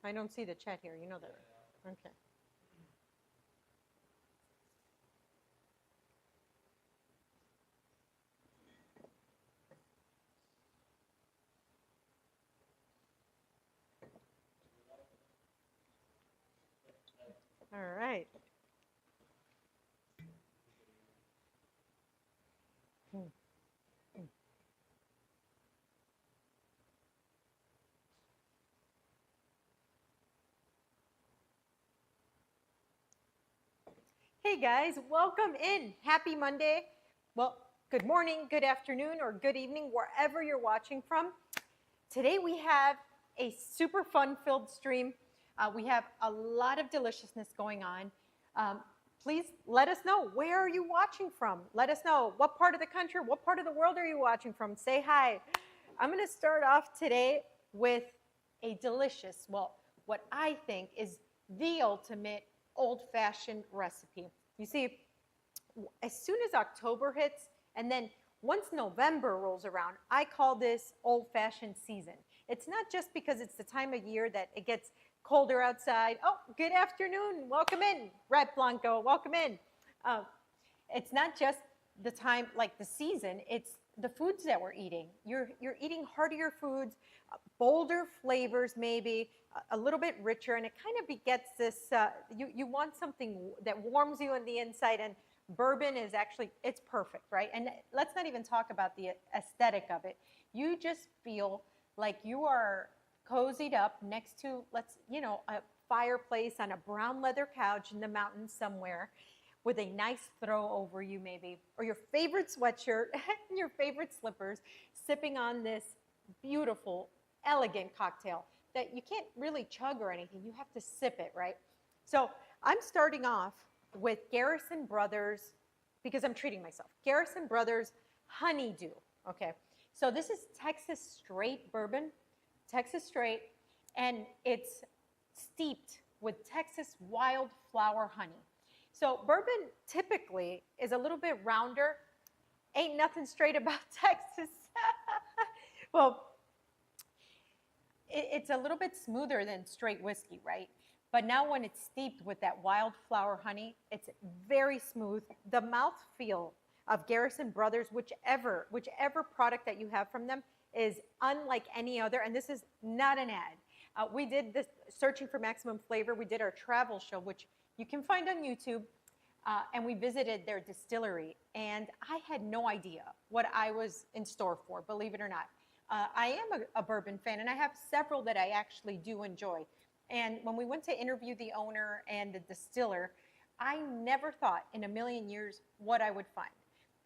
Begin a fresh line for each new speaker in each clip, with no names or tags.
I don't see the chat here. You know that. Okay. All right. Hey guys, welcome in. Happy Monday. Well, good morning, good afternoon, or good evening, wherever you're watching from. Today we have a super fun-filled stream. We have a lot of deliciousness going on. Please let us know, where are you watching from? Let us know what part of the country, what part of the world are you watching from? Say hi. I'm going to start off today with a delicious, well, what I think is the ultimate old-fashioned recipe. You see, as soon as October hits, and then once November rolls around, I call this old-fashioned season. It's not just because it's the time of year that it gets colder outside. Oh, good afternoon. Welcome in. Rat Blanco, welcome in. It's not just the time, like the season, it's the foods that we're eating. You're eating heartier foods, bolder flavors maybe, a little bit richer, and it kind of begets this, you want something that warms you on the inside, and bourbon is actually, it's perfect, right? And let's not even talk about the aesthetic of it. You just feel like you are cozied up next to, a fireplace on a brown leather couch in the mountains somewhere with a nice throw over you maybe, or your favorite sweatshirt and your favorite slippers, sipping on this beautiful, elegant cocktail that you can't really chug or anything. You have to sip it, right? So I'm starting off with Garrison Brothers, because I'm treating myself. Garrison Brothers Honeydew, okay? So this is Texas straight bourbon, Texas straight, and it's steeped with Texas wildflower honey. So bourbon typically is a little bit rounder. Ain't nothing straight about Texas. Well, it's a little bit smoother than straight whiskey, right? But now when it's steeped with that wildflower honey, it's very smooth. The mouthfeel of Garrison Brothers, whichever product that you have from them, is unlike any other. And this is not an ad. We did this Searching for Maximum Flavor. We did our travel show, which you can find on YouTube. And we visited their distillery. And I had no idea what I was in store for, believe it or not. I am a bourbon fan, and I have several that I actually do enjoy. And when we went to interview the owner and the distiller, I never thought in a million years what I would find.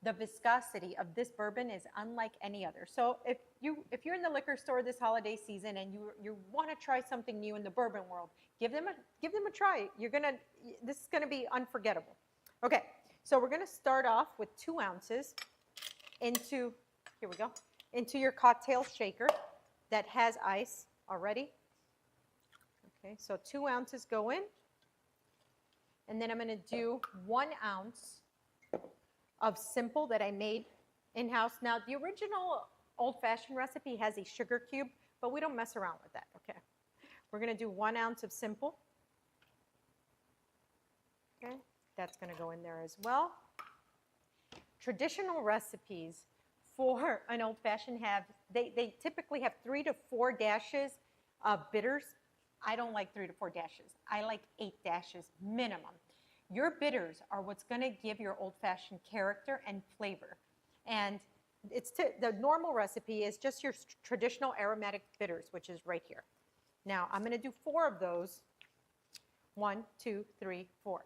The viscosity of this bourbon is unlike any other. So if you're in the liquor store this holiday season and you want to try something new in the bourbon world, give them a try. This is gonna be unforgettable. Okay, so we're gonna start off with 2 ounces into your cocktail shaker that has ice already. Okay, so 2 ounces go in. And then I'm going to do 1 ounce of simple that I made in-house. Now, the original old-fashioned recipe has a sugar cube, but we don't mess around with that, okay? We're going to do 1 ounce of simple. Okay, that's going to go in there as well. Traditional recipes for an old-fashioned they typically have 3 to 4 dashes of bitters. I don't like 3 to 4 dashes. I like 8 dashes minimum. Your bitters are what's going to give your old-fashioned character and flavor. And the normal recipe is just your traditional aromatic bitters, which is right here. Now, I'm going to do 4 of those. 1, 2, 3, 4.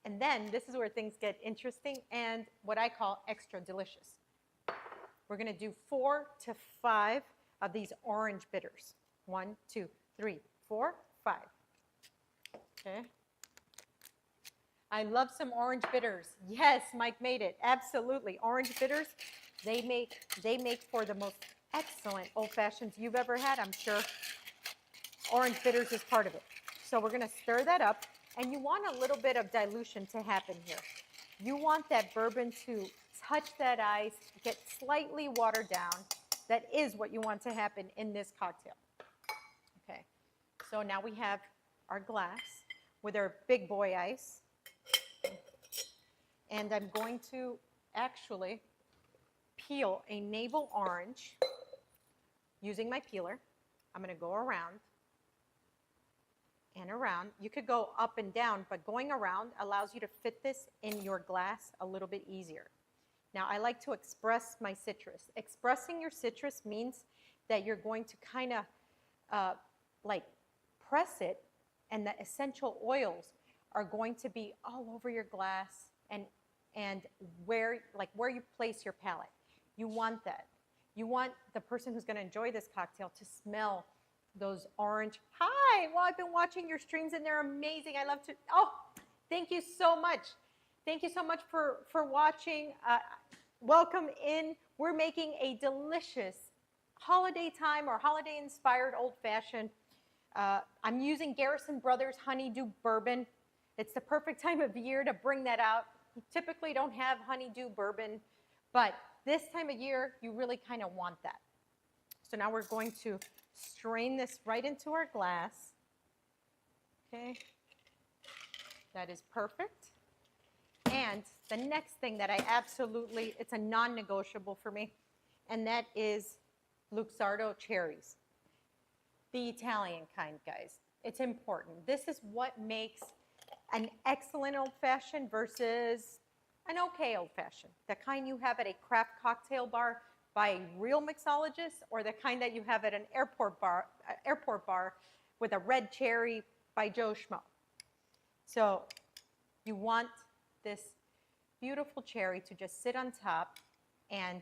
And then this is where things get interesting and what I call extra delicious. We're going to do 4 to 5 of these orange bitters. 1, 2, 3, 4, 5. Okay. I love some orange bitters. Yes, Mike made it. Absolutely. Orange bitters, they make for the most excellent old fashions you've ever had, I'm sure. Orange bitters is part of it. So we're going to stir that up, and you want a little bit of dilution to happen here. You want that bourbon to touch that ice, get slightly watered down. That is what you want to happen in this cocktail. Okay. So now we have our glass with our big boy ice. And I'm going to actually peel a navel orange using my peeler. I'm going to go around and around. You could go up and down, but going around allows you to fit this in your glass a little bit easier. Now, I like to express my citrus. Expressing your citrus means that you're going to kind of like press it, and the essential oils are going to be all over your glass and where you place your palate. You want that. You want the person who's going to enjoy this cocktail to smell those orange. Hi, well, I've been watching your streams and they're amazing. I love to, oh, thank you so much. Thank you so much for watching. Welcome in. We're making a delicious holiday time or holiday inspired old fashioned. I'm using Garrison Brothers Honeydew Bourbon. It's the perfect time of year to bring that out. You typically don't have honeydew bourbon, but this time of year, you really kind of want that. So now we're going to strain this right into our glass. Okay, that is perfect. And the next thing that I absolutely, it's a non-negotiable for me, and that is Luxardo cherries. The Italian kind, guys. It's important. This is what makes an excellent old-fashioned versus an okay old-fashioned. The kind you have at a craft cocktail bar by a real mixologist, or the kind that you have at an airport bar with a red cherry by Joe Schmo. So you want this beautiful cherry to just sit on top, and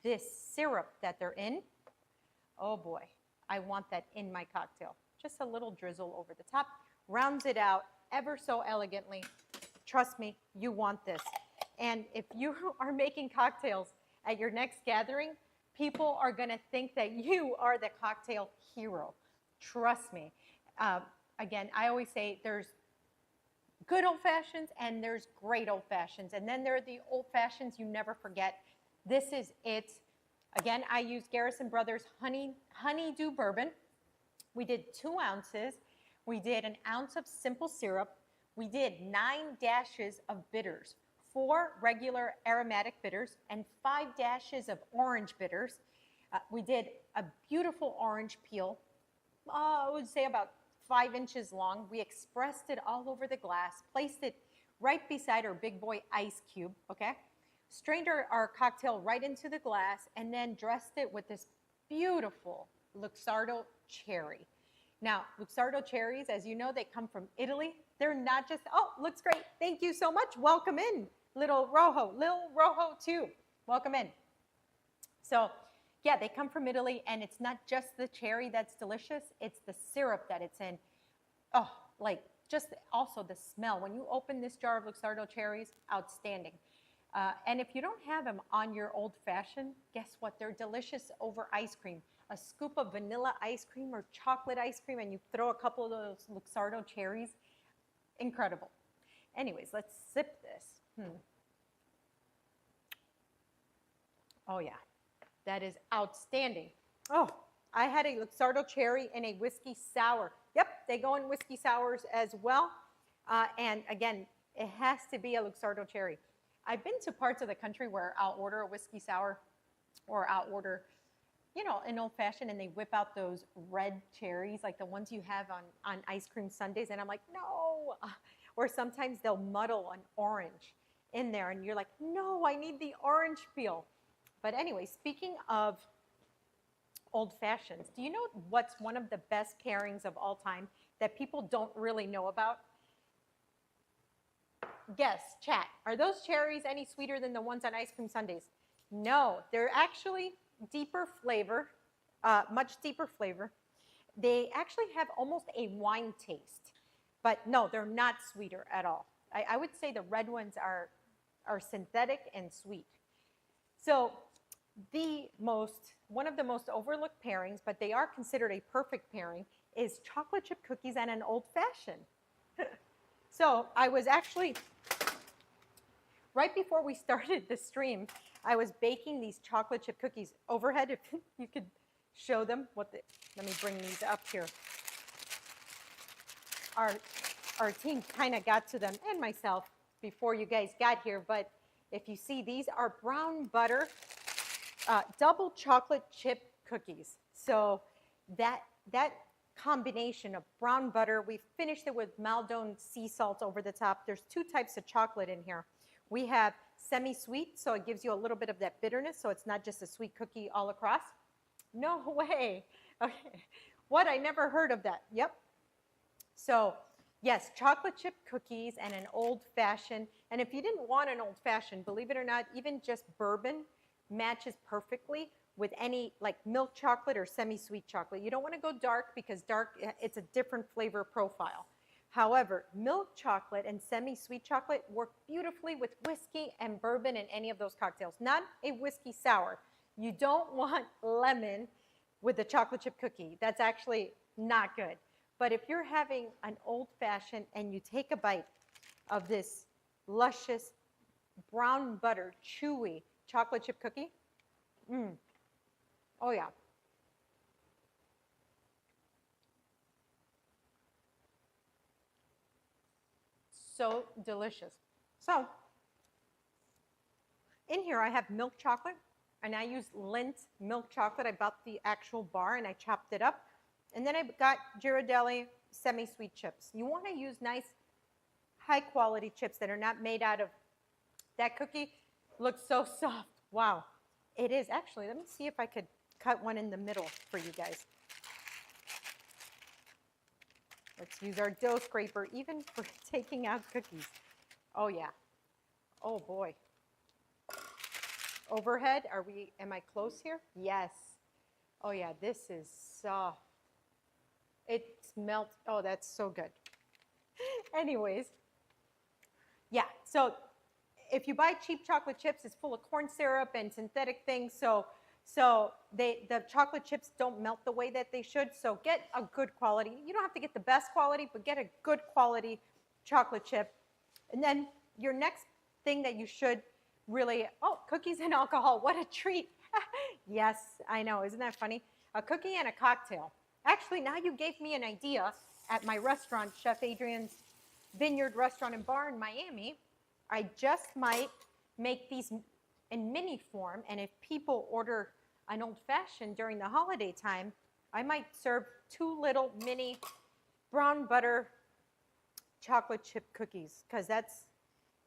this syrup that they're in, oh boy, I want that in my cocktail. Just a little drizzle over the top, rounds it out ever so elegantly. Trust me, you want this. And if you are making cocktails at your next gathering, people are gonna think that you are the cocktail hero. Trust me. Again, I always say there's good old fashions and there's great old fashions. And then there are the old fashions you never forget. This is it. Again, I use Garrison Brothers Honeydew Bourbon. We did 2 ounces. We did an ounce of simple syrup. We did 9 dashes of bitters, 4 regular aromatic bitters, and 5 dashes of orange bitters. We did a beautiful orange peel, I would say about 5 inches long. We expressed it all over the glass, placed it right beside our big boy ice cube, okay? Strained our cocktail right into the glass, and then dressed it with this beautiful Luxardo cherry. Now, Luxardo cherries, as you know, they come from Italy. They're not just, oh, looks great. Thank you so much. Welcome in, Lil Rojo too. Welcome in. So, yeah, they come from Italy, and it's not just the cherry that's delicious, it's the syrup that it's in. Oh, like, just also the smell. When you open this jar of Luxardo cherries, outstanding. And if you don't have them on your old fashioned, guess what? They're delicious over ice cream. A scoop of vanilla ice cream or chocolate ice cream, and you throw a couple of those Luxardo cherries. Incredible. Anyways, let's sip this. Oh yeah, that is outstanding. Oh, I had a Luxardo cherry and a whiskey sour. Yep, they go in whiskey sours as well. And again, it has to be a Luxardo cherry. I've been to parts of the country where I'll order a whiskey sour, or I'll order, you know, an old fashioned, and they whip out those red cherries, like the ones you have on ice cream sundaes, and I'm like, no. Or sometimes they'll muddle an orange in there, and you're like, no, I need the orange peel. But anyway, speaking of old fashions, do you know what's one of the best pairings of all time that people don't really know about? Guess, chat. Are those cherries any sweeter than the ones on ice cream sundaes? No, they're actually deeper flavor, much deeper flavor. They actually have almost a wine taste, but no, they're not sweeter at all. I would say the red ones are synthetic and sweet. So one of the most overlooked pairings, but they are considered a perfect pairing, is chocolate chip cookies and an old fashioned. So I was actually, right before we started the stream, I was baking these chocolate chip cookies overhead. If you could show them let me bring these up here. our team kind of got to them, and myself, before you guys got here. But if you see, these are brown butter double chocolate chip cookies. So that combination of brown butter, we finished it with Maldon sea salt over the top. There's two types of chocolate in here. We have semi-sweet, so it gives you a little bit of that bitterness, so it's not just a sweet cookie all across. No way. Okay. What? I never heard of that. Yep. So yes, chocolate chip cookies and an old-fashioned. And if you didn't want an old-fashioned, believe it or not, even just bourbon matches perfectly with any like milk chocolate or semi-sweet chocolate. You don't want to go dark because dark, it's a different flavor profile. However, milk chocolate and semi-sweet chocolate work beautifully with whiskey and bourbon in any of those cocktails. Not a whiskey sour. You don't want lemon with a chocolate chip cookie. That's actually not good. But if you're having an old-fashioned and you take a bite of this luscious brown butter, chewy chocolate chip cookie, oh yeah. So delicious. So in here I have milk chocolate, and I use Lindt milk chocolate. I bought the actual bar and I chopped it up. And then I've got Ghirardelli semi-sweet chips. You want to use nice, high-quality chips that are not made out of, that cookie looks so soft. Wow. It is. Actually, let me see if I could cut one in the middle for you guys. Let's use our dough scraper even for taking out cookies. Oh, yeah. Oh, boy. Overhead, am I close here? Yes. Oh, yeah, this is soft. It melts. Oh, that's so good. Anyways, yeah, so if you buy cheap chocolate chips, it's full of corn syrup and synthetic things, so the chocolate chips don't melt the way that they should, so get a good quality. You don't have to get the best quality, but get a good quality chocolate chip. And then your next thing that you should really, oh, cookies and alcohol, what a treat. Yes, I know, isn't that funny? A cookie and a cocktail. Actually, now you gave me an idea at my restaurant, Chef Adrian's Vineyard Restaurant and Bar in Miami. I just might make these in mini form, and if people order an old-fashioned during the holiday time, I might serve 2 little mini brown butter chocolate chip cookies, because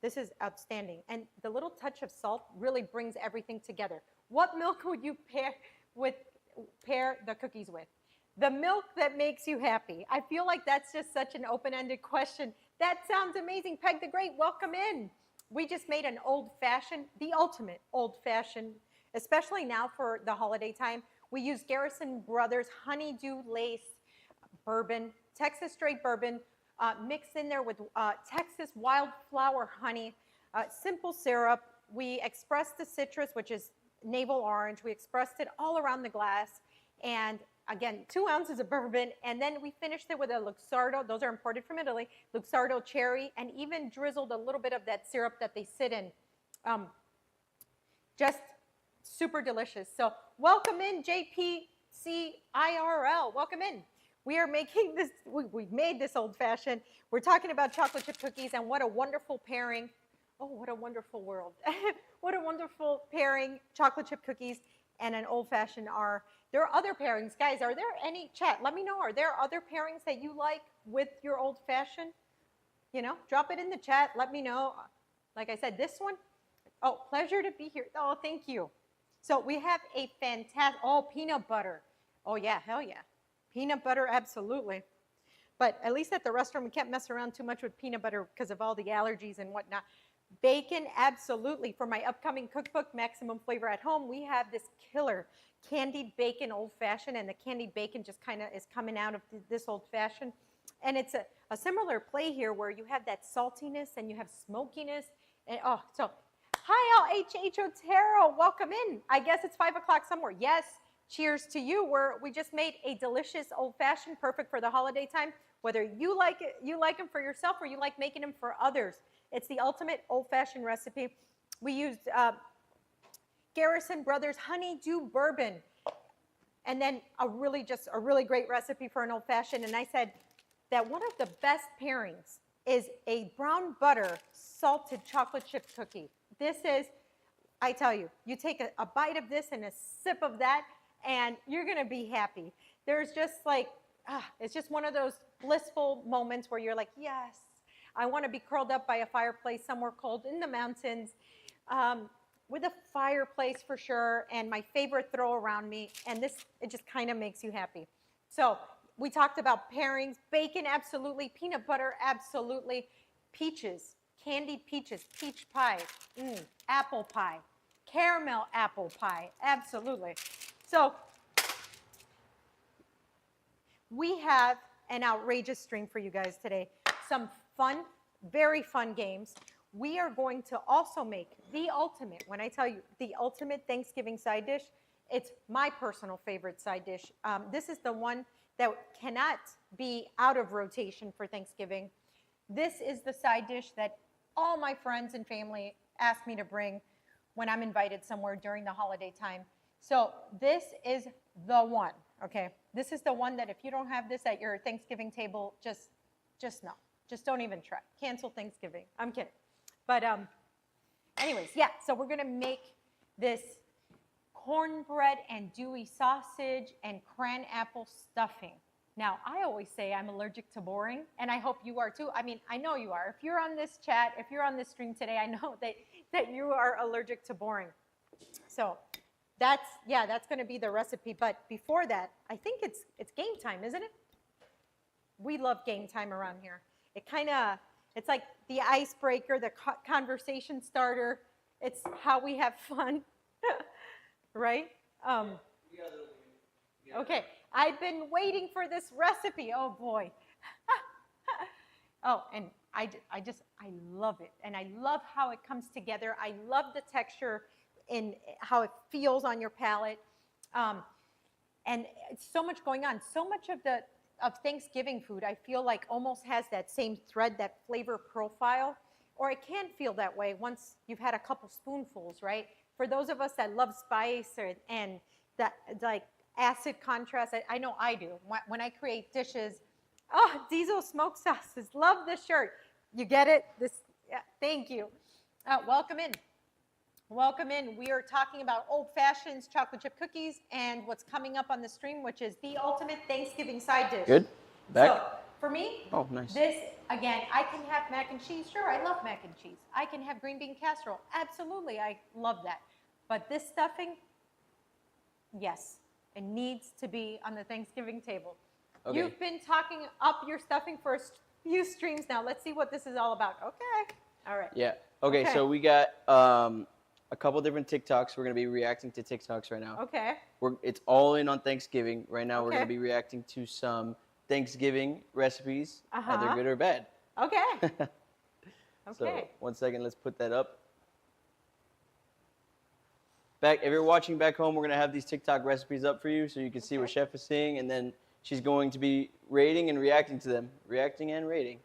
this is outstanding. And the little touch of salt really brings everything together. What milk would you pair the cookies with? The milk that makes you happy. I feel like that's just such an open-ended question. That sounds amazing. Peg the Great, welcome in. We just made an old-fashioned, the ultimate old-fashioned, especially now for the holiday time. We use Garrison Brothers Honeydew Lace bourbon, Texas straight bourbon, mixed in there with Texas wildflower honey, simple syrup. We expressed the citrus, which is navel orange. We expressed it all around the glass. And again, 2 ounces of bourbon, and then we finished it with a Luxardo. Those are imported from Italy. Luxardo cherry, and even drizzled a little bit of that syrup that they sit in. Just super delicious. So welcome in, JPC IRL. Welcome in. We are making this, we've made this old-fashioned. We're talking about chocolate chip cookies, and what a wonderful pairing. Oh, what a wonderful world. What a wonderful pairing, chocolate chip cookies and an old-fashioned are. There are other pairings. Guys, are there any, chat, let me know, are there other pairings that you like with your old-fashioned? You know, drop it in the chat. Let me know. Like I said, this one, oh, pleasure to be here. Oh, thank you. So we have a fantastic, oh, peanut butter. Oh, yeah, hell yeah. Peanut butter, absolutely. But at least at the restaurant, we can't mess around too much with peanut butter because of all the allergies and whatnot. Bacon, absolutely. For my upcoming cookbook, Maximum Flavor at Home, we have this killer candied bacon old-fashioned, and the candied bacon just kind of is coming out of this old-fashioned. And it's a similar play here where you have that saltiness and you have smokiness. And oh, so hi, LHH Otero, welcome in. I guess it's 5 o'clock somewhere. Yes, cheers to you. We just made a delicious old-fashioned, perfect for the holiday time. Whether you like it, you like them for yourself, or you like making them for others. It's the ultimate old-fashioned recipe. We used Garrison Brothers Honeydew Bourbon, and then a really great recipe for an old-fashioned. And I said, that one of the best pairings is a brown butter salted chocolate chip cookie. This is, I tell you, you take a bite of this and a sip of that, and you're gonna be happy. There's just like, it's just one of those blissful moments where you're like, yes, I wanna be curled up by a fireplace somewhere cold in the mountains, with a fireplace for sure, and my favorite throw around me, and this, it just kind of makes you happy. So we talked about pairings, bacon, absolutely, peanut butter, absolutely, peaches, candied peaches, peach pie, apple pie, caramel apple pie, absolutely. So we have an outrageous stream for you guys today. Some fun, very fun games. We are going to also make the ultimate, when I tell you the ultimate Thanksgiving side dish, it's my personal favorite side dish. This is the one that cannot be out of rotation for Thanksgiving. This is the side dish that all my friends and family ask me to bring when I'm invited somewhere during the holiday time. So this is the one, okay? This is the one that if you don't have this at your Thanksgiving table, just no. Just don't even try. Cancel Thanksgiving. I'm kidding. But anyways, yeah, so we're gonna make this cornbread and dewy sausage and cran apple stuffing. Now, I always say I'm allergic to boring, and I hope you are too. I mean, I know you are. If you're on this chat, if you're on this stream today, I know that you are allergic to boring. So that's gonna be the recipe. But before that, I think it's game time, isn't it? We love game time around here. It's like the icebreaker, the conversation starter. It's how we have fun, right? Okay, I've been waiting for this recipe. Oh boy. Oh, and I love it. And I love how it comes together. I love the texture and how it feels on your palate. And it's so much going on. So much of Thanksgiving food, I feel like almost has that same thread, that flavor profile, or it can feel that way once you've had a couple spoonfuls, right? For those of us that love spice and that like acid contrast, I know I do. When I create dishes, oh, Diesel Smoke Sauces, love this shirt. You get it? Yeah, thank you. Welcome in. Welcome in. We are talking about Old Fashions, chocolate chip cookies, and what's coming up on the stream, which is the ultimate Thanksgiving side dish.
Good. Back.
So for me,
oh, nice.
This, again, I can have mac and cheese. Sure, I love mac and cheese. I can have green bean casserole. Absolutely, I love that. But this stuffing, yes, it needs to be on the Thanksgiving table. Okay. You've been talking up your stuffing for a few streams now. Let's see what this is all about. Okay. All right.
Yeah. Okay. So we got a couple different TikToks. We're going to be reacting to TikToks right now.
Okay.
It's all in on Thanksgiving. Right now we're going to be reacting to some Thanksgiving recipes, either good or bad.
Okay. Okay.
So 1 second, let's put that up. If you're watching back home, we're going to have these TikTok recipes up for you so you can see what Chef is seeing, and then she's going to be rating and reacting to them. Reacting and rating.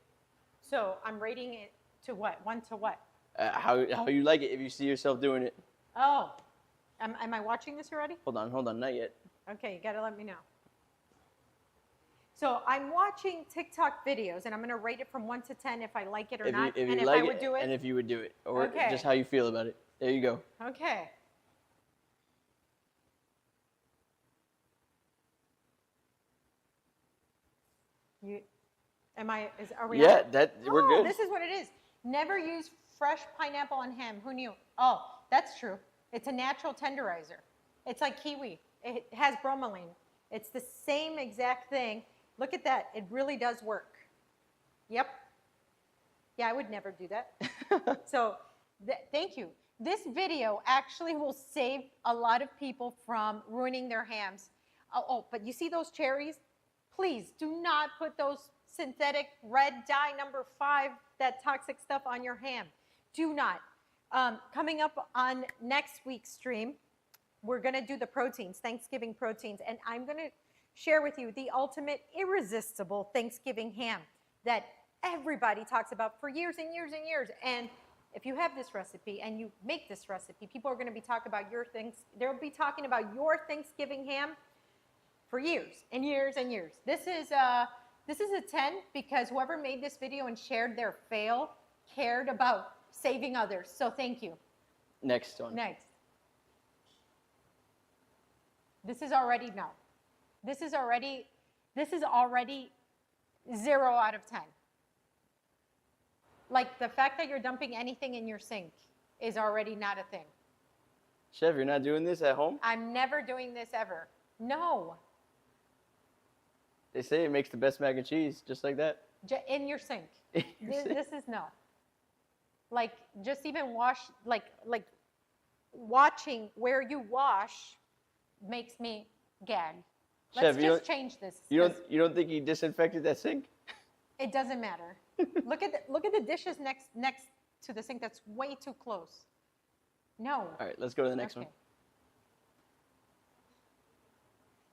So I'm rating it to what? 1 to what?
How you like it if you see yourself doing it.
Oh. Am I watching this already?
Hold on, not yet.
Okay, you got to let me know. So I'm watching TikTok videos, and I'm going to rate it from 1 to 10 if I like it or not, and if I would do it.
And if you would do it, or just how you feel about it. There you go.
Okay. Are we
Yeah,
on?
We're good.
This is what it is. Never use fresh pineapple on ham. Who knew? Oh, that's true. It's a natural tenderizer. It's like kiwi. It has bromelain. It's the same exact thing. Look at that. It really does work. Yep. Yeah, I would never do that. So thank you. This video actually will save a lot of people from ruining their hams. But you see those cherries? Please do not put those synthetic red dye number 5, that toxic stuff on your ham. Do not. Coming up on next week's stream, we're going to do the proteins, Thanksgiving proteins, and I'm going to share with you the ultimate irresistible Thanksgiving ham that everybody talks about for years and years and years. And if you have this recipe and you make this recipe, people are going to be talking about they'll be talking about your Thanksgiving ham for years and years and years. This is This is a 10 because whoever made this video and shared their fail cared about saving others. So thank you.
Next one.
Next. This is already no. This is already 0 out of 10. Like the fact that you're dumping anything in your sink is already not a thing.
Chef, you're not doing this at home?
I'm never doing this ever. No.
They say it makes the best mac and cheese, just like that.
In your sink.
In your sink.
This is no. Like just even wash, like watching where you wash makes me gag. Let's
Chef,
just change this.
You don't think he disinfected that sink?
It doesn't matter. Look at the dishes next to the sink. That's way too close. No.
All right, let's go to the next one.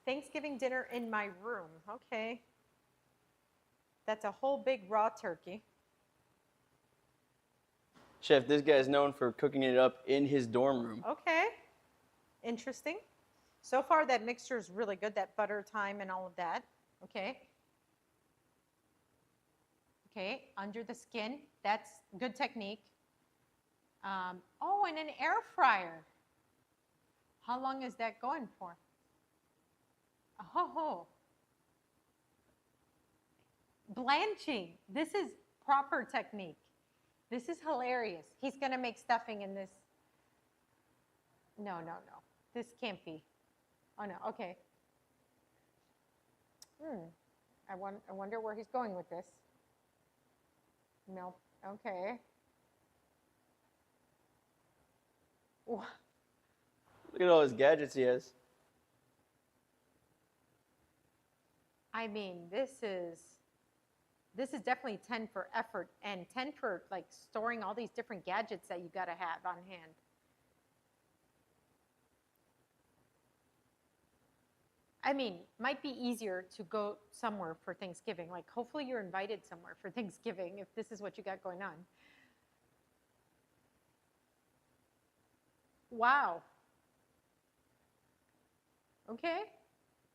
Thanksgiving dinner in my room. Okay. That's a whole big raw turkey.
Chef, this guy is known for cooking it up in his dorm room.
Okay. Interesting. So far, that mixture is really good, that butter, thyme, and all of that. Okay. Okay, under the skin. That's good technique. Oh, and an air fryer. How long is that going for? Oh. Blanching. This is proper technique. This is hilarious. He's going to make stuffing in this. No. This can't be. Oh, no. Okay. I wonder where he's going with this. Milk. Okay.
Look at all his gadgets he has.
I mean, this is definitely 10 for effort and 10 for like storing all these different gadgets that you got to have on hand. I mean, might be easier to go somewhere for Thanksgiving. Like, hopefully you're invited somewhere for Thanksgiving if this is what you got going on. Wow. Okay.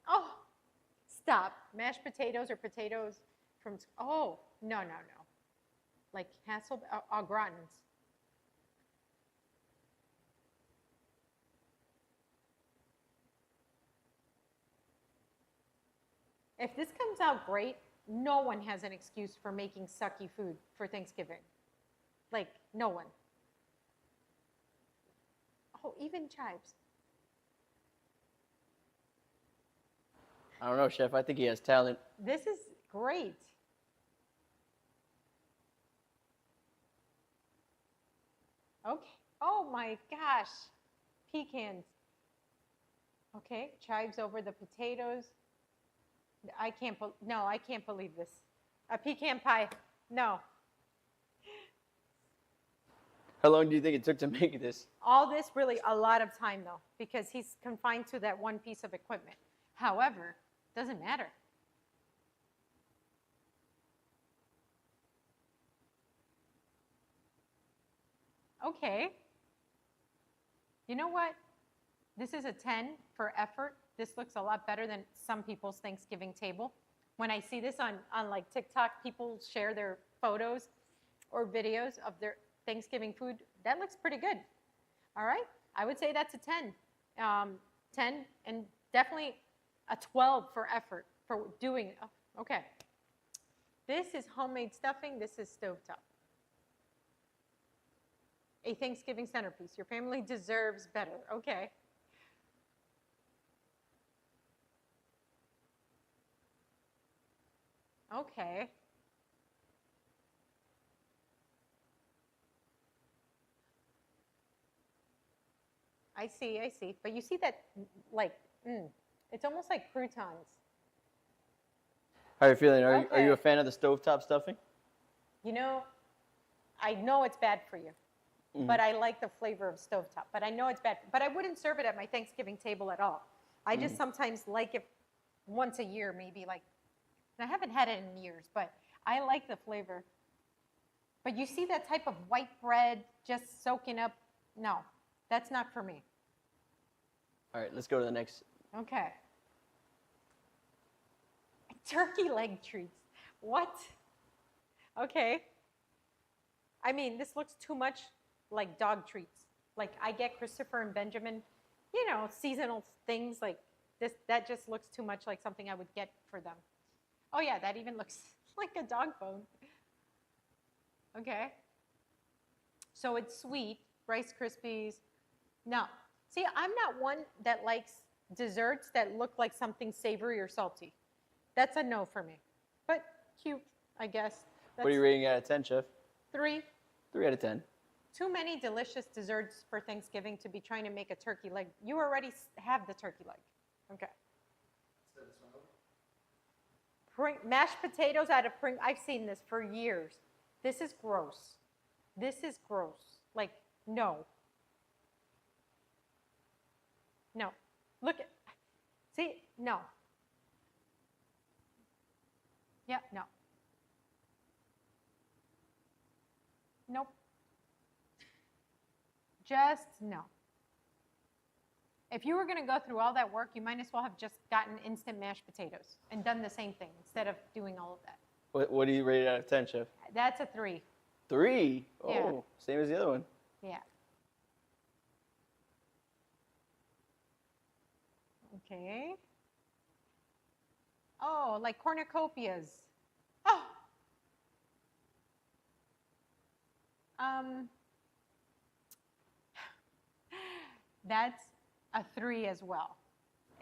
Oh, stop. Mashed potatoes or potatoes from, oh, no. Like Hasselback, au gratins. If this comes out great, no one has an excuse for making sucky food for Thanksgiving. Like, no one. Oh, even chives.
I don't know, Chef. I think he has talent.
This is great. Okay. Oh my gosh. Pecans. Okay, chives over the potatoes. I can't believe this. A pecan pie. No.
How long do you think it took to make this?
All this really a lot of time though, because he's confined to that one piece of equipment. However, doesn't matter. Okay. You know what? This is a 10 for effort. This looks a lot better than some people's Thanksgiving table. When I see this on like TikTok, people share their photos or videos of their Thanksgiving food. That looks pretty good. All right. I would say that's a 10. 10 and definitely a 12 for effort for doing. Oh, okay. This is homemade stuffing. This is stovetop. A Thanksgiving centerpiece. Your family deserves better. Okay. Okay. I see. But you see that, like, it's almost like croutons.
How are you feeling? Are you
Okay.
a fan of the stovetop stuffing?
You know, I know it's bad for you, but I like the flavor of stovetop. But I know it's bad. But I wouldn't serve it at my Thanksgiving table at all. I just sometimes like it once a year, maybe like, I haven't had it in years, but I like the flavor. But you see that type of white bread just soaking up? No, that's not for me.
All right, let's go to the next.
Okay. Turkey leg treats. What? Okay. I mean, this looks too much like dog treats. Like I get Christopher and Benjamin, seasonal things like this. That just looks too much like something I would get for them. Oh yeah, that even looks like a dog bone. Okay. So it's sweet, Rice Krispies. No. See, I'm not one that likes desserts that look like something savory or salty. That's a no for me. But cute, I guess.
What are you rating out of 10, Chef?
3.
3 out of 10.
Too many delicious desserts for Thanksgiving to be trying to make a turkey leg. You already have the turkey leg. Okay. Mashed potatoes out of Pringles. I've seen this for years. This is gross. This is gross. Like, no. No. Look at, see, no. Yeah, no. Nope. Just no. If you were going to go through all that work, you might as well have just gotten instant mashed potatoes and done the same thing instead of doing all of that.
What do you rate it out of 10, Chef?
That's a 3.
3? Oh,
Yeah.
Same as the other one.
Yeah. Okay. Oh, like cornucopias. Oh. That's a 3 as well.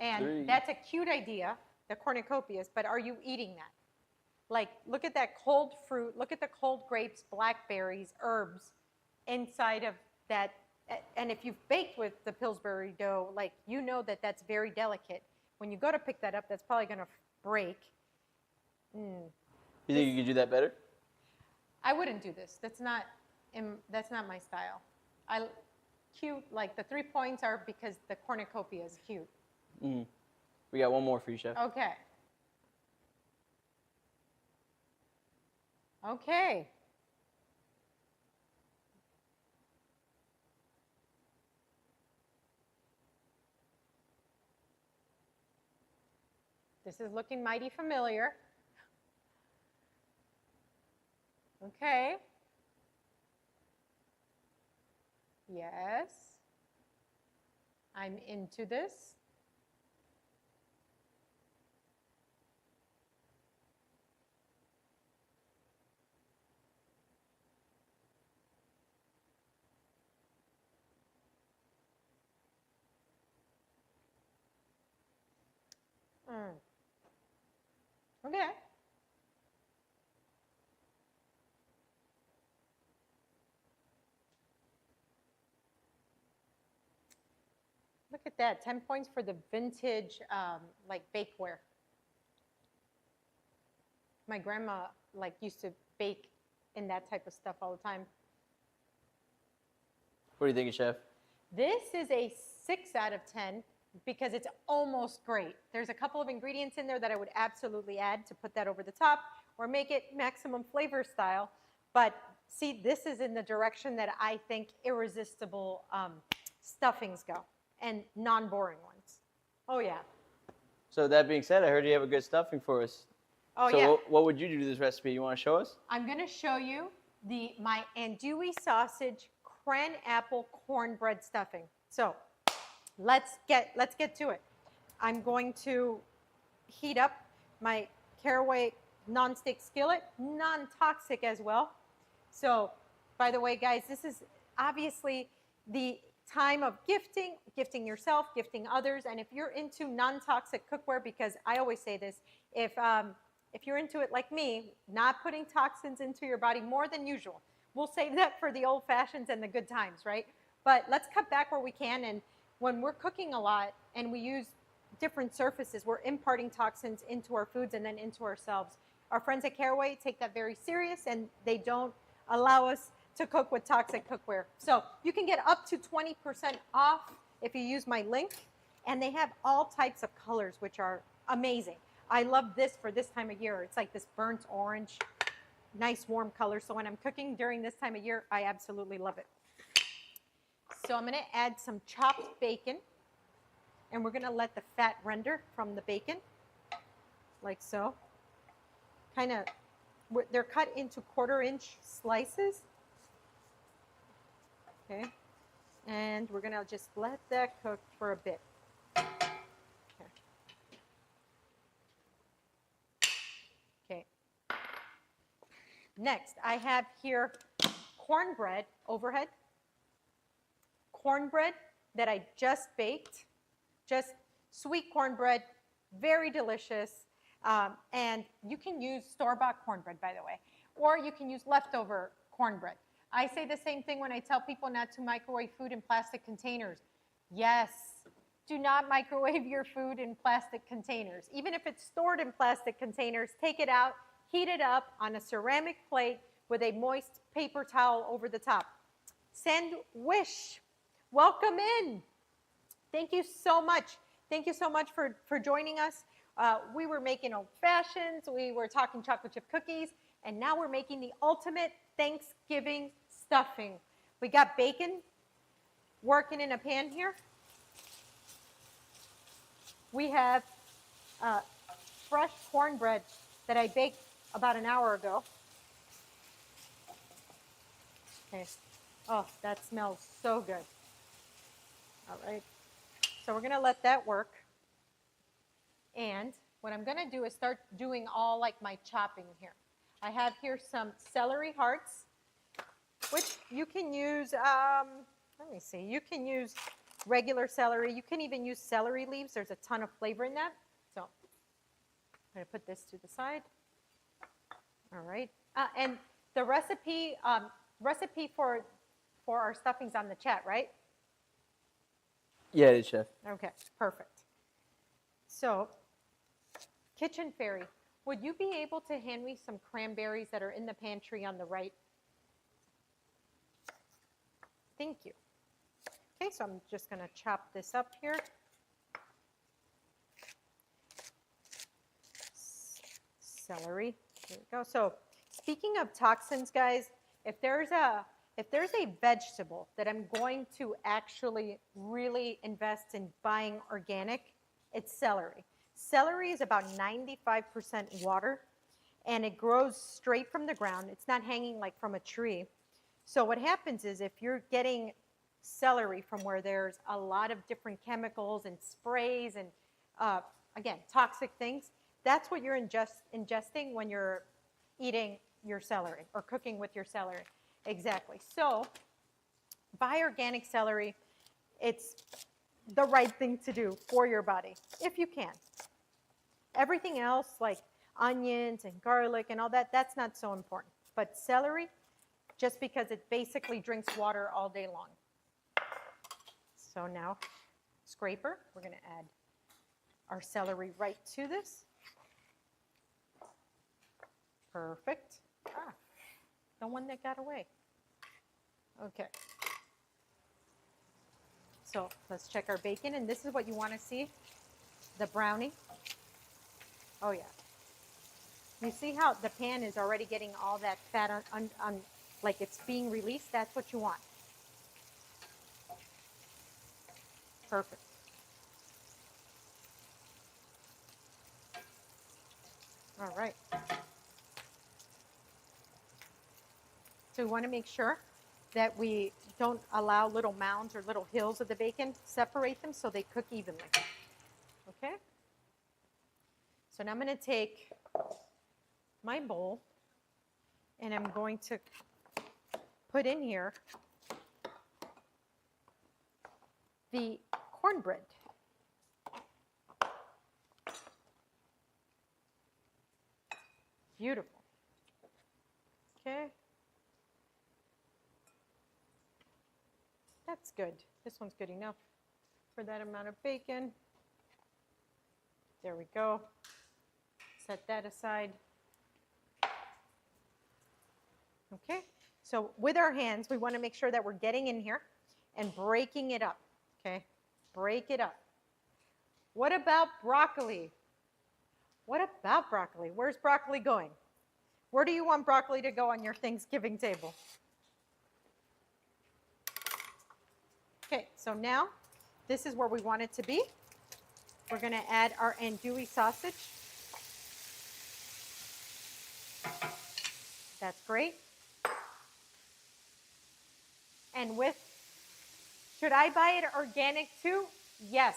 And
3.
That's a cute idea, the cornucopias, but are you eating that? Like, look at that cold fruit, look at the cold grapes, blackberries, herbs inside of that. And if you've baked with the Pillsbury dough, like, you know that that's very delicate. When you go to pick that up, that's probably going to break.
You think you could do that better?
I wouldn't do this. That's not my style. Cute, like the 3 points are because the cornucopia is cute.
Mm-hmm. We got one more for you, Chef.
Okay. Okay. This is looking mighty familiar. Okay. Yes. I'm into this. Okay. Look at that, 10 points for the vintage, like bakeware. My grandma used to bake in that type of stuff all the time.
What do you think, Chef?
This is a 6 out of 10 because it's almost great. There's a couple of ingredients in there that I would absolutely add to put that over the top or make it maximum flavor style. But see, this is in the direction that I think irresistible stuffings go and non-boring ones. Oh, yeah.
So that being said, I heard you have a good stuffing for us.
Oh,
so
yeah.
What would you do to this recipe? You want to show us?
I'm going to show you my andouille sausage cran apple cornbread stuffing. So let's get to it. I'm going to heat up my Caraway nonstick skillet, non-toxic as well. So, by the way, guys, this is obviously the time of gifting yourself, gifting others, and if you're into non-toxic cookware, because I always say this, if you're into it like me, not putting toxins into your body more than usual, we'll save that for the old fashions and the good times, right? But let's cut back where we can, and when we're cooking a lot and we use different surfaces, we're imparting toxins into our foods and then into ourselves. Our friends at Caraway take that very serious, and they don't allow us to cook with toxic cookware. So you can get up to 20% off if you use my link, and they have all types of colors, which are amazing. I love this for this time of year. It's like this burnt orange, nice warm color. So when I'm cooking during this time of year, I absolutely love it. So I'm gonna add some chopped bacon, and we're gonna let the fat render from the bacon, like so. Kind of They're cut into 1/4-inch slices. Okay. And we're gonna just let that cook for a bit. Okay. Next, I have here cornbread overhead. Cornbread that I just baked. Just sweet cornbread, very delicious. And you can use store-bought cornbread, by the way, or you can use leftover cornbread. I say the same thing when I tell people not to microwave food in plastic containers. Yes, do not microwave your food in plastic containers. Even if it's stored in plastic containers, take it out, heat it up on a ceramic plate with a moist paper towel over the top. Sandwish, welcome in. Thank you so much. Thank you so much for joining us. We were making old fashions, we were talking chocolate chip cookies, and now we're making the ultimate Thanksgiving stuffing. We got bacon working in a pan here. We have fresh cornbread that I baked about an hour ago. Okay. Oh, that smells so good. All right. So we're going to let that work. And what I'm going to do is start doing all like my chopping here. I have here some celery hearts, which you can use, let me see, you can use regular celery. You can even use celery leaves. There's a ton of flavor in that. So I'm going to put this to the side. All right. And the recipe for our stuffing's on the chat, right?
Yeah, it is, Chef.
Okay, perfect. So, Kitchen Fairy, would you be able to hand me some cranberries that are in the pantry on the right? Thank you. Okay, so I'm just going to chop this up here. Celery. There we go. So, speaking of toxins, guys, if there's a vegetable that I'm going to actually really invest in buying organic, it's celery. Celery is about 95% water, and it grows straight from the ground. It's not hanging like from a tree. So what happens is if you're getting celery from where there's a lot of different chemicals and sprays and, again, toxic things, that's what you're ingesting when you're eating your celery or cooking with your celery. Exactly. So buy organic celery. It's the right thing to do for your body, if you can. Everything else, like onions and garlic and all that, that's not so important. But celery, just because it basically drinks water all day long. So now, scraper, we're going to add our celery right to this. Perfect. Ah, the one that got away. Okay. So let's check our bacon, and this is what you want to see, the browning. Oh yeah. You see how the pan is already getting all that fat on like it's being released? That's what you want. Perfect. All right. So we want to make sure that we don't allow little mounds or little hills of the bacon. Separate them so they cook evenly. Okay? So now I'm going to take my bowl and I'm going to put in here the cornbread. Beautiful. Okay. That's good. This one's good enough for that amount of bacon. There we go. Set that aside. Okay, so with our hands, we want to make sure that we're getting in here and breaking it up. Okay, break it up. What about broccoli? What about broccoli? Where's broccoli going? Where do you want broccoli to go on your Thanksgiving table? Okay, so now this is where we want it to be. We're going to add our andouille sausage. That's great. And should I buy it organic too? Yes,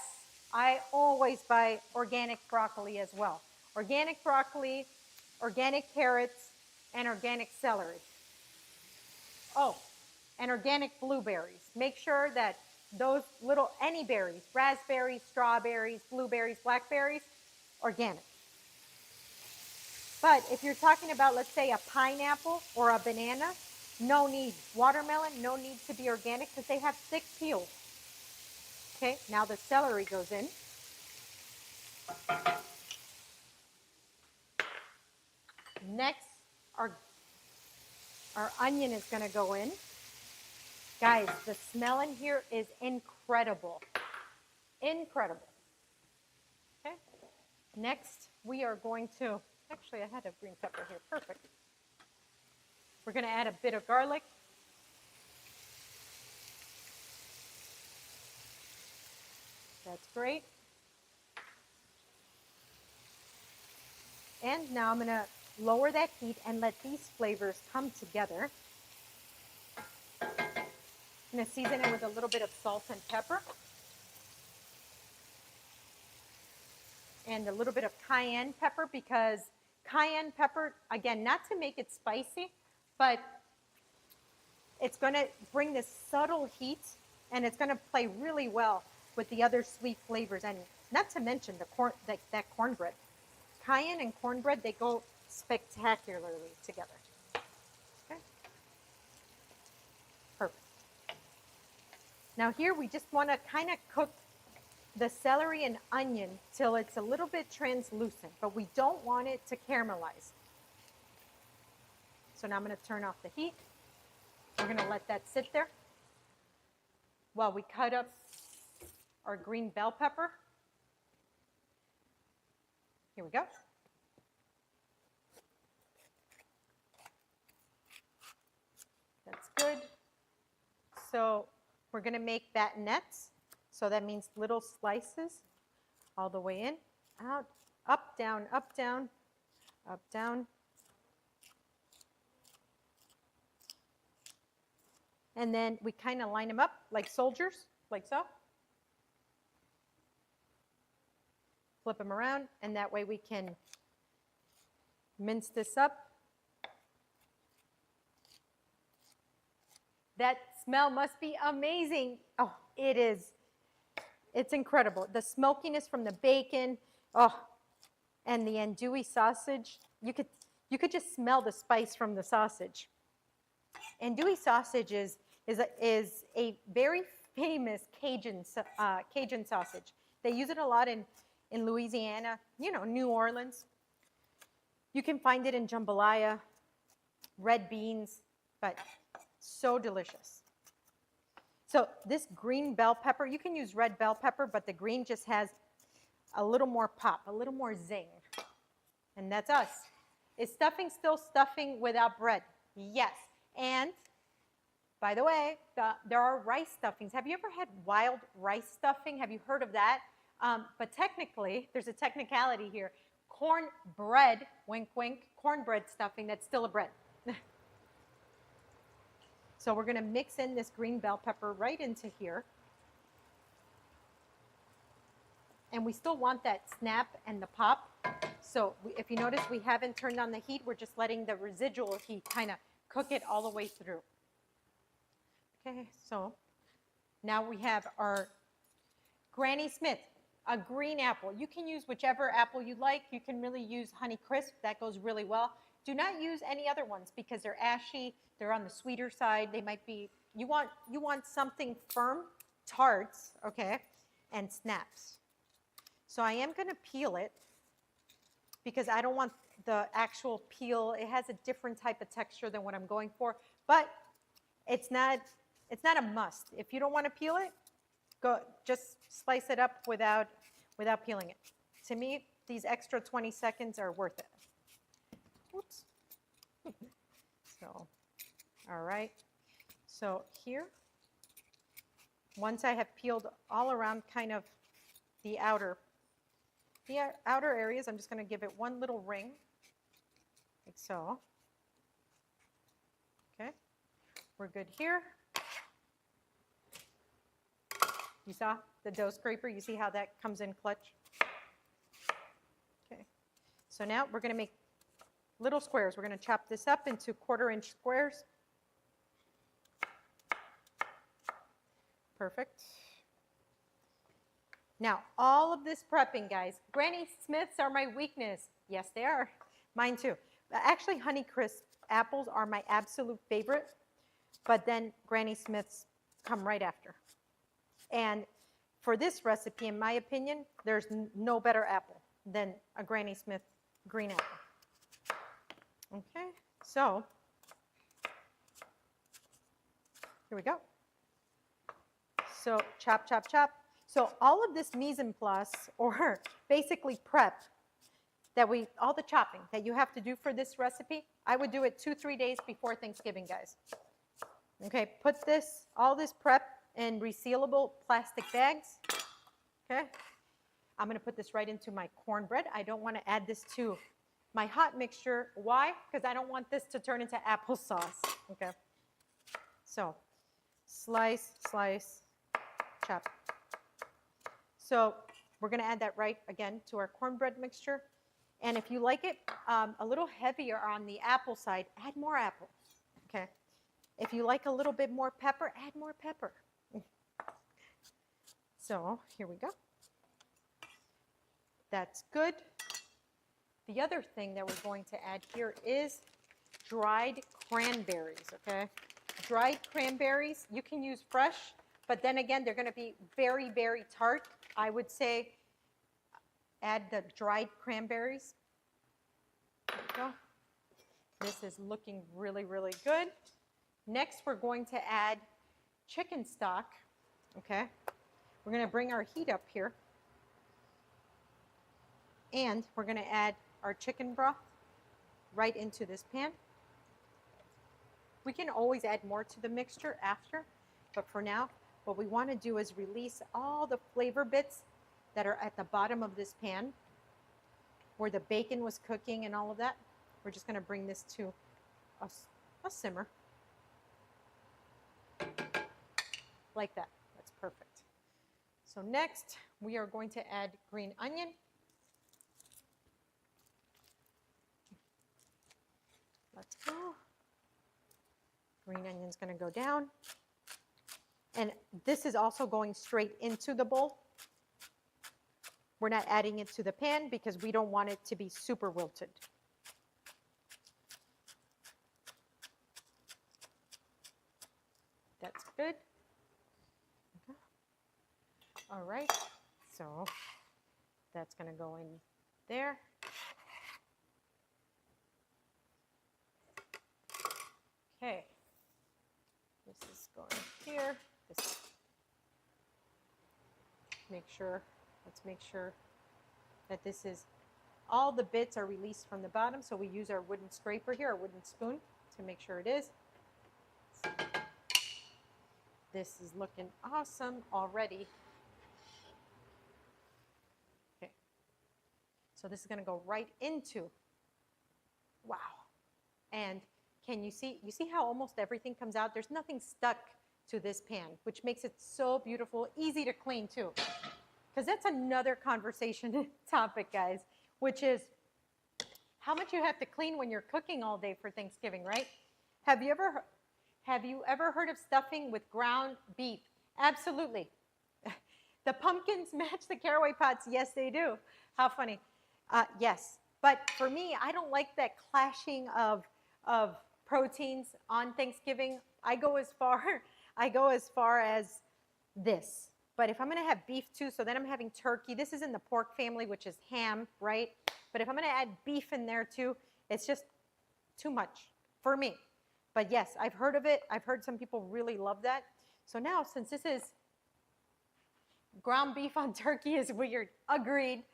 I always buy organic broccoli as well. Organic broccoli, organic carrots, and organic celery. Oh, and organic blueberries. Make sure that those any berries, raspberries, strawberries, blueberries, blackberries, organic. But if you're talking about, let's say, a pineapple or a banana, no need. Watermelon, no need to be organic because they have thick peels. Okay, now the celery goes in. Next, our onion is going to go in. Guys, the smell in here is incredible. Incredible. Okay, next we are going to, actually I had a green pepper here, perfect. We're going to add a bit of garlic. That's great. And now I'm going to lower that heat and let these flavors come together. I'm going to season it with a little bit of salt and pepper. And a little bit of cayenne pepper, because cayenne pepper, again, not to make it spicy, but it's going to bring this subtle heat, and it's going to play really well with the other sweet flavors, and not to mention that cornbread. Cayenne and cornbread, they go spectacularly together. Okay. Perfect. Now here we just want to kind of cook the celery and onion till it's a little bit translucent, but we don't want it to caramelize. So now I'm going to turn off the heat. We're going to let that sit there while we cut up our green bell pepper. Here we go. That's good. So we're going to make bâtonnets. So that means little slices all the way in, out, up, down, up, down, up, down. And then we kind of line them up like soldiers, like so. Flip them around, and that way we can mince this up. That smell must be amazing. Oh, it is. It's incredible. The smokiness from the bacon, oh, and the andouille sausage. You could just smell the spice from the sausage. Andouille sausage is a very famous Cajun sausage. They use it a lot in Louisiana, New Orleans. You can find it in jambalaya, red beans, but so delicious. So this green bell pepper, you can use red bell pepper, but the green just has a little more pop, a little more zing. And that's us. Is stuffing still stuffing without bread? Yes. And by the way, there are rice stuffings. Have you ever had wild rice stuffing? Have you heard of that? But technically, there's a technicality here. Cornbread, wink, wink, cornbread stuffing, that's still a bread. So we're going to mix in this green bell pepper right into here. And we still want that snap and the pop. So if you notice, we haven't turned on the heat. We're just letting the residual heat kind of cook it all the way through. Okay, so now we have our Granny Smith, a green apple. You can use whichever apple you like. You can really use Honeycrisp. That goes really well. Do not use any other ones because they're ashy. They're on the sweeter side. They might be, you want something firm, tarts, okay, and snaps. So I am going to peel it because I don't want the actual peel. It has a different type of texture than what I'm going for, but it's not a must. If you don't want to peel it, just slice it up without peeling it. To me, these extra 20 seconds are worth it. Oops. So, all right. So here, once I have peeled all around kind of the outer areas, I'm just going to give it one little ring, like so. We're good here. You saw the dough scraper? You see how that comes in clutch? Okay. So now we're going to make little squares. We're going to chop this up into 1/4-inch squares. Perfect. Now, all of this prepping, guys, Granny Smiths are my weakness. Yes, they are. Mine too. Actually, Honeycrisp apples are my absolute favorite, but then Granny Smiths come right after. And for this recipe, in my opinion, there's no better apple than a Granny Smith green apple. Okay, so here we go. So chop, chop, chop. So all of this mise en place, or basically prep, all the chopping that you have to do for this recipe, I would do it 2-3 days before Thanksgiving, guys. Okay, put all this prep in resealable plastic bags. Okay, I'm going to put this right into my cornbread. I don't want to add this to my hot mixture. Why? Because I don't want this to turn into applesauce. Okay, so slice, slice, chop. So we're going to add that right again to our cornbread mixture. And if you like it a little heavier on the apple side, add more apple. Okay. If you like a little bit more pepper, add more pepper. So here we go. That's good. The other thing that we're going to add here is dried cranberries, okay? Dried cranberries, you can use fresh, but then again, they're going to be very, very tart. I would say add the dried cranberries. There we go. This is looking really, really good. Next, we're going to add chicken stock, okay? We're going to bring our heat up here. And we're going to add our chicken broth right into this pan. We can always add more to the mixture after, but for now, what we want to do is release all the flavor bits that are at the bottom of this pan where the bacon was cooking and all of that. We're just going to bring this to a simmer. Like that. That's perfect. So next, we are going to add green onion. Let's go. Green onion's going to go down. And this is also going straight into the bowl. We're not adding it to the pan because we don't want it to be super wilted. That's good. Okay. All right, so that's going to go in there. Okay, this is going here. Let's make sure that this is, all the bits are released from the bottom, so we use our wooden scraper here, our wooden spoon, to make sure it is. This is looking awesome already. Okay, so this is going to go right into, wow. And can you see how almost everything comes out? There's nothing stuck to this pan, which makes it so beautiful, easy to clean too. Because that's another conversation topic, guys, which is how much you have to clean when you're cooking all day for Thanksgiving, right? Have you ever heard of stuffing with ground beef? Absolutely. The pumpkins match the caraway pots. Yes, they do. How funny. Yes. But for me, I don't like that clashing of proteins on Thanksgiving. I go as far as this. But if I'm going to have beef too, so then I'm having turkey. This is in the pork family, which is ham, right? But if I'm going to add beef in there too, it's just too much for me. But yes, I've heard of it. I've heard some people really love that. So now, since this is ground beef on turkey is weird, agreed.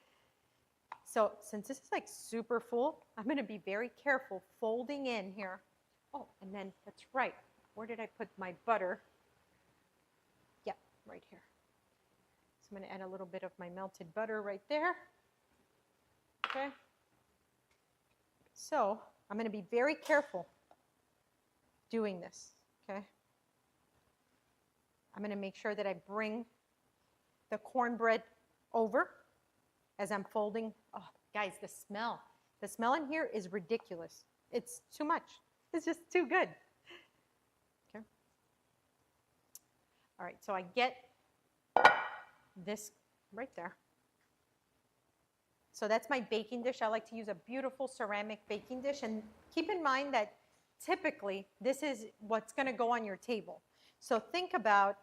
So since this is like super full, I'm going to be very careful folding in here. Oh, and then that's right. Where did I put my butter? Yeah, right here. So I'm going to add a little bit of my melted butter right there. Okay. So I'm going to be very careful doing this. Okay. I'm going to make sure that I bring the cornbread over as I'm folding. Oh, guys, the smell in here is ridiculous. It's too much. It's just too good. Okay. All right, so I get this right there. So that's my baking dish. I like to use a beautiful ceramic baking dish. And keep in mind that typically this is what's going to go on your table. So think about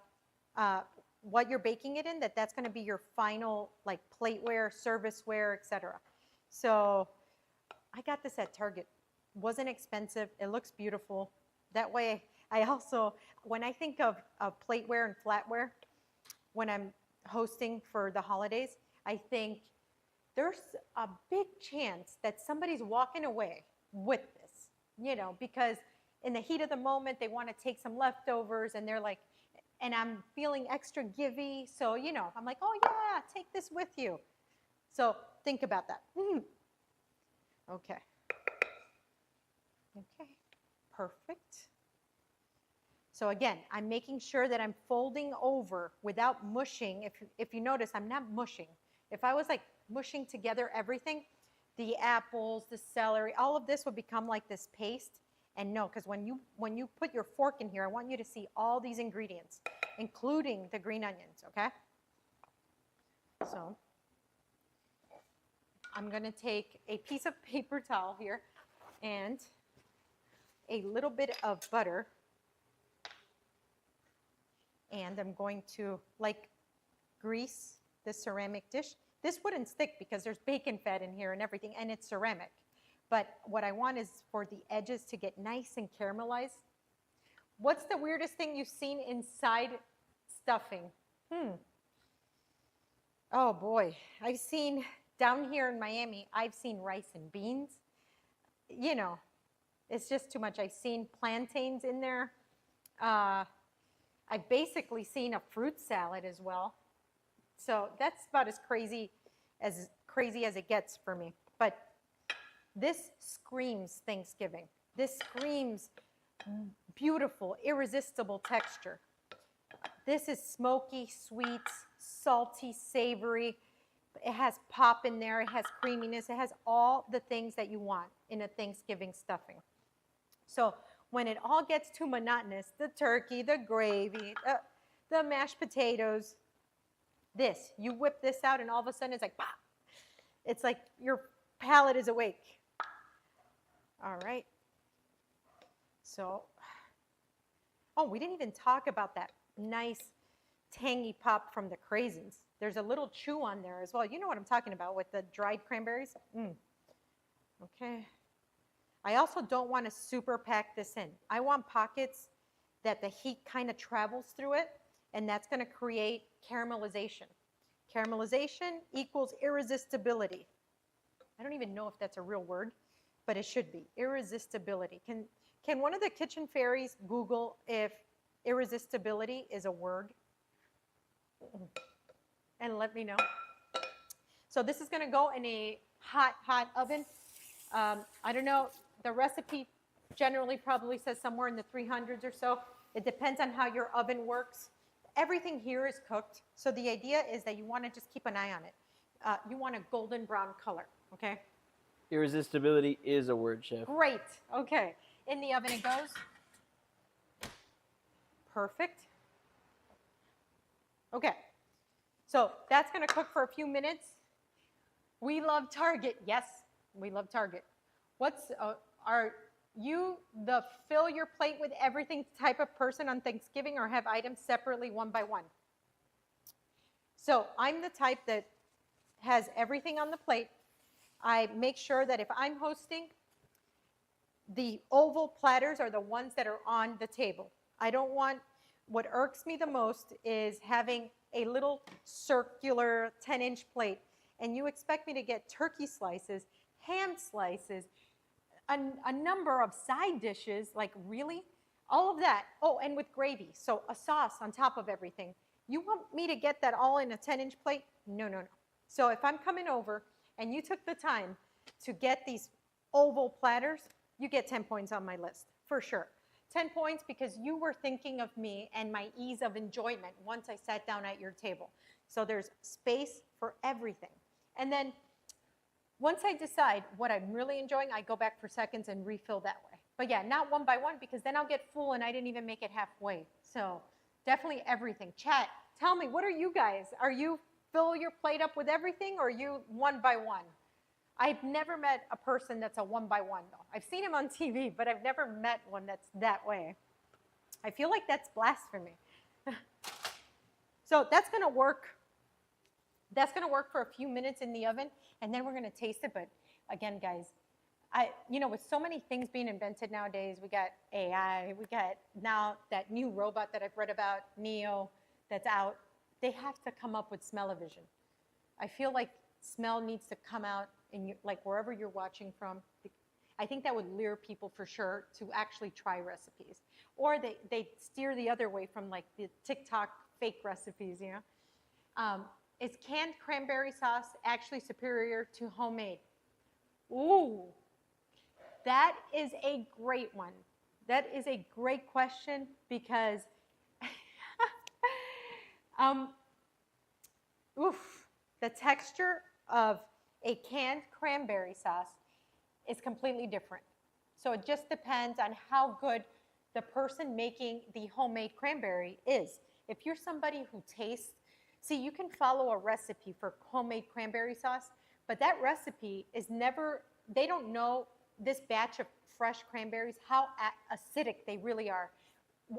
what you're baking it in, that's going to be your final like plateware, serviceware, etc. So I got this at Target. Wasn't expensive. It looks beautiful. That way, I also, when I think of plateware and flatware, when I'm hosting for the holidays, I think there's a big chance that somebody's walking away with this, you know, because in the heat of the moment, they want to take some leftovers and they're like, and I'm feeling extra givey. So, you know, I'm like, oh yeah, take this with you. So think about that. Okay. Okay, perfect. So again, I'm making sure that I'm folding over without mushing. If you notice, I'm not mushing. If I was like mushing together everything, the apples, the celery, all of this would become like this paste. And no, because when you put your fork in here, I want you to see all these ingredients, including the green onions, okay? So I'm going to take a piece of paper towel here and a little bit of butter. And I'm going to like grease the ceramic dish. This wouldn't stick because there's bacon fat in here and everything, and it's ceramic. But what I want is for the edges to get nice and caramelized. What's the weirdest thing you've seen inside stuffing? Oh boy, I've seen down here in Miami, I've seen rice and beans. You know, it's just too much. I've seen plantains in there. I've basically seen a fruit salad as well. So that's about as crazy as it gets for me. But this screams Thanksgiving. This screams beautiful, irresistible texture. This is smoky, sweet, salty, savory. It has pop in there. It has creaminess. It has all the things that you want in a Thanksgiving stuffing. So when it all gets too monotonous, the turkey, the gravy, the mashed potatoes, you whip this out and all of a sudden it's like, pop. It's like your palate is awake. All right. So, oh, we didn't even talk about that nice tangy pop from the craisins. There's a little chew on there as well. You know what I'm talking about with the dried cranberries? Okay. I also don't want to super pack this in. I want pockets that the heat kind of travels through it, and that's going to create caramelization. Caramelization equals irresistibility. I don't even know if that's a real word, but it should be. Irresistibility. Can one of the kitchen fairies Google if irresistibility is a word? And let me know. So this is going to go in a hot oven. I don't know. The recipe generally probably says somewhere in the 300s or so. It depends on how your oven works. Everything here is cooked. So the idea is that you want to just keep an eye on it. You want a golden brown color, okay?
Irresistibility is a word, Chef.
Great. Okay. In the oven it goes. Perfect. Okay. So that's going to cook for a few minutes. We love Target. Yes, we love Target. Are you the fill your plate with everything type of person on Thanksgiving, or have items separately one by one? So I'm the type that has everything on the plate. I make sure that if I'm hosting, the oval platters are the ones that are on the table. I don't want, what irks me the most is having a little circular 10-inch plate, and you expect me to get turkey slices, ham slices, a number of side dishes, like really? All of that. Oh, and with gravy, so a sauce on top of everything. You want me to get that all in a 10-inch plate? No, no, no. So if I'm coming over and you took the time to get these oval platters, you get 10 points on my list, for sure. 10 points because you were thinking of me and my ease of enjoyment once I sat down at your table. So there's space for everything. And then once I decide what I'm really enjoying, I go back for seconds and refill that way. But yeah, not one by one because then I'll get full and I didn't even make it halfway. So definitely everything. Chat, tell me, what are you guys? Are you fill your plate up with everything or are you one by one? I've never met a person that's a one by one though. I've seen him on TV, but I've never met one that's that way. I feel like that's blasphemy. So that's gonna work. That's gonna work for a few minutes in the oven, and then we're gonna taste it. But again, guys, with so many things being invented nowadays, we got AI, we got now that new robot that I've read about, Neo, that's out. They have to come up with smell-o-vision. I feel like smell needs to come out in like wherever you're watching from. I think that would lure people for sure to actually try recipes. Or they steer the other way from like the TikTok fake recipes, you know? Is canned cranberry sauce actually superior to homemade? Ooh, that is a great one. That is a great question because the texture of a canned cranberry sauce is completely different. So it just depends on how good the person making the homemade cranberry is. If you're somebody who tastes, see, you can follow a recipe for homemade cranberry sauce, but that recipe is never, they don't know this batch of fresh cranberries, how acidic they really are.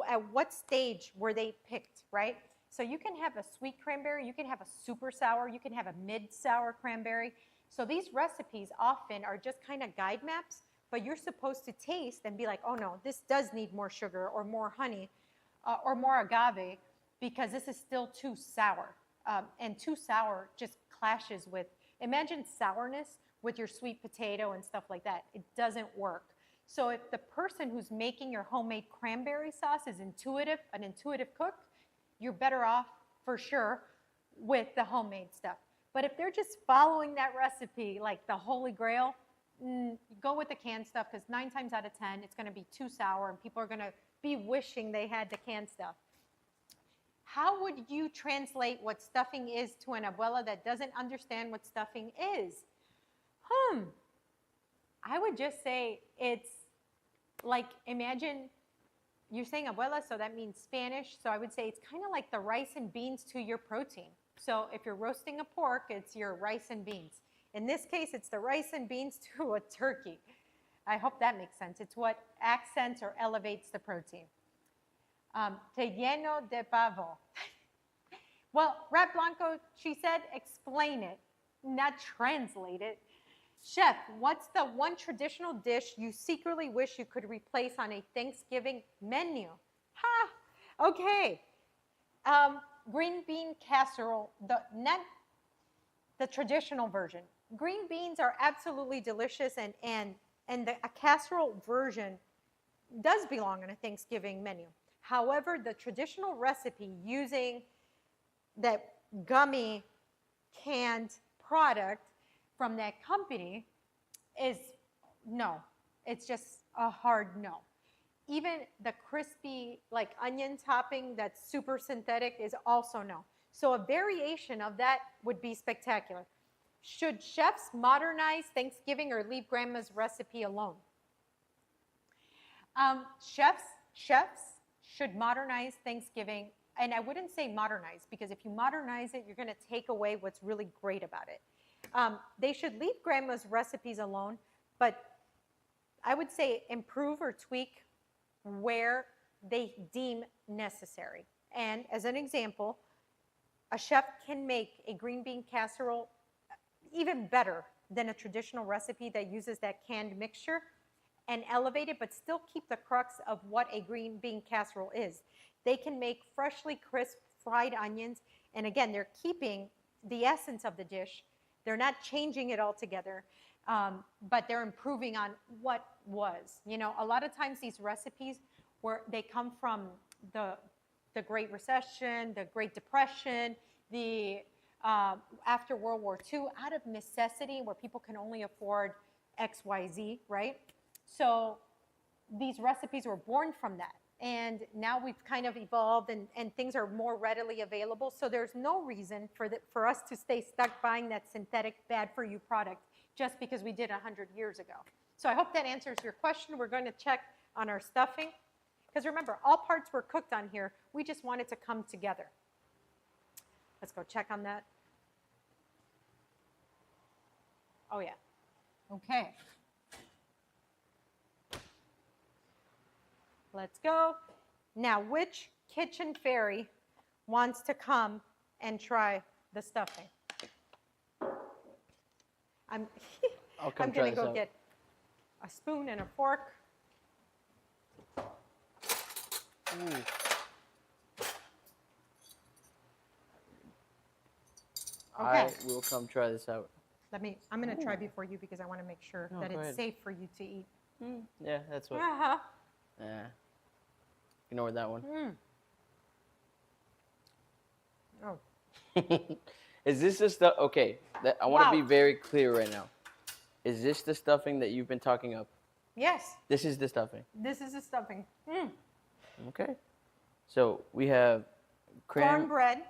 At what stage were they picked, right? So you can have a sweet cranberry, you can have a super sour, you can have a mid-sour cranberry. So these recipes often are just kind of guide maps, but you're supposed to taste and be like, oh no, this does need more sugar or more honey or more agave because this is still too sour. And too sour just clashes with, imagine sourness with your sweet potato and stuff like that. It doesn't work. So if the person who's making your homemade cranberry sauce is intuitive, an intuitive cook, you're better off for sure with the homemade stuff. But if they're just following that recipe like the Holy Grail, go with the canned stuff because 9 times out of 10, it's going to be too sour and people are going to be wishing they had the canned stuff. How would you translate what stuffing is to an abuela that doesn't understand what stuffing is? I would just say it's like, imagine you're saying abuela, so that means Spanish. So I would say it's kind of like the rice and beans to your protein. So if you're roasting a pork, it's your rice and beans. In this case, it's the rice and beans to a turkey. I hope that makes sense. It's what accents or elevates the protein. Te lleno de pavo. Well, Rat Blanco, she said, explain it, not translate it. Chef, what's the one traditional dish you secretly wish you could replace on a Thanksgiving menu? Ha! Okay. Green bean casserole, the traditional version. Green beans are absolutely delicious, and a casserole version does belong on a Thanksgiving menu. However, the traditional recipe using that gummy canned product from that company is no. It's just a hard no. Even the crispy like onion topping that's super synthetic is also no. So a variation of that would be spectacular. Should chefs modernize Thanksgiving or leave grandma's recipe alone? Chefs should modernize Thanksgiving, and I wouldn't say modernize because if you modernize it, you're going to take away what's really great about it. They should leave grandma's recipes alone, but I would say improve or tweak where they deem necessary. And as an example, a chef can make a green bean casserole even better than a traditional recipe that uses that canned mixture and elevate it, but still keep the crux of what a green bean casserole is. They can make freshly crisp fried onions, and again, they're keeping the essence of the dish. They're not changing it altogether, but they're improving on what was. You know, a lot of times these recipes where they come from the Great Recession, the Great Depression, the after World War II, out of necessity where people can only afford X, Y, Z, right? So these recipes were born from that. And now we've kind of evolved and things are more readily available. So there's no reason for us to stay stuck buying that synthetic bad for you product just because we did 100 years ago. So I hope that answers your question. We're going to check on our stuffing. Because remember, all parts were cooked on here. We just want it to come together. Let's go check on that. Oh, yeah. Okay. Let's go. Now, which kitchen fairy wants to come and try the stuffing? I'm
come
I'm
try
going to
this
go
out.
get a spoon and a fork.
Ooh.
Okay.
I will come try this out.
I'm going to try before you because I want to make sure
No,
that
go
it's
ahead.
safe for you to eat.
Yeah, that's what.
Uh-huh.
Yeah. Ignore that one.
Oh.
Is this the stuff? Okay, I want to be
Wow.
very clear right now. Is this the stuffing that you've been talking up?
Yes,
This is the stuffing.
this is the stuffing.
Okay. So we have
Cornbread,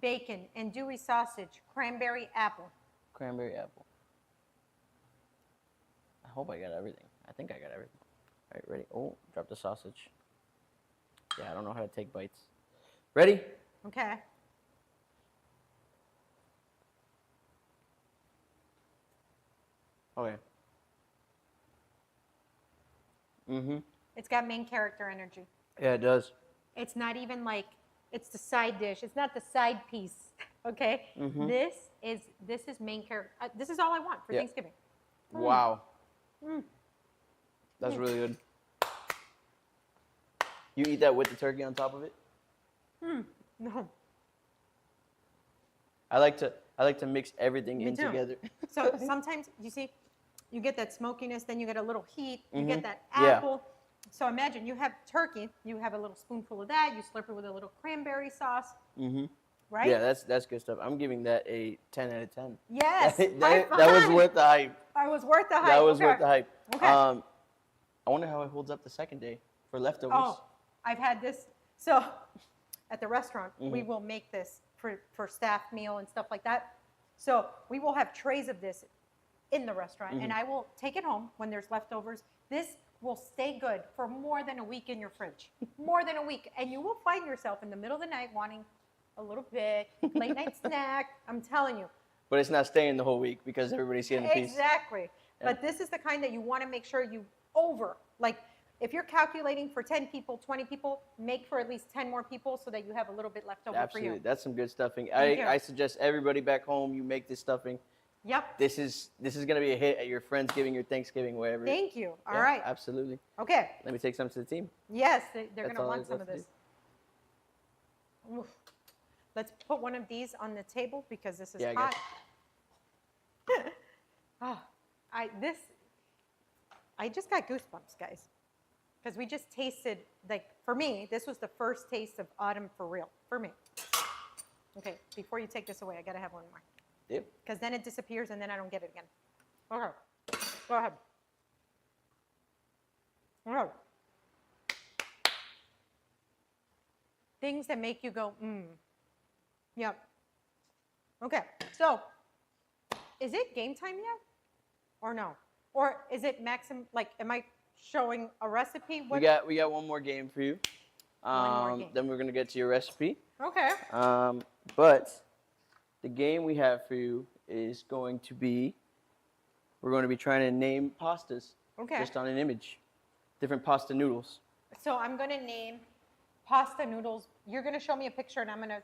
bacon, andouille sausage, cranberry apple.
cranberry apple. I hope I got everything. I think I got everything. All right, ready? Oh, drop the sausage. Yeah, I don't know how to take bites. Ready?
Okay.
Okay. Mm-hmm.
It's got main character energy.
Yeah, it does.
It's not even like it's the side dish. It's not the side piece. Okay.
Mhm.
This is main character. This is all I want for
Yeah.
Thanksgiving.
Wow.
Mm.
That's really good. You eat that with the turkey on top of it?
No.
I like to mix everything
Me
in
too.
together.
So sometimes you see, you get that smokiness, then you get a little heat, you
Mhm.
get that
Yeah.
apple. So imagine you have turkey, you have a little spoonful of that, you slurp it with a little cranberry sauce,
Mm-hmm.
right?
Yeah, that's good stuff. I'm giving that a 10 out of 10.
Yes.
that
high
was
five.
worth the hype.
I was worth the hype.
That was
Okay.
worth the hype.
Okay.
I wonder how it holds up the second day for leftovers.
Oh, I've had this. So at the restaurant,
Mm-hmm.
we will make this for staff meal and stuff like that. So we will have trays of this in the restaurant, and
Mm-hmm.
I will take it home when there's leftovers. This will stay good for more than a week in your fridge. More than a week. And you will find yourself in the middle of the night wanting a little bit, late night snack. I'm telling you.
But it's not staying the whole week because everybody's getting a piece.
Exactly. But this is the kind that you want to make sure you like if you're calculating for 10 people, 20 people, make for at least 10 more people so that you have a little bit left over
Absolutely.
for you.
That's some good stuffing.
Thank you.
I suggest everybody back home you make this stuffing.
Yep.
This is gonna be a hit at your Friendsgiving, your Thanksgiving, wherever.
Thank you. All
Yeah,
right.
Absolutely.
Okay.
Let me take some to the team.
Yes, they're
That's
going to
all
want
there's
some of
left to
this. Oof. Let's put one of these on the table because this is
Yeah, I
hot.
got
Oh, I just got goosebumps, guys. Because we just tasted, like, for me, this was the first taste of autumn for real, for me. Okay, before you take this away, I got to have one more.
Yep.
Because then it disappears and then I don't get it again. Okay, go ahead. Okay. Things that make you go, Yep. Okay, so is it game time yet? Or no? Or is it like, am I showing a recipe?
We got one more game for you.
One more game.
Then we're gonna get to your recipe.
Okay.
But the game we have for you is going to be, we're going to be trying to name pastas
Okay.
just on an image. Different pasta noodles.
So I'm going to name pasta noodles. You're going to show me a picture and I'm going to,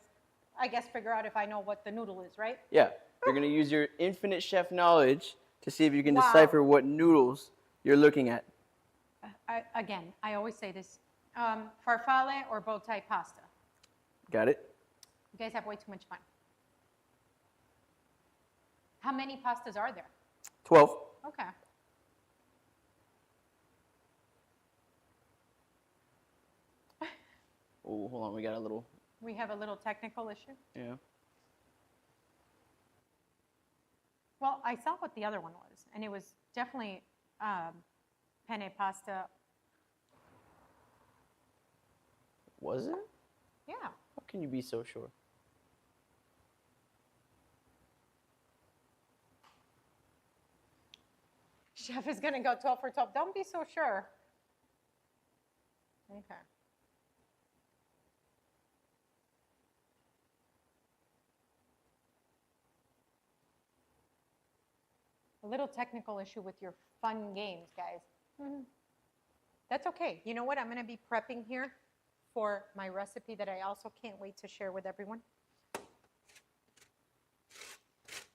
I guess, figure out if I know what the noodle is, right?
Yeah. You're going to use your infinite chef knowledge to see if you can
Wow.
decipher what noodles you're looking at.
I always say this. Farfalle or bow tie pasta?
Got it?
You guys have way too much fun. How many pastas are there?
12.
Okay.
Oh, hold on. We got a little.
We have a little technical issue.
Yeah.
Well, I saw what the other one was, and it was definitely penne pasta.
Was it?
Yeah.
How can you be so sure?
Chef is going to go 12 for 12. Don't be so sure. Okay. A little technical issue with your fun games, guys. That's okay. You know what? I'm going to be prepping here for my recipe that I also can't wait to share with everyone.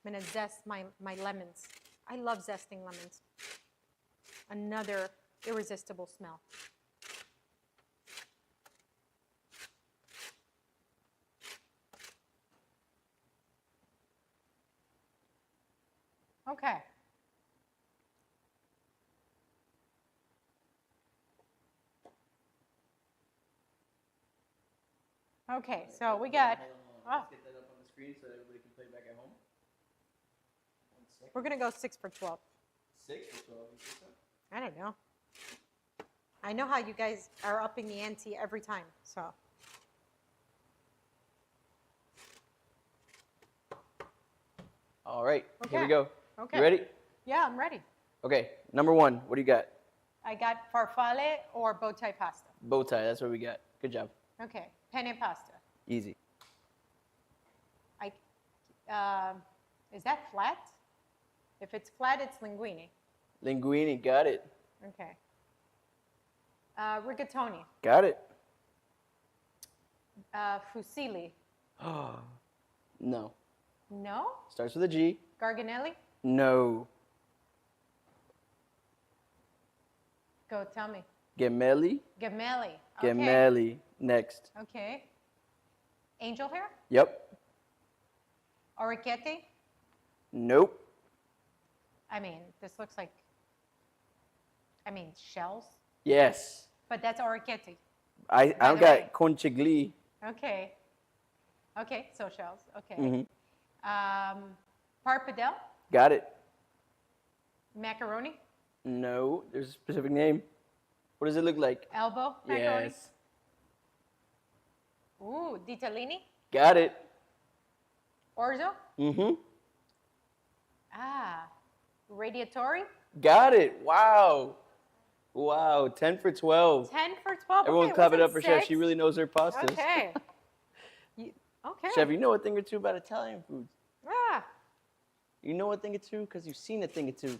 I'm going to zest my lemons. I love zesting lemons. Another irresistible smell. Okay. Okay, so we got,
Let's get that up on the screen so that everybody can play back at home. 1 second.
we're going to go 6 for 12.
6 or 12, you think so?
I don't know. I know how you guys are upping the ante every time, so.
All right, here we
Okay.
go.
Okay.
You ready?
Yeah, I'm ready.
Okay, number 1, what do you got?
I got farfalle or bow tie pasta.
Bow tie, that's what we got. Good job.
Okay, penne pasta.
Easy.
Is that flat? If it's flat, it's linguine.
Linguine, got it.
Okay. Rigatoni.
Got it.
Fusilli.
No.
No?
Starts with a G.
Garganelli?
No.
Go, tell me.
Gemelli.
Gemelli. Okay.
Gemelli. Next.
Okay. Angel hair?
Yep.
Orecchiette?
Nope.
I mean, this looks like, shells.
Yes.
But that's orecchiette.
I've
By the
got
way.
conchigli.
Okay. Okay, so shells. Okay.
Mm-hmm.
Parpadel?
Got it.
Macaroni?
No. There's a specific name. What does it look like?
Elbow macaroni?
Yes.
Ooh, ditalini?
Got it.
Orzo?
Mm-hmm.
Radiatori?
Got it. Wow. Wow. 10 for 12.
10 for 12.
Everyone
okay,
clap it
wasn't
up for Chef.
6.
She really knows her pastas.
Okay. Okay.
Chef, you know a thing or two about Italian foods.
Ah,
You know a thing or two because you've seen a thing or two.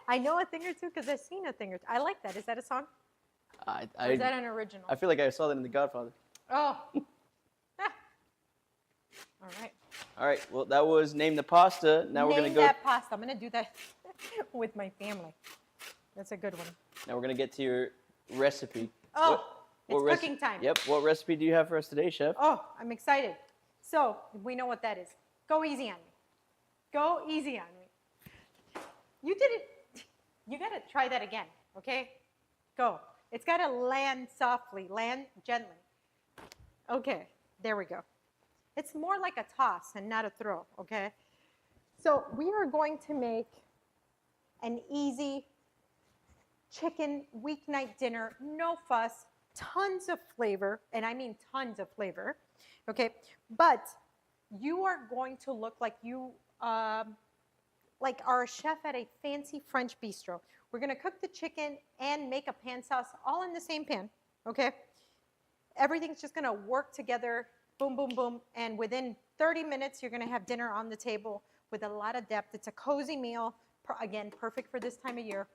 I know a thing or two because I've seen a thing or two. I like that. Is that a song? Or is that
I
an original?
feel like I saw that in The Godfather.
Oh. Ah. All right.
All right. Well, that was Name the Pasta. Now we're
Name
going to go.
that pasta. I'm going to do that with my family. That's a good one.
Now we're going to get to your recipe.
Oh, it's
reci-
cooking time.
Yep. What recipe do you have for us today, Chef?
Oh, I'm excited. So we know what that is. Go easy on me. Go easy on me. You did it. You got to try that again, okay? Go. It's got to land softly, land gently. Okay, there we go. It's more like a toss and not a throw, okay? So we are going to make an easy chicken weeknight dinner, no fuss, tons of flavor, and I mean tons of flavor, okay? But you are going to look like you like are a chef at a fancy French bistro. We're gonna cook the chicken and make a pan sauce all in the same pan, okay? Everything's just gonna work together, boom, boom, boom, and within 30 minutes, you're gonna have dinner on the table with a lot of depth. It's a cozy meal, again, perfect for this time of year.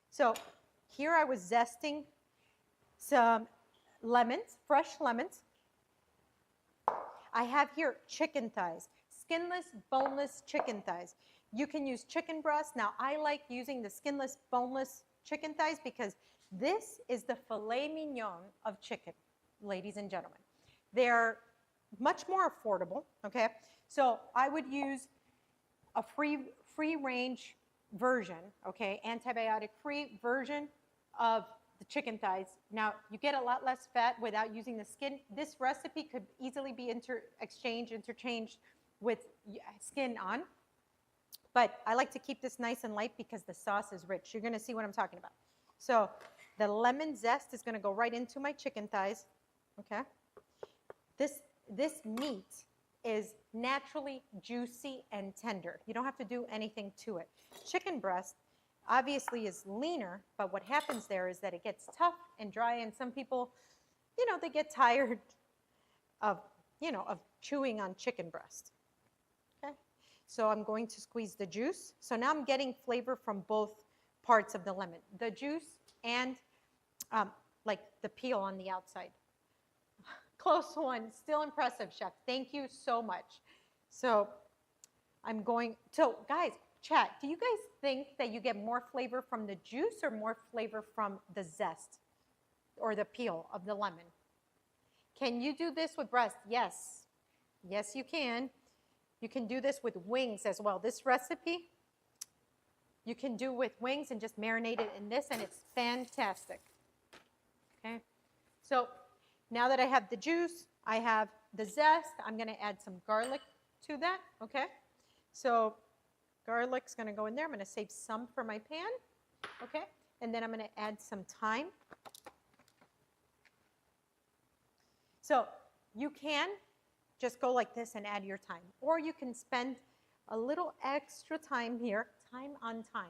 So here I was zesting some lemons, fresh lemons. I have here chicken thighs, skinless, boneless chicken thighs. You can use chicken breast. Now, I like using the skinless, boneless chicken thighs because this is the filet mignon of chicken, ladies and gentlemen. They're much more affordable, okay? So I would use a free-range version, okay, antibiotic-free version of the chicken thighs. Now, you get a lot less fat without using the skin. This recipe could easily be interchanged with skin on. But I like to keep this nice and light because the sauce is rich. You're going to see what I'm talking about. So the lemon zest is going to go right into my chicken thighs. Okay. This meat is naturally juicy and tender. You don't have to do anything to it. Chicken breast obviously is leaner, but what happens there is that it gets tough and dry, and some people, they get tired of, of chewing on chicken breast. Okay? So I'm going to squeeze the juice. So now I'm getting flavor from both parts of the lemon, the juice and like the peel on the outside. Close one, still impressive, chef. Thank you so much. So guys, chat, do you guys think that you get more flavor from the juice or more flavor from the zest or the peel of the lemon? Can you do this with breast? Yes. Yes, you can. You can do this with wings as well. This recipe, you can do with wings and just marinate it in this, and it's fantastic. Okay? So now that I have the juice, I have the zest, I'm going to add some garlic to that, okay? So garlic's going to go in there. I'm going to save some for my pan, okay? And then I'm going to add some thyme. So you can just go like this and add your thyme, or you can spend a little extra time here, time on thyme,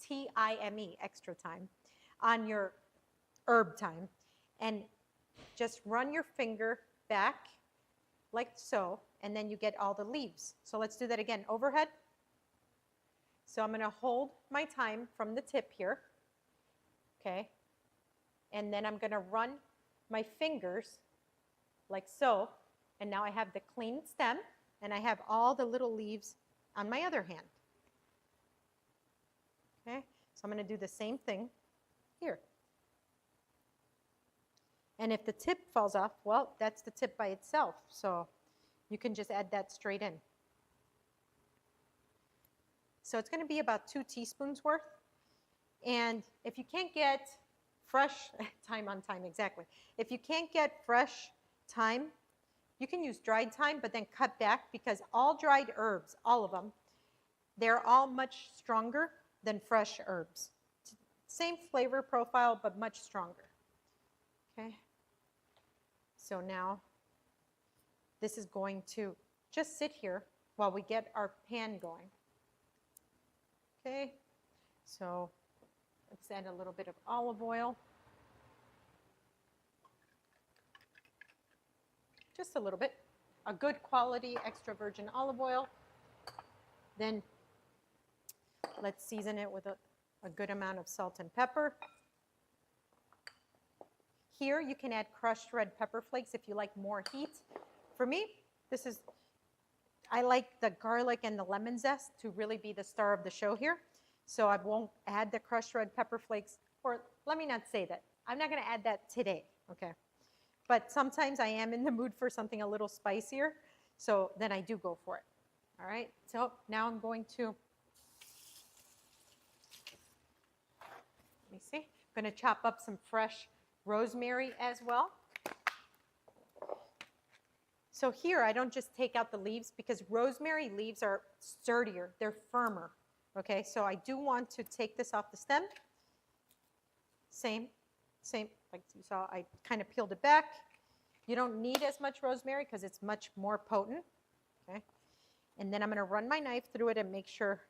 T-I-M-E, extra time, on your herb thyme, and just run your finger back like so, and then you get all the leaves. So let's do that again, overhead. So I'm going to hold my thyme from the tip here, okay, and then I'm going to run my fingers like so, and now I have the clean stem, and I have all the little leaves on my other hand. Okay, so I'm going to do the same thing here. And if the tip falls off, well, that's the tip by itself, so you can just add that straight in. So it's going to be about 2 teaspoons worth. And if you can't get fresh, thyme on thyme, exactly. If you can't get fresh thyme, you can use dried thyme, but then cut back, because all dried herbs, all of them, they're all much stronger than fresh herbs. Same flavor profile, but much stronger. Okay. So now this is going to just sit here while we get our pan going. Okay. So let's add a little bit of olive oil. Just a little bit. A good quality extra virgin olive oil. Then let's season it with a good amount of salt and pepper. Here you can add crushed red pepper flakes if you like more heat. For me, I like the garlic and the lemon zest to really be the star of the show here. So I won't add the crushed red pepper flakes, or let me not say that. I'm not going to add that today, okay? But sometimes I am in the mood for something a little spicier, so then I do go for it. All right, so now I'm going to, let me see, I'm going to chop up some fresh rosemary as well. So here I don't just take out the leaves, because rosemary leaves are sturdier, they're firmer. Okay, so I do want to take this off the stem. Same, like you saw, I kind of peeled it back. You don't need as much rosemary because it's much more potent. Okay, and then I'm going to run my knife through it and make sure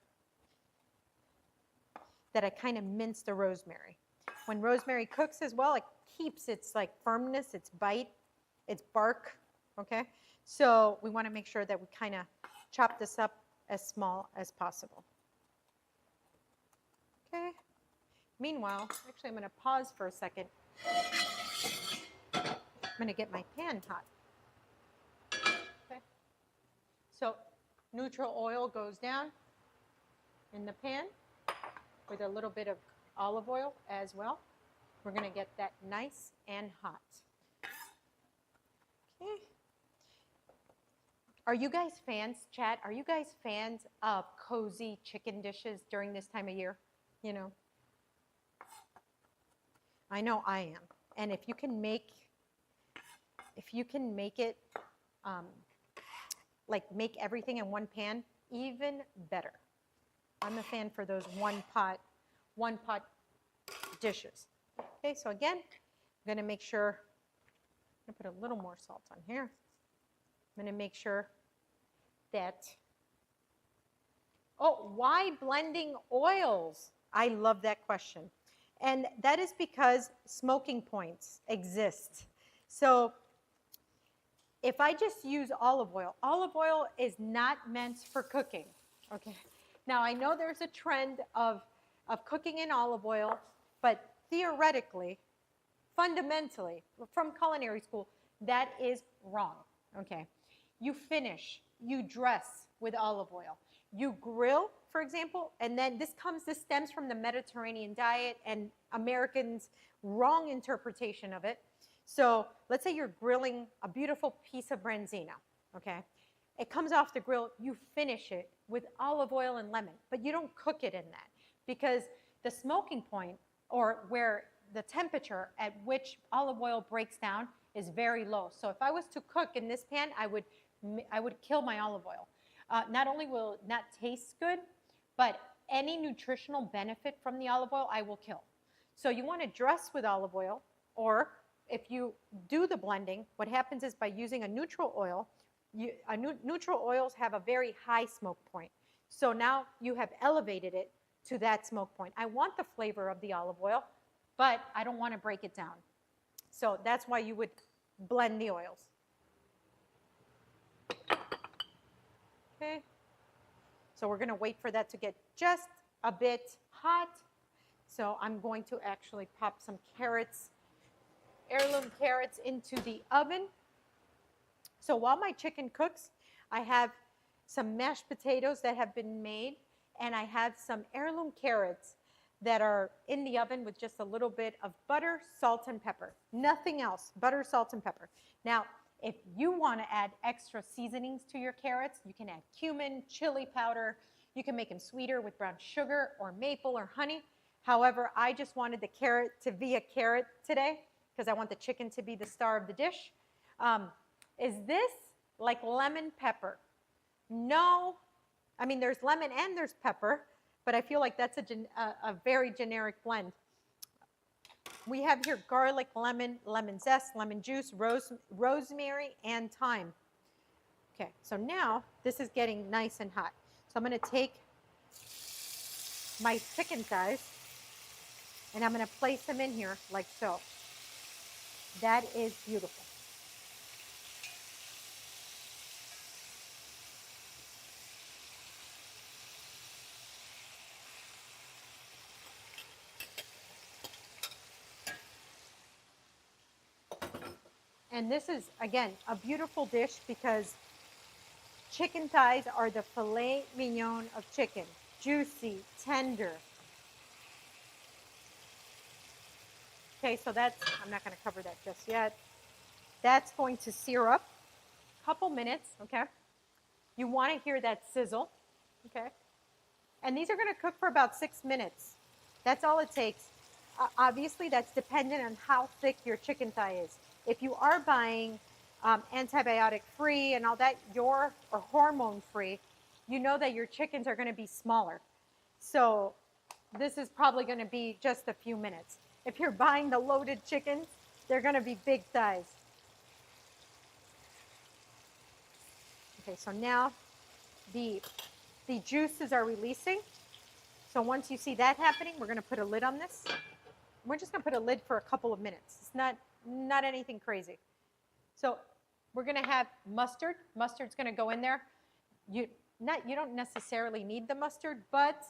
that I kind of mince the rosemary. When rosemary cooks as well, it keeps its like firmness, its bite, its bark. Okay, so we want to make sure that we kind of chop this up as small as possible. Okay. Meanwhile, actually I'm going to pause for a second. I'm going to get my pan hot. Okay. So neutral oil goes down in the pan with a little bit of olive oil as well. We're going to get that nice and hot. Okay. Are you guys fans, chat? Are you guys fans of cozy chicken dishes during this time of year? You know, I know I am. And if you can make it, like make everything in one pan, even better. I'm a fan for those one pot dishes. Okay, so again, I'm going to make sure, I'm going to put a little more salt on here. I'm going to make sure that, oh, why blending oils? I love that question. And that is because smoking points exist. So if I just use olive oil is not meant for cooking, okay? Now, I know there's a trend of cooking in olive oil, but theoretically, fundamentally, from culinary school, that is wrong, okay? You finish, you dress with olive oil. You grill, for example, and then this stems from the Mediterranean diet and Americans' wrong interpretation of it. So let's say you're grilling a beautiful piece of branzino, okay? It comes off the grill, you finish it with olive oil and lemon, but you don't cook it in that because the smoking point, or where the temperature at which olive oil breaks down, is very low. So if I was to cook in this pan, I would kill my olive oil. Not only will it not taste good, but any nutritional benefit from the olive oil, I will kill. So you want to dress with olive oil, or if you do the blending, what happens is by using a neutral oil, neutral oils have a very high smoke point. So now you have elevated it to that smoke point. I want the flavor of the olive oil, but I don't want to break it down. So that's why you would blend the oils. Okay. So we're going to wait for that to get just a bit hot. So I'm going to actually pop some carrots, heirloom carrots, into the oven. So while my chicken cooks, I have some mashed potatoes that have been made, and I have some heirloom carrots that are in the oven with just a little bit of butter, salt, and pepper. Nothing else, butter, salt, and pepper. Now, if you want to add extra seasonings to your carrots, you can add cumin, chili powder. You can make them sweeter with brown sugar or maple or honey. However, I just wanted the carrot to be a carrot today because I want the chicken to be the star of the dish. Is this like lemon pepper? No. I mean, there's lemon and there's pepper, but I feel like that's a very generic blend. We have here garlic, lemon, lemon zest, lemon juice, rosemary, and thyme. Okay, so now this is getting nice and hot. So I'm going to take my chicken thighs and I'm going to place them in here like so. That is beautiful. And this is, again, a beautiful dish because chicken thighs are the filet mignon of chicken. Juicy, tender. Okay, so that's, I'm not going to cover that just yet. That's going to sear up a couple minutes, okay? You want to hear that sizzle, okay? And these are going to cook for about 6 minutes. That's all it takes. Obviously, that's dependent on how thick your chicken thigh is. If you are buying antibiotic-free and all that, or hormone-free, you know that your chickens are going to be smaller. So this is probably going to be just a few minutes. If you're buying the loaded chickens, they're going to be big thighs. Okay, so now the juices are releasing. So once you see that happening, we're going to put a lid on this. We're just going to put a lid for a couple of minutes. It's not anything crazy. So we're going to have mustard. Mustard's going to go in there. You don't necessarily need the mustard, but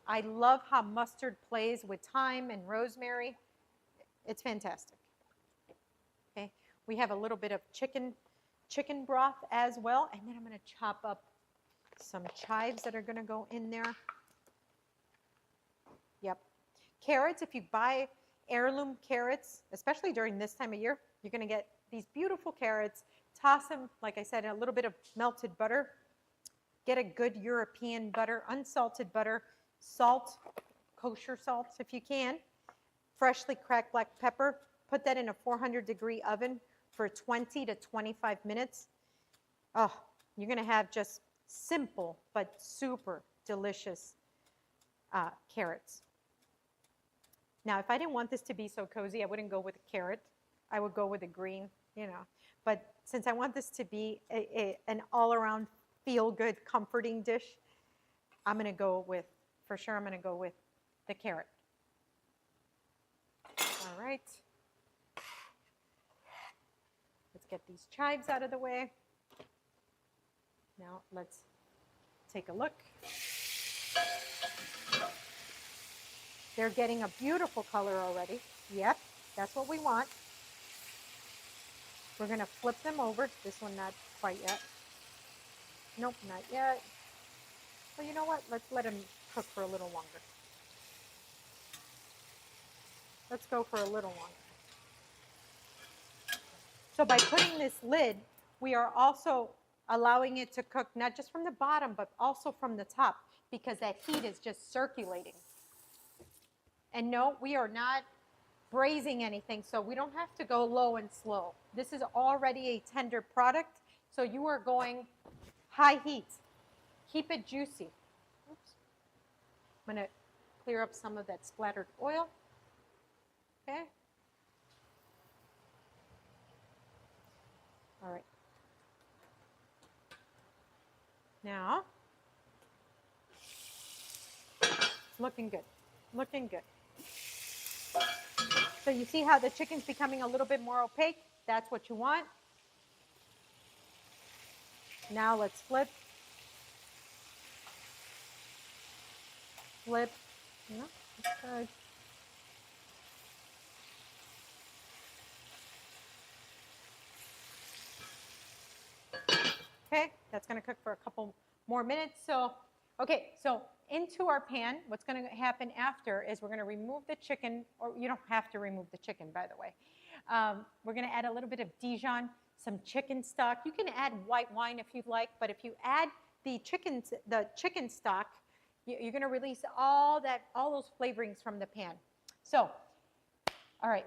I love how mustard plays with thyme and rosemary. It's fantastic. Okay, we have a little bit of chicken broth as well, and then I'm going to chop up some chives that are going to go in there. Yep. Carrots, if you buy heirloom carrots, especially during this time of year, you're going to get these beautiful carrots. Toss them, like I said, in a little bit of melted butter. Get a good European butter, unsalted butter, salt, kosher salt if you can, freshly cracked black pepper. Put that in a 400-degree oven for 20 to 25 minutes. Oh, you're going to have just simple but super delicious carrots. Now, if I didn't want this to be so cozy, I wouldn't go with a carrot. I would go with a green, you know. But since I want this to be an all-around feel-good, comforting dish, I'm going to go with, for sure, I'm going to go with the carrot. All right. Let's get these chives out of the way. Now, let's take a look. They're getting a beautiful color already. Yep, that's what we want. We're going to flip them over. This one not quite yet. Nope, not yet. Well, you know what? Let's let them cook for a little longer. Let's go for a little longer. So by putting this lid, we are also allowing it to cook not just from the bottom, but also from the top, because that heat is just circulating. And no, we are not braising anything, so we don't have to go low and slow. This is already a tender product, so you are going high heat. Keep it juicy. Oops. I'm going to clear up some of that splattered oil. Okay. All right. Now, it's looking good. Looking good. So you see how the chicken's becoming a little bit more opaque? That's what you want. Now let's flip. Flip. No, that's good. Okay, that's going to cook for a couple more minutes. So, okay, so into our pan, what's going to happen after is we're going to remove the chicken, or you don't have to remove the chicken, by the way. We're going to add a little bit of Dijon, some chicken stock. You can add white wine if you'd like, but if you add the chicken stock, you're going to release all those flavorings from the pan. So, all right.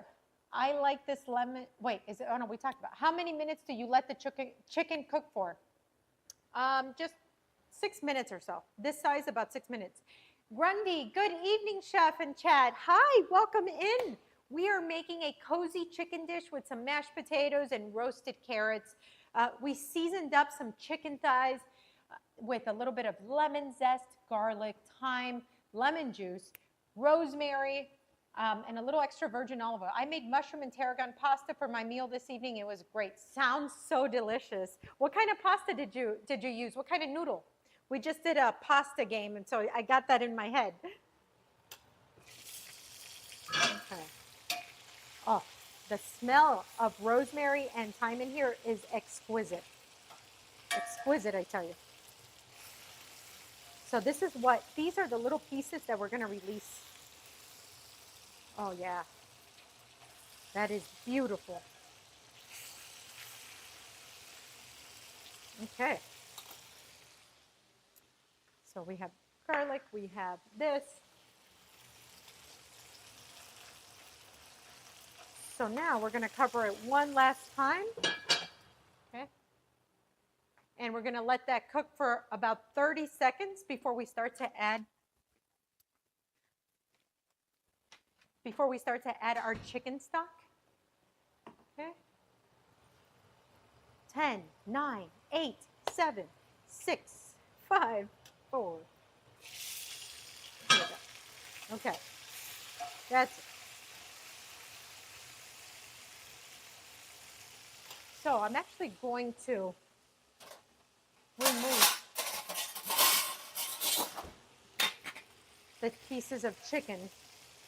I like this lemon. Wait, is it? Oh no, we talked about. How many minutes do you let the chicken cook for? Just 6 minutes or so. This size, about 6 minutes. Grundy, good evening, Chef and Chad. Hi, welcome in. We are making a cozy chicken dish with some mashed potatoes and roasted carrots. We seasoned up some chicken thighs with a little bit of lemon zest, garlic, thyme, lemon juice, rosemary, and a little extra virgin olive oil. I made mushroom and tarragon pasta for my meal this evening. It was great. Sounds so delicious. What kind of pasta did you use? What kind of noodle? We just did a pasta game, and so I got that in my head. Okay. Oh, the smell of rosemary and thyme in here is exquisite. Exquisite, I tell you. So this is these are the little pieces that we're going to release. Oh, yeah. That is beautiful. Okay. So we have garlic, we have this. So now we're going to cover it one last time. Okay. And we're going to let that cook for about 30 seconds before we start to add our chicken stock. Okay. 10, 9, 8, 7, 6, 5, 4. Here we go. Okay. That's it. So I'm actually going to remove the pieces of chicken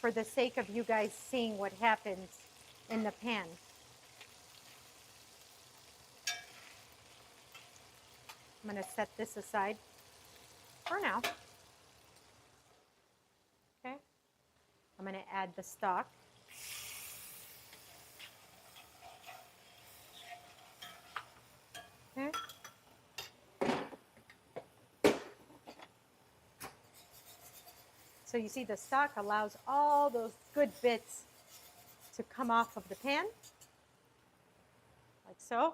for the sake of you guys seeing what happens in the pan. I'm going to set this aside for now. Okay. I'm going to add the stock. Okay. So you see the stock allows all those good bits to come off of the pan, like so.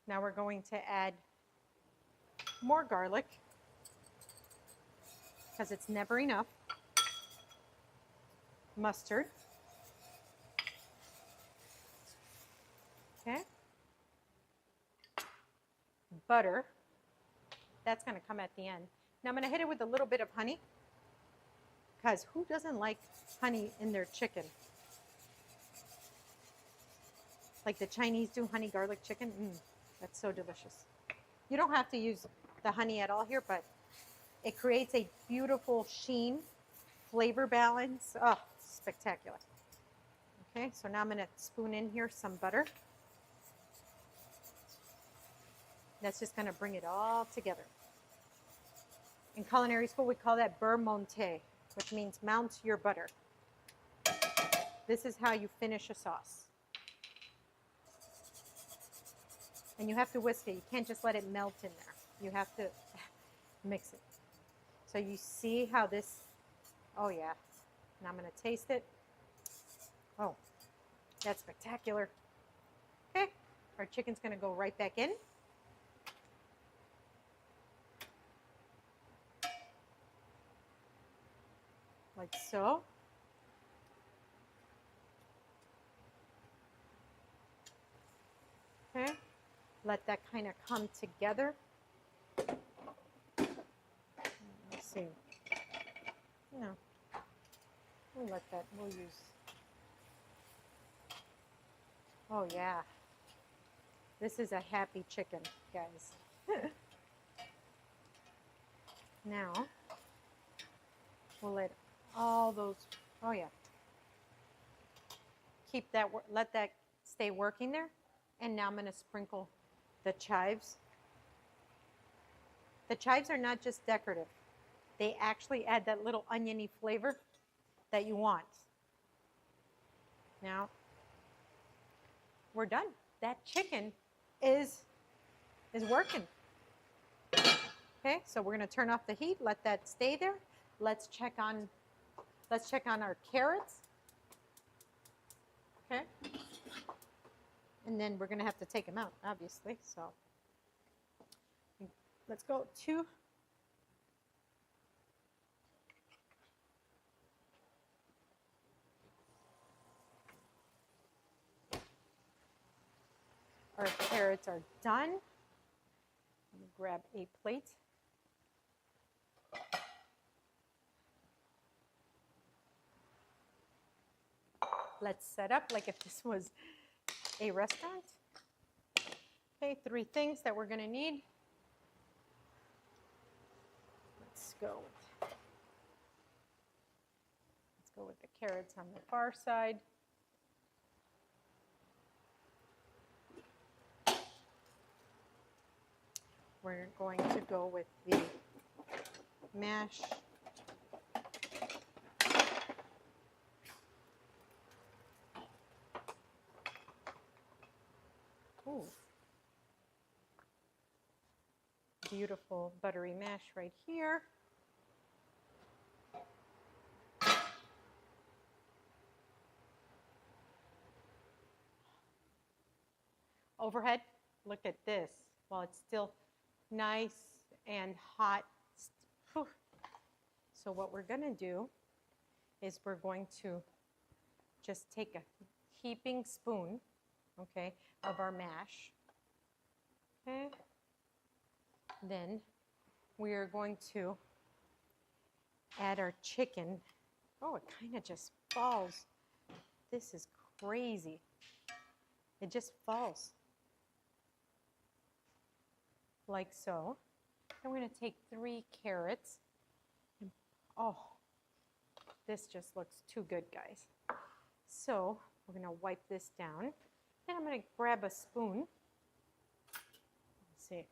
Now we're going to add more garlic. because it's never enough. Mustard. Okay. Butter. That's going to come at the end. Now I'm going to hit it with a little bit of honey, because who doesn't like honey in their chicken? Like the Chinese do honey garlic chicken. That's so delicious. You don't have to use the honey at all here, but it creates a beautiful sheen, flavor balance. Oh, spectacular. Okay, so now I'm going to spoon in here some butter. That's just going to bring it all together. In culinary school, we call that beurre monté, which means mount your butter. This is how you finish a sauce. And you have to whisk it. You can't just let it melt in there. You have to mix it. So you see how this, oh yeah. Now I'm going to taste it. Oh, that's spectacular. Okay, our chicken's going to go right back in. Like so. Okay, let that kind of come together. Let's see. No, we'll let that, we'll use. Oh yeah, this is a happy chicken, guys. Now, we'll let all those, oh yeah. Keep that, let that stay working there. And now I'm going to sprinkle the chives. The chives are not just decorative. They actually add that little oniony flavor that you want. Now, we're done. That chicken is working. Okay, so we're going to turn off the heat, let that stay there. Let's check on our carrots. Okay. And then we're going to have to take them out, obviously. So let's go to our carrots are done. Let me grab a plate. Let's set up like if this was a restaurant. Okay, 3 things that we're going to need. Let's go with the carrots on the far side. We're going to go with the mash. Ooh. Beautiful buttery mash right here. Overhead, look at this. While it's still nice and hot. Whew. So what we're going to do is we're going to just take a heaping spoon, okay, of our mash. Okay. Then we are going to add our chicken. Oh, it kind of just falls. This is crazy. It just falls. Like so. Then we're going to take 3 carrots. Oh, this just looks too good, guys. So we're going to wipe this down. Then I'm going to grab a spoon. Let's see.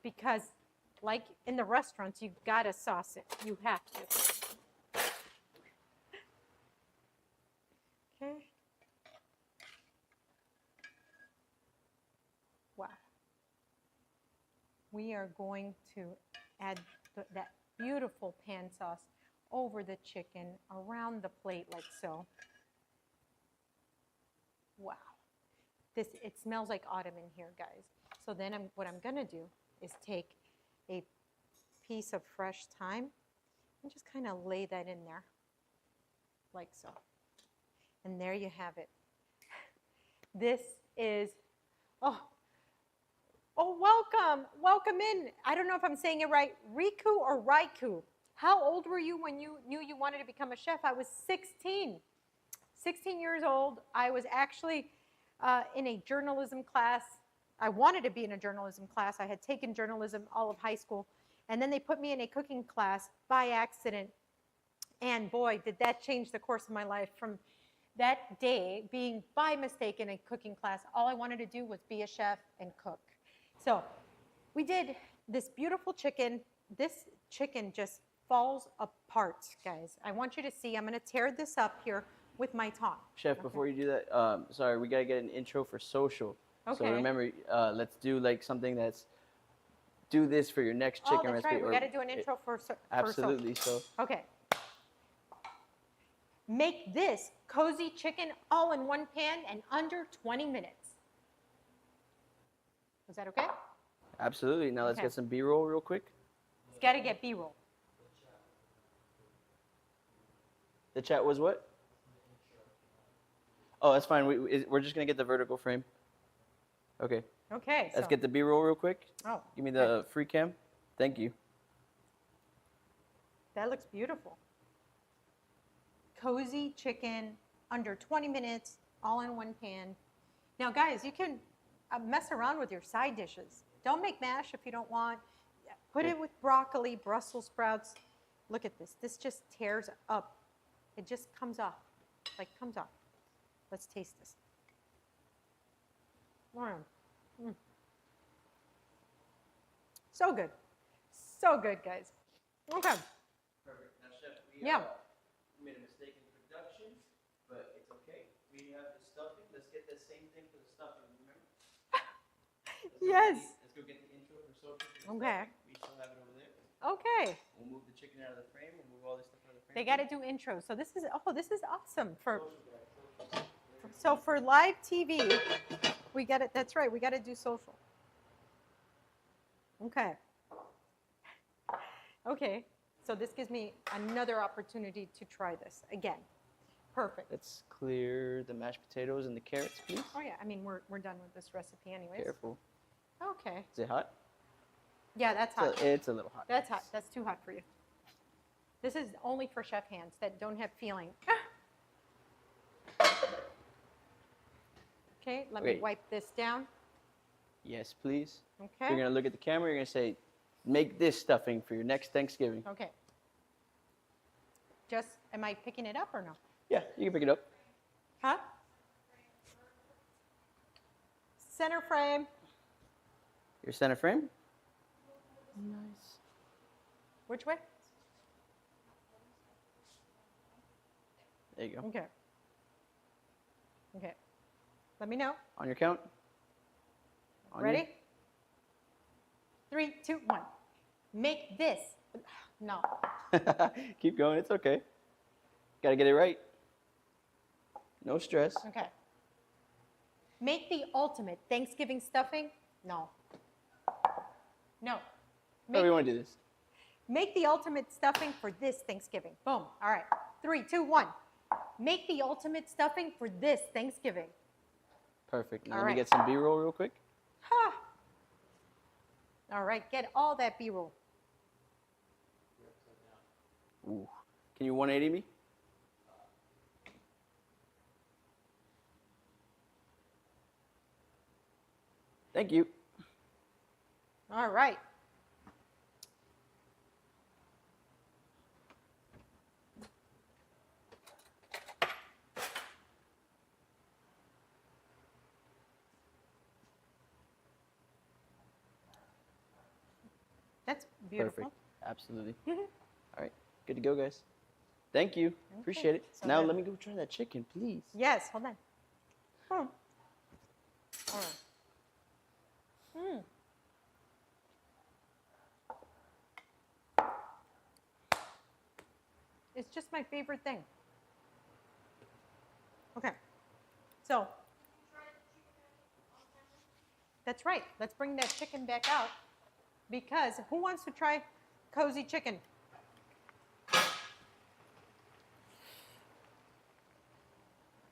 Because like in the restaurants, you've got to sauce it. You have to. Okay. Wow. We are going to add that beautiful pan sauce over the chicken, around the plate like so. Wow. It smells like autumn in here, guys. So then what I'm going to do is take a piece of fresh thyme And just kind of lay that in there, like so. And there you have it. This is, oh, welcome. Welcome in. I don't know if I'm saying it right. Riku or Raiku. How old were you when you knew you wanted to become a chef? I was 16. 16 years old. I was actually in a journalism class. I wanted to be in a journalism class. I had taken journalism all of high school. And then they put me in a cooking class by accident. And boy, did that change the course of my life. From that day, being by mistake in a cooking class, all I wanted to do was be a chef and cook. So we did this beautiful chicken. This chicken just falls apart, guys. I want you to see. I'm going to tear this up here with my tongue.
Chef,
Okay.
before you do that, sorry, we gotta get an intro for social.
Okay.
So remember, let's do like something that's do this for your next chicken
Oh, that's
recipe.
right. We
or-
got to do an intro for social.
Absolutely. So
Okay. Make this cozy chicken all in one pan in under 20 minutes. Is that okay?
absolutely. Now let's
Okay.
get some B-roll real quick.
It's got to get B-roll.
The chat was what? Oh, that's fine. We're just gonna get the vertical frame. Okay.
Okay.
Let's
so-
get the B-roll real quick.
Oh,
Give me the free cam. Thank you.
that looks beautiful. Cozy chicken, under 20 minutes, all in one pan. Now, guys, you can mess around with your side dishes. Don't make mash if you don't want. Put it with broccoli, Brussels sprouts. Look at this. This just tears up. It just comes off, like comes off. Let's taste this. Mm. So good. So good, guys. Okay.
Perfect. Now, Chef,
Yeah.
made a mistake in production, but it's okay. We have the stuffing. Let's get the same thing for the stuffing. Remember?
Yes.
Let's go get the intro for social. for the
Okay.
stuffing. We still have it over there.
Okay.
We'll move the chicken out of the frame. We'll move all this stuff out of the frame.
They got to do intros. So this is awesome for live TV. We got it. That's right. We got to do social. Okay. Okay. So this gives me another opportunity to try this again. Perfect.
Let's clear the mashed potatoes and the carrots, please.
Oh yeah. I mean, we're done with this recipe anyways.
Careful.
Okay.
Is it hot?
Yeah, that's hot.
It's a little hot.
That's hot. That's too hot for you. This is only for chef hands that don't have feeling. Okay, let me
Okay.
wipe this down.
Yes, please.
Okay.
You're gonna look at the camera. You're gonna say, "Make this stuffing for your next Thanksgiving."
Okay. Just, am I picking it up or no?
Yeah, you can pick it up.
Huh? Center frame.
Your center frame. Nice.
Which way?
There you go.
Okay. Okay. Let me know.
On your count. On
Ready? 3, 2, 1. Make this. No.
Keep going. It's okay. Gotta get it right. No stress.
Okay. Make the ultimate Thanksgiving stuffing. No. No.
How do we want to do this?
Make the ultimate stuffing for this Thanksgiving. Boom. All right. 3, 2, 1. Make the ultimate stuffing for this Thanksgiving.
Perfect. Now
All
let me
right.
get some B-roll real quick.
Ha! All right. Get all that B-roll.
Ooh. Can you 180 me? Thank you.
All right. That's beautiful.
Perfect. Absolutely.
Mhm.
All right. Good to go, guys. Thank you. Appreciate it.
So
now
then-
let me go try that chicken, please.
Yes, hold on. All right. It's just my favorite thing. Okay. So, that's right. Let's bring that chicken back out because who wants to try cozy chicken?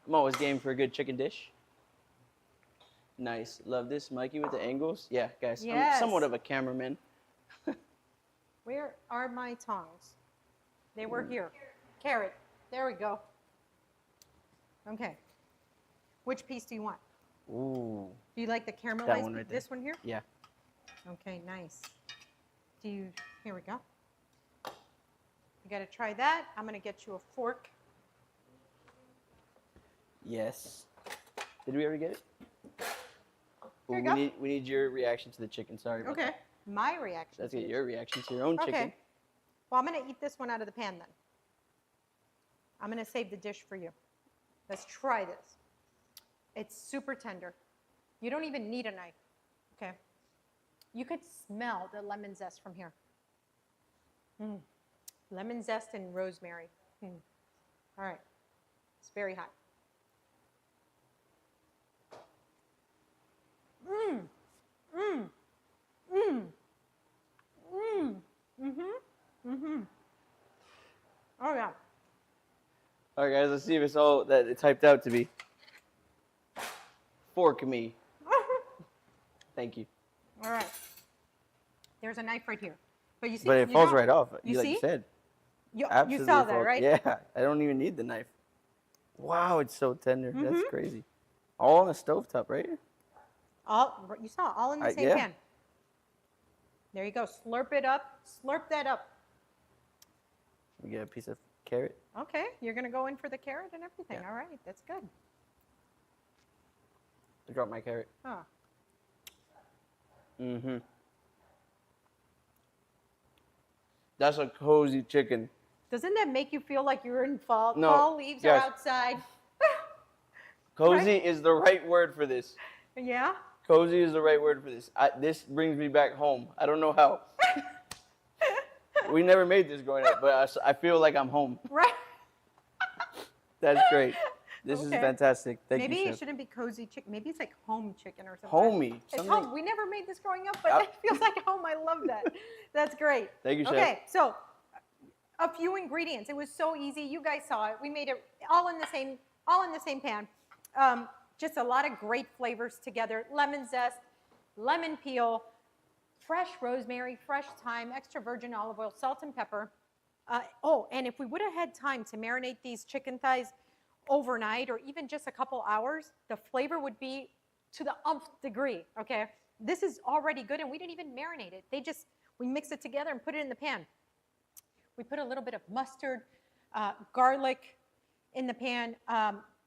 I'm always game for a good chicken dish. Nice. Love this. Mikey with the angles. Yeah, guys. I'm somewhat
Yes.
of a cameraman.
Where are my tongs? They were here. Carrot. There we go. Okay. Which piece do you want?
Ooh.
Do you like the caramelized
That one right there.
this one here?
Yeah.
Okay, nice. Here we go. You got to try that. I'm going to get you a fork.
Yes. Did we ever get it?
Here you
Ooh,
go.
we need your reaction to the chicken. Sorry about
Okay.
that.
My reaction.
Let's
to
get
this.
your reaction to your own
Okay.
chicken.
Well, I'm going to eat this one out of the pan then. I'm going to save the dish for you. Let's try this. It's super tender. You don't even need a knife. Okay. You could smell the lemon zest from here. Lemon zest and rosemary. All right. It's very hot. Oh yeah.
All right, guys. Let's see if it's all that it's typed out to be. Fork me. Thank you.
All right. There's a knife right here. But you see,
But it
you
falls
don't-
right off.
You
like
see?
you said.
You
Absolutely
saw that,
falls-
right?
Yeah. I don't even need the knife. Wow, it's so tender. That's
Mm-hmm.
crazy. All on the stovetop, right?
You saw all in the same
yeah.
pan. There you go. Slurp it up. Slurp that up.
We get a piece of carrot.
Okay, you're gonna go in for the carrot and everything.
Yeah.
All right, that's good.
I dropped my carrot.
Oh,
Mm-hmm. That's a cozy chicken.
doesn't that make you feel like you're in fall?
No,
Fall leaves are
yes.
outside.
Cozy
Right?
is the right word for this.
Yeah.
Cozy is the right word for this. This brings me back home. I don't know how. We never made this growing up, but I feel like I'm home.
Right.
That's great. This is
Okay.
fantastic. Thank
Maybe
you,
it
Chef.
shouldn't be cozy chicken. Maybe it's like home chicken or something.
Homey.
It's
Something.
home. We never made this growing up, but
Uh,
it feels like home. I love that. That's great.
Thank you, Chef.
Okay, so a few ingredients. It was so easy. You guys saw it. We made it all in the same pan. Just a lot of great flavors together. Lemon zest, lemon peel, fresh rosemary, fresh thyme, extra virgin olive oil, salt and pepper. And if we would have had time to marinate these chicken thighs overnight or even just a couple hours, the flavor would be to the umph degree, okay? This is already good, and we didn't even marinate it. We mix it together and put it in the pan. We put a little bit of mustard, garlic in the pan,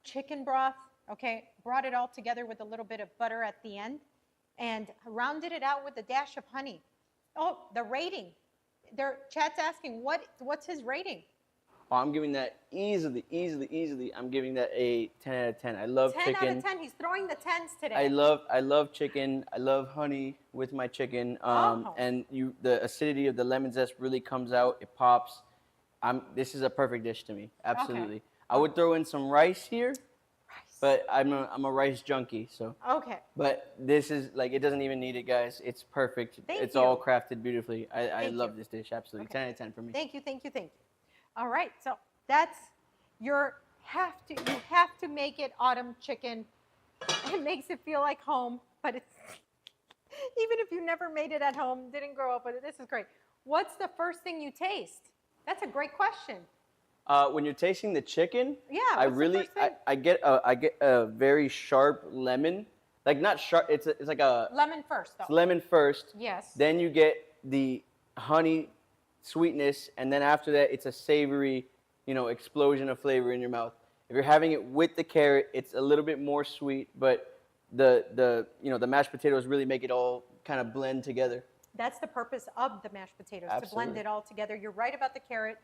chicken broth, okay? Brought it all together with a little bit of butter at the end and rounded it out with a dash of honey. Oh, the rating. Chat's asking, what's his rating?
Oh, I'm giving that easily. I'm giving that a 10 out of 10. I love
10
chicken.
out of 10. He's throwing the 10s today.
I love chicken. I love honey with my chicken.
Oh.
And the acidity of the lemon zest really comes out. It pops. This is a perfect dish to me. Absolutely. I would throw in some rice here,
Rice.
but I'm a rice junkie. So,
Okay.
but this is like it doesn't even need it, guys. It's perfect.
Thank
It's
you.
all crafted beautifully. I
Thank
love
you.
this dish. Absolutely.
Okay.
10 out of 10 for me.
Thank you. All right, so that's you have to make it autumn chicken. It makes it feel like home, but it's even if you never made it at home, didn't grow up with it, this is great. What's the first thing you taste? That's a great question.
When you're tasting the chicken,
Yeah,
I
what's the
really
first thing?
I get a very sharp lemon, like not sharp. It's like a
Lemon first, though.
it's lemon first.
Yes.
Then you get the honey sweetness, and then after that, it's a savory, explosion of flavor in your mouth. If you're having it with the carrot, it's a little bit more sweet, but the mashed potatoes really make it all kind of blend together.
That's the purpose of the mashed potatoes, to blend
Absolutely.
it all together. You're right about the carrot.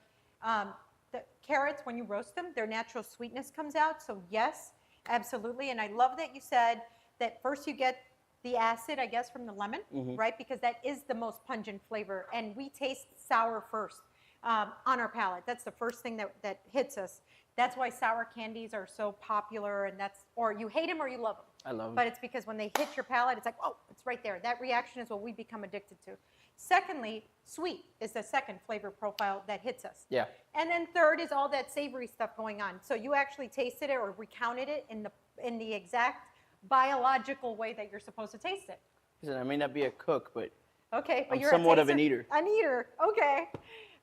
The carrots, when you roast them, their natural sweetness comes out. So yes, absolutely. And I love that you said that first you get the acid, I guess, from the lemon, right? Because that is the most pungent flavor. And we taste sour first on our palate. That's the first thing that hits us. That's why sour candies are so popular, and or you hate them or you love them.
I love them.
But it's because when they hit your palate, it's like, oh, it's right there. That reaction is what we become addicted to. Secondly, sweet is the second flavor profile that hits us.
Yeah.
And then third is all that savory stuff going on. So you actually tasted it or recounted it in the exact biological way that you're supposed to taste it.
Listen, I may not be a cook, but
Okay, but
I'm
you're
somewhat
a
of an
taster.
eater.
An eater. Okay.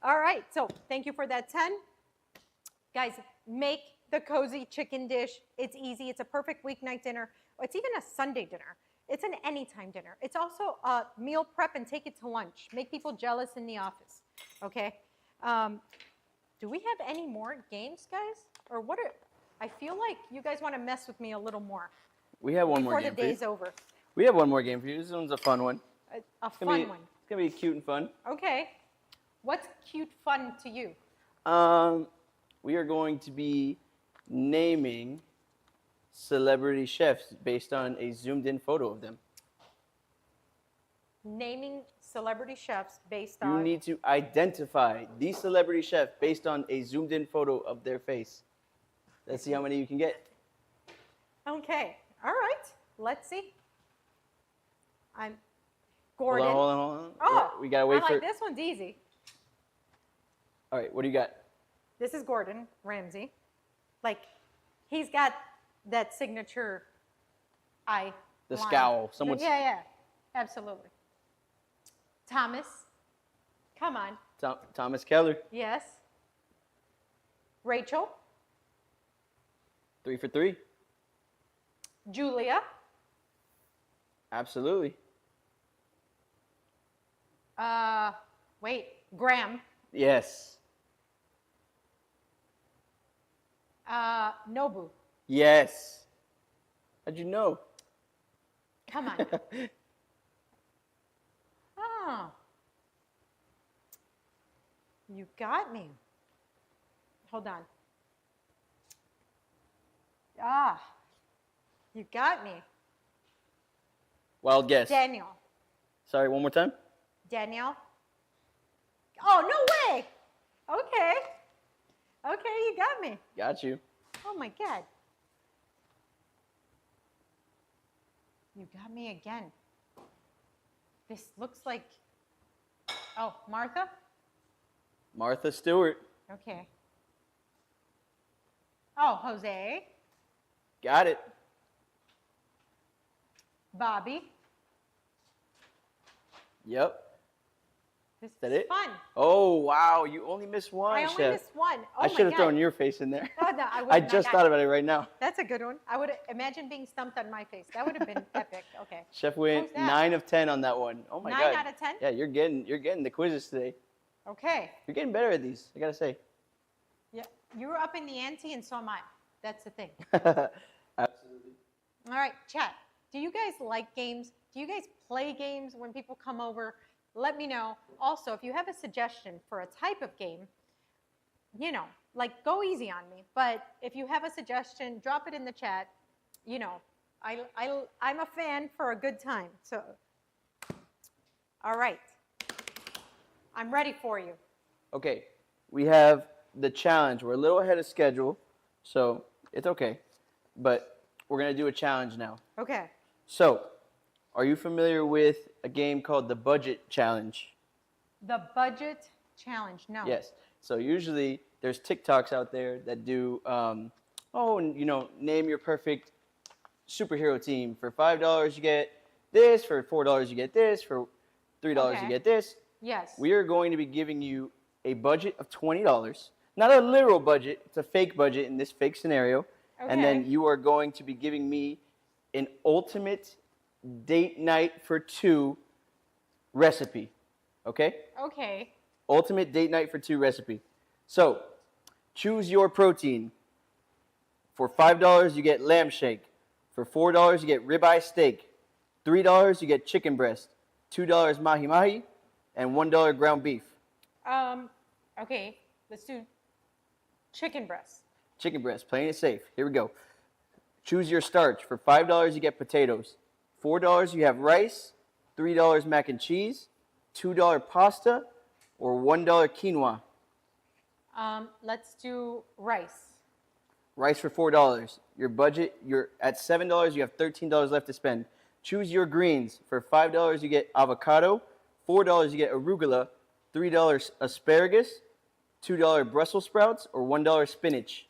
All right. So thank you for that 10. Guys, make the cozy chicken dish. It's easy. It's a perfect weeknight dinner. It's even a Sunday dinner. It's an anytime dinner. It's also a meal prep and take it to lunch. Make people jealous in the office. Okay. Do we have any more games, guys? Or what are, I feel like you guys want to mess with me a little more
we have one more
before
game
the
for you.
day's over.
We have one more game for you. This one's a fun one.
A
It's gonna
fun
be-
one.
It's gonna be cute and fun.
Okay. What's cute fun to you?
We are going to be naming celebrity chefs based on a zoomed-in photo of them.
Naming celebrity chefs based
You
on.
need to identify the celebrity chef based on a zoomed-in photo of their face. Let's see how many you can get.
Okay. All right. Let's see. I'm
Hold
Gordon.
on, hold on, hold on.
Oh,
We gotta wait
I
for.
like this one's easy.
All right, what do you got?
This is Gordon Ramsay. Like, he's got that signature eye.
The
line.
scowl. Someone's
Yeah, absolutely. Thomas. Come on.
Thomas Keller.
Yes. Rachel.
3 for 3.
Julia.
Absolutely.
Wait. Graham.
Yes.
Nobu.
Yes. How'd you know?
Come on. Oh. You got me. Hold on. You got me.
Wild guess.
Daniel.
Sorry, one more time.
Danielle. Oh, no way. Okay. Okay, you got me.
Got you.
Oh my God. You got me again. This looks like, oh, Martha?
Martha Stewart.
Okay. Oh, Jose.
Got it.
Bobby.
Yep.
This
that
is
it?
fun.
Oh, wow. You only missed one,
I only
Chef.
missed one. Oh
I
my
should have
God.
thrown your face in there.
Oh, no, I would
I
not
just
got
thought
it.
about it right now.
That's a good one. I would imagine being stumped on my face. That would have been epic. Okay.
Chef went
Who's that?
9 of 10 on that one. Oh my
9
God.
out of 10?
Yeah, you're getting the quizzes today.
Okay.
You're getting better at these, I gotta say.
Yeah. You were up in the ante and so am I. That's the thing.
Absolutely.
All right, chat. Do you guys like games? Do you guys play games when people come over? Let me know. Also, if you have a suggestion for a type of game, you know, like go easy on me. But if you have a suggestion, drop it in the chat. You know, I'm a fan for a good time. So, all right. I'm ready for you.
Okay, we have the challenge. We're a little ahead of schedule, so it's okay. But we're gonna do a challenge now.
Okay.
So, are you familiar with a game called the Budget Challenge?
The budget challenge. No.
Yes. So usually there's TikToks out there that do, name your perfect superhero team. For $5 you get this. For $4 you get this. For $3
Okay.
you get this.
Yes.
We are going to be giving you a budget of $20. Not a literal budget. It's a fake budget in this fake scenario. And then
Okay.
you are going to be giving me an ultimate date night for 2 recipe. Okay?
Okay.
Ultimate date night for 2 recipe. So, choose your protein. For $5 you get lamb shake. For $4 you get ribeye steak. $3 you get chicken breast. $2 mahi mahi, and $1 ground beef.
Okay. Let's do chicken breast.
Chicken breast, playing it safe. Here we go. Choose your starch. For $5 you get potatoes. $4 you have rice. $3 mac and cheese. $2 pasta, or $1 quinoa.
Let's do rice.
Rice for $4. Your budget, you're at $7, you have $13 left to spend. Choose your greens. For $5, you get avocado. $4, you get arugula. $3, asparagus. $2, Brussels sprouts, or $1 spinach.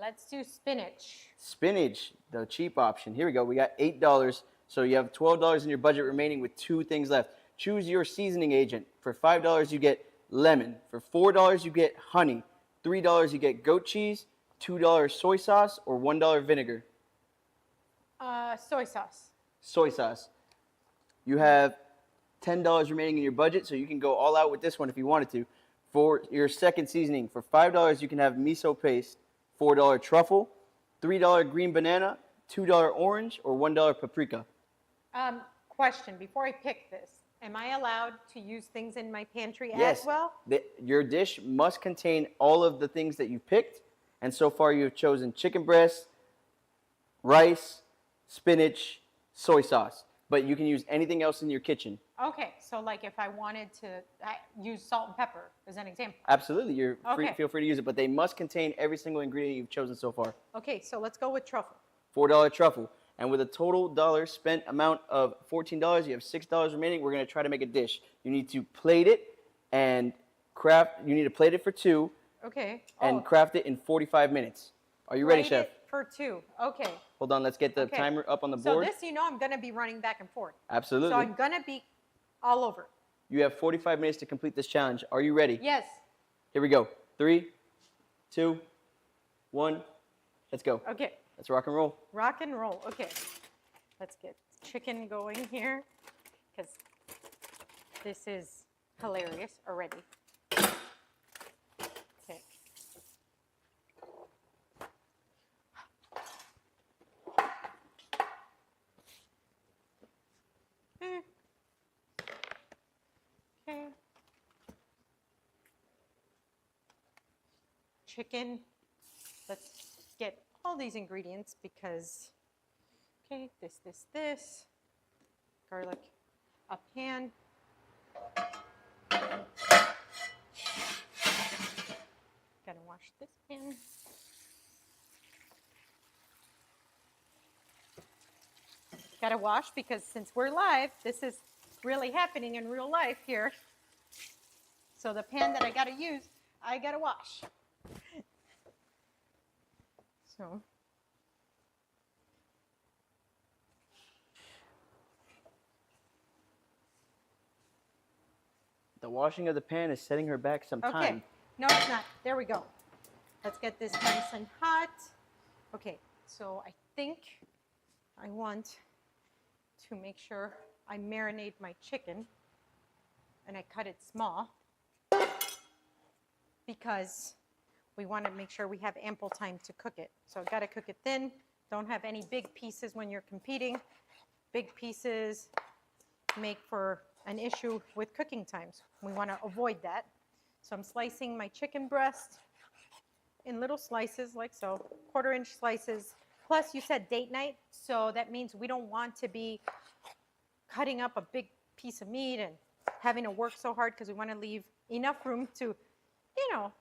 Let's do spinach.
Spinach, the cheap option. Here we go. We got $8. So you have $12 in your budget remaining with 2 things left. Choose your seasoning agent. For $5, you get lemon. For $4, you get honey. $3, you get goat cheese. $2 soy sauce, or $1 vinegar.
Soy sauce.
Soy sauce. You have $10 remaining in your budget, so you can go all out with this one if you wanted to. For your second seasoning, for $5, you can have miso paste. $4 truffle. $3 green banana. $2 orange, or $1 paprika.
Question, before I pick this, am I allowed to use things in my pantry
Yes.
as well?
Your dish must contain all of the things that you picked, and so far you have chosen chicken breast, rice, spinach, soy sauce. But you can use anything else in your kitchen.
Okay, so like if I wanted to use salt and pepper as an example.
Absolutely,
Okay.
feel free to use it, but they must contain every single ingredient you've chosen so far.
Okay, so let's go with truffle.
$4 truffle. And with a total dollar spent amount of $14, you have $6 remaining. We're going to try to make a dish. You need to plate it and you need to plate it for 2
Okay.
and craft it in 45 minutes. Are you ready,
plate
Chef?
it for 2. Okay.
Hold on, let's get the
Okay.
timer up on the
So
board.
this, I'm going to be running back and forth.
Absolutely.
So I'm going to be all over.
You have 45 minutes to complete this challenge. Are you ready?
Yes.
Here we go. 3, 2, 1. Let's go.
Okay.
Let's rock and roll.
Rock and roll. Okay. Let's get chicken going here because this is hilarious already. Okay. Okay. Chicken. Let's get all these ingredients because, okay, this, garlic, a pan. Gotta wash this pan. Gotta wash because since we're live, this is really happening in real life here. So the pan that I gotta use, I gotta wash. So.
The washing of the pan is setting her back some time.
Okay. No, it's not. There we go. Let's get this nice and hot. Okay, so I think I want to make sure I marinate my chicken and I cut it small because we want to make sure we have ample time to cook it. So I've got to cook it thin. Don't have any big pieces when you're competing. Big pieces make for an issue with cooking times. We want to avoid that. So I'm slicing my chicken breast in little slices like so, 1/4-inch slices. Plus you said date night, so that means we don't want to be cutting up a big piece of meat and having to work so hard because we want to leave enough room to,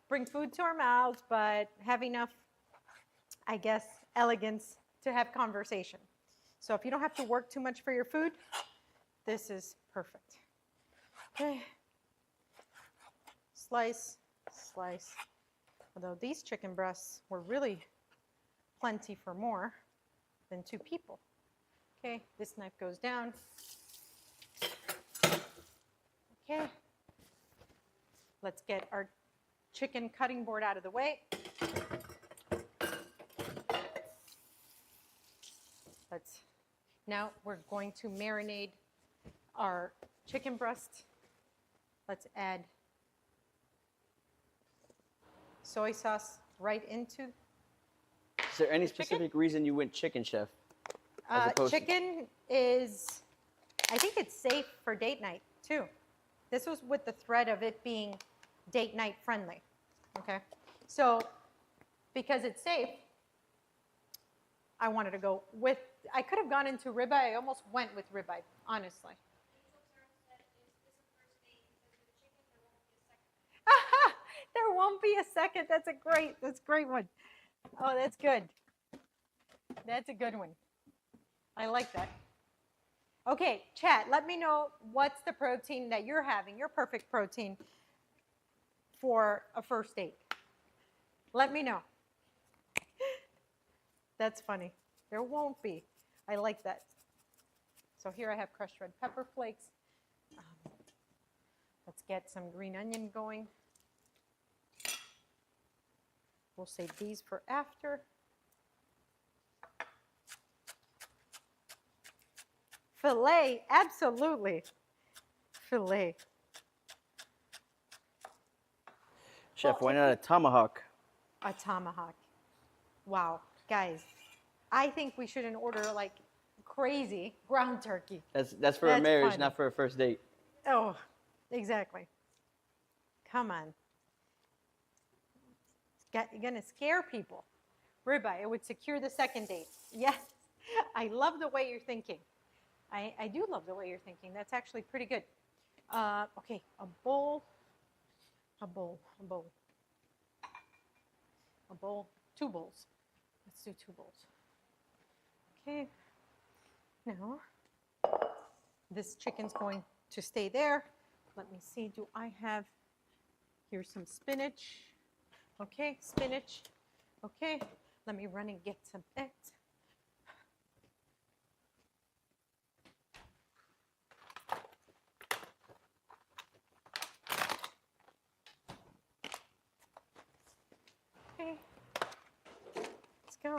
bring food to our mouths, but have enough, I guess, elegance to have conversation. So if you don't have to work too much for your food, this is perfect. Okay. Slice, slice. Although these chicken breasts were really plenty for more than 2 people. Okay, this knife goes down. Okay. Let's get our chicken cutting board out of the way. Now we're going to marinate our chicken breast. Let's add soy sauce right into
Is there any specific reason you went chicken, Chef? As opposed to-
chicken is, I think it's safe for date night too. This was with the thread of it being date night friendly. Okay, so because it's safe, I wanted to go with, I could have gone into ribeye. I almost went with ribeye, honestly. There won't be a second. That's a great one. Oh, that's good. That's a good one. I like that. Okay, chat, let me know what's the protein that you're having, your perfect protein for a first date. Let me know. That's funny. There won't be. I like that. So here I have crushed red pepper flakes. Let's get some green onion going. We'll save these for after. Filet, absolutely. Filet.
Chef,
Well,
why not a tomahawk?
a tomahawk. Wow, guys, I think we shouldn't order like crazy ground turkey.
That's for a
That's
marriage,
funny.
not for a first date.
Oh, exactly. Come on. You're gonna scare people. Ribeye, it would secure the second date. Yes, I love the way you're thinking. I do love the way you're thinking. That's actually pretty good. Okay, a bowl, two bowls. Let's do two bowls. Okay, now this chicken's going to stay there. Let me see, do I have, here's some spinach. Okay, spinach. Okay, let me run and get some eggs. Okay, let's go.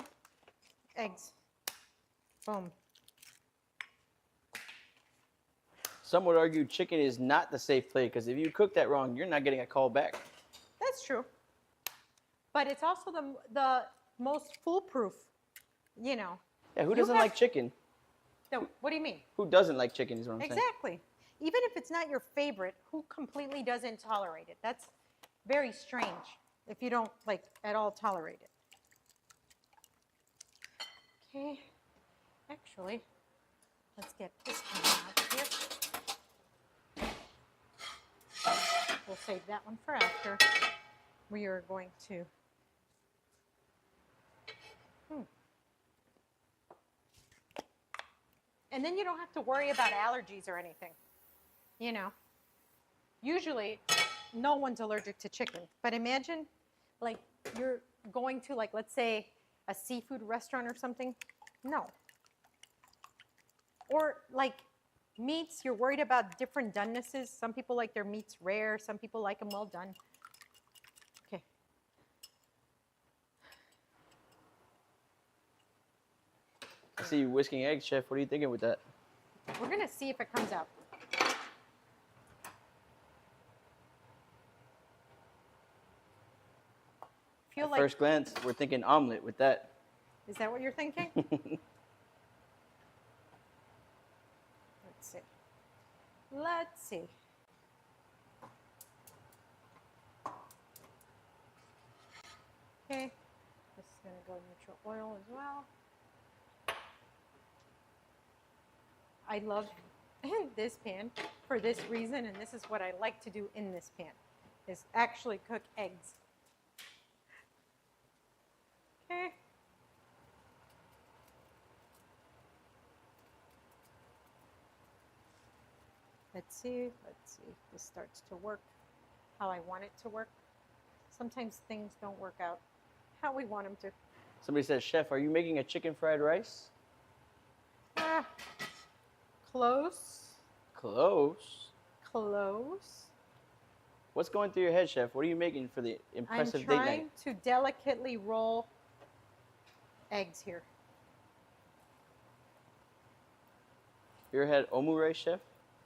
Eggs. Boom.
Some would argue chicken is not the safe play because if you cook that wrong, you're not getting a call back.
That's true. But it's also the most foolproof, you know.
Yeah, who
You
doesn't
have-
like chicken?
No, what do you mean?
Who doesn't like chicken is what I'm saying.
Exactly. Even if it's not your favorite, who completely doesn't tolerate it? That's very strange if you don't like at all tolerate it. Okay. Actually, let's get this one out here. We'll save that one for after. We are going to And then you don't have to worry about allergies or anything. You know, usually no one's allergic to chicken, but imagine like you're going to like, let's say a seafood restaurant or something. No. Or like meats, you're worried about different donenesses. Some people like their meats rare. Some people like them well done. Okay.
I see you whisking eggs, Chef. What are you thinking with that?
We're going to see if it comes out. Feel
At
like,
first glance, we're thinking omelet with that.
is that what you're thinking? Let's see. Let's see. Okay. This is going to go neutral oil as well. I love this pan for this reason, and this is what I like to do in this pan, is actually cook eggs. Okay. Let's see if this starts to work how I want it to work. Sometimes things don't work out how we want them to.
Somebody says, Chef, are you making a chicken fried rice?
Ah, close,
Close.
close.
What's going through your head, Chef? What are you making for the impressive
I'm
date
trying
night?
to delicately roll eggs here.
You ever had omu rice, Chef?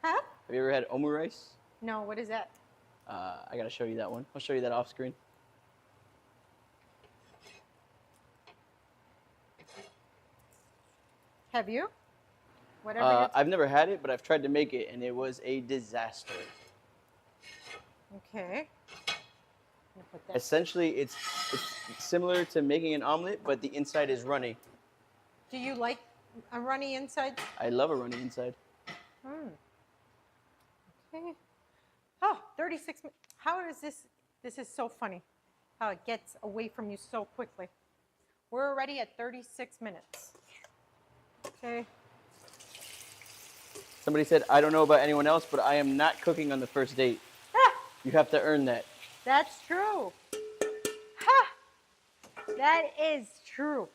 Huh?
Have you ever had omu rice?
No, what is that?
I gotta show you that one. I'll show you that off screen.
Have you? Whatever. you're
I've never had it, but I've tried to make it, and it was a disaster.
Okay. I'm gonna put that.
Essentially, it's similar to making an omelet, but the inside is runny.
Do you like a runny inside?
I love a runny inside.
Hmm. Okay. Oh, 36 minutes. How is this? This is so funny. How it gets away from you so quickly. We're already at 36 minutes. Okay.
Somebody said, I don't know about anyone else, but I am not cooking on the first date.
Ah,
You have to earn that.
that's true. Ha! That is true.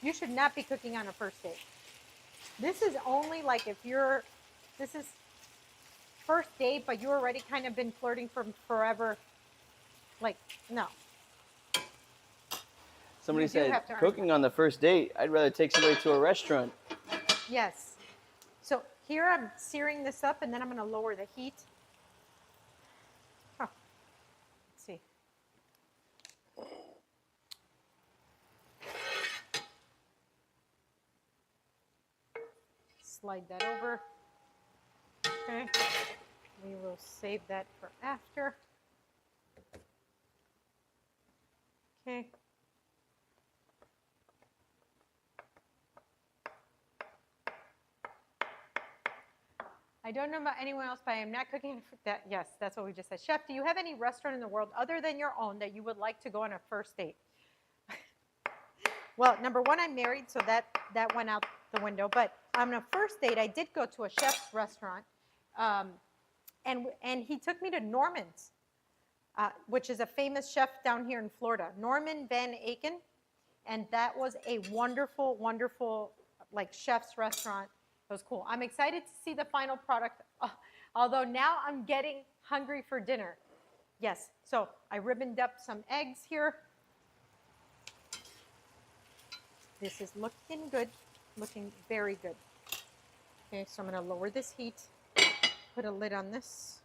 You should not be cooking on a first date. This is only like if you're, this is first date, but you already kind of been flirting for forever. Like, no.
Somebody
You do
said,
have to earn
cooking on the first date, I'd rather take somebody to a restaurant.
Yes. So here I'm searing this up and then I'm going to lower the heat. Huh. Let's see. Slide that over. Okay. We will save that for after. Okay. I don't know about anyone else, but I am not cooking that. Yes, that's what we just said. Chef, do you have any restaurant in the world other than your own that you would like to go on a first date? Well, number one, I'm married, so that went out the window. But on a first date, I did go to a chef's restaurant, and he took me to Norman's, which is a famous chef down here in Florida, Norman Van Aken, and that was a wonderful, wonderful like chef's restaurant. It was cool. I'm excited to see the final product, although now I'm getting hungry for dinner. Yes, so I ribboned up some eggs here. This is looking good, looking very good. Okay, so I'm going to lower this heat, put a lid on this.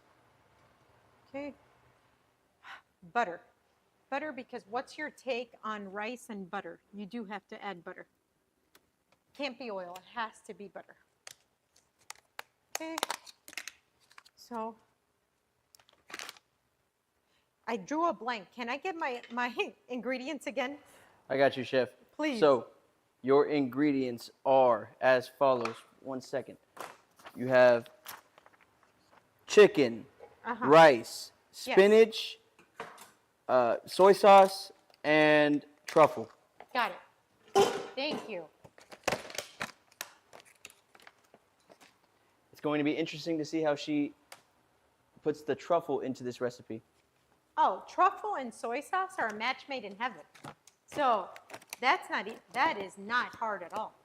Okay, butter. Butter, because what's your take on rice and butter? You do have to add butter. Can't be oil, it has to be butter. Okay, so I drew a blank. Can I get my ingredients again?
I got you, Chef.
Please.
So, your ingredients are as follows. 1 second. You have chicken, rice, spinach, soy sauce, and truffle.
Got it. Thank you.
It's going to be interesting to see how she puts the truffle into this recipe.
Oh, truffle and soy sauce are a match made in heaven. So that is not hard at all.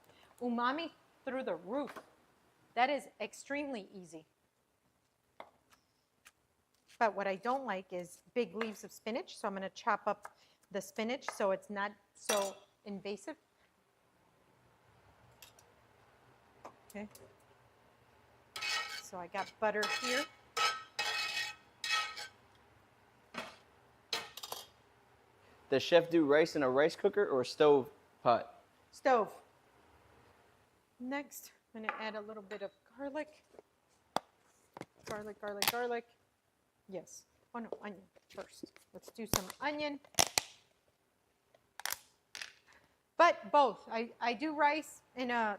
Umami through the roof. That is extremely easy. But what I don't like is big leaves of spinach, so I'm going to chop up the spinach so it's not so invasive. Okay. So I got butter here.
Does Chef do rice in a rice cooker or a stove pot?
Stove. Next, I'm going to add a little bit of garlic. Garlic, garlic, garlic. Yes. Oh no, onion first. Let's do some onion. But both. I do rice in a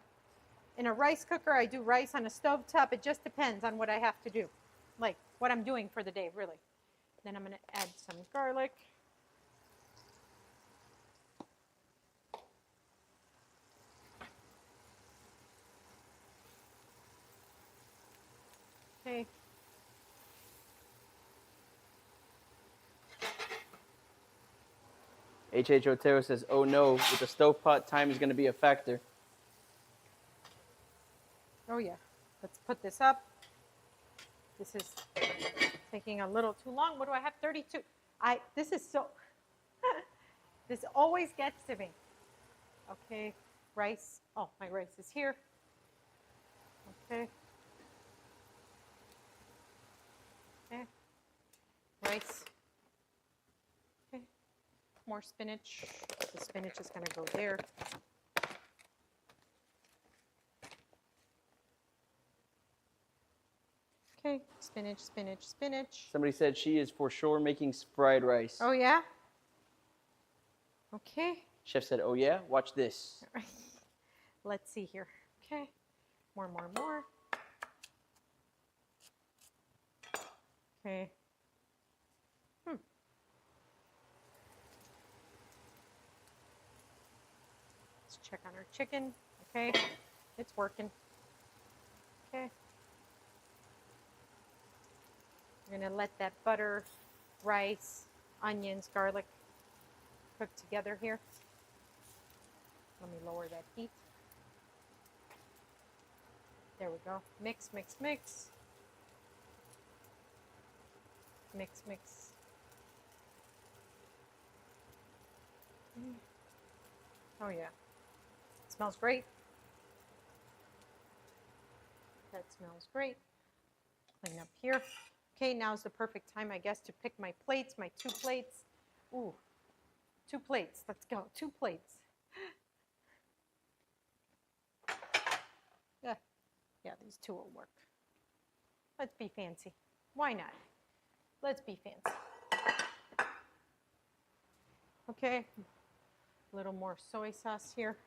rice cooker. I do rice on a stove top. It just depends on what I have to do. Like what I'm doing for the day, really. Then I'm going to add some garlic. Okay.
H.H. Otero says, oh no, with the stovepat, time is going to be a factor.
Oh yeah. Let's put this up. This is taking a little too long. What do I have? 32. This is so, this always gets to me. Okay, rice. Oh, my rice is here. Okay. Okay. Rice. Okay. More spinach. The spinach is going to go there. Okay, spinach, spinach, spinach.
Somebody said she is for sure making fried rice.
Oh, yeah? Okay.
Chef said, oh yeah? Watch this.
Let's see here. Okay. More, more, more. Okay. Let's check on our chicken. Okay, it's working. Okay. We're gonna let that butter, rice, onions, garlic cook together here. Let me lower that heat. There we go. Mix, mix, mix. Mix, mix. Oh yeah. It smells great. That smells great. Clean up here. Okay, now's the perfect time, I guess, to pick my plates, my 2 plates. Ooh, 2 plates. Let's go. 2 plates. Yeah, these 2 will work. Let's be fancy. Why not? Let's be fancy. Okay, a little more soy sauce here.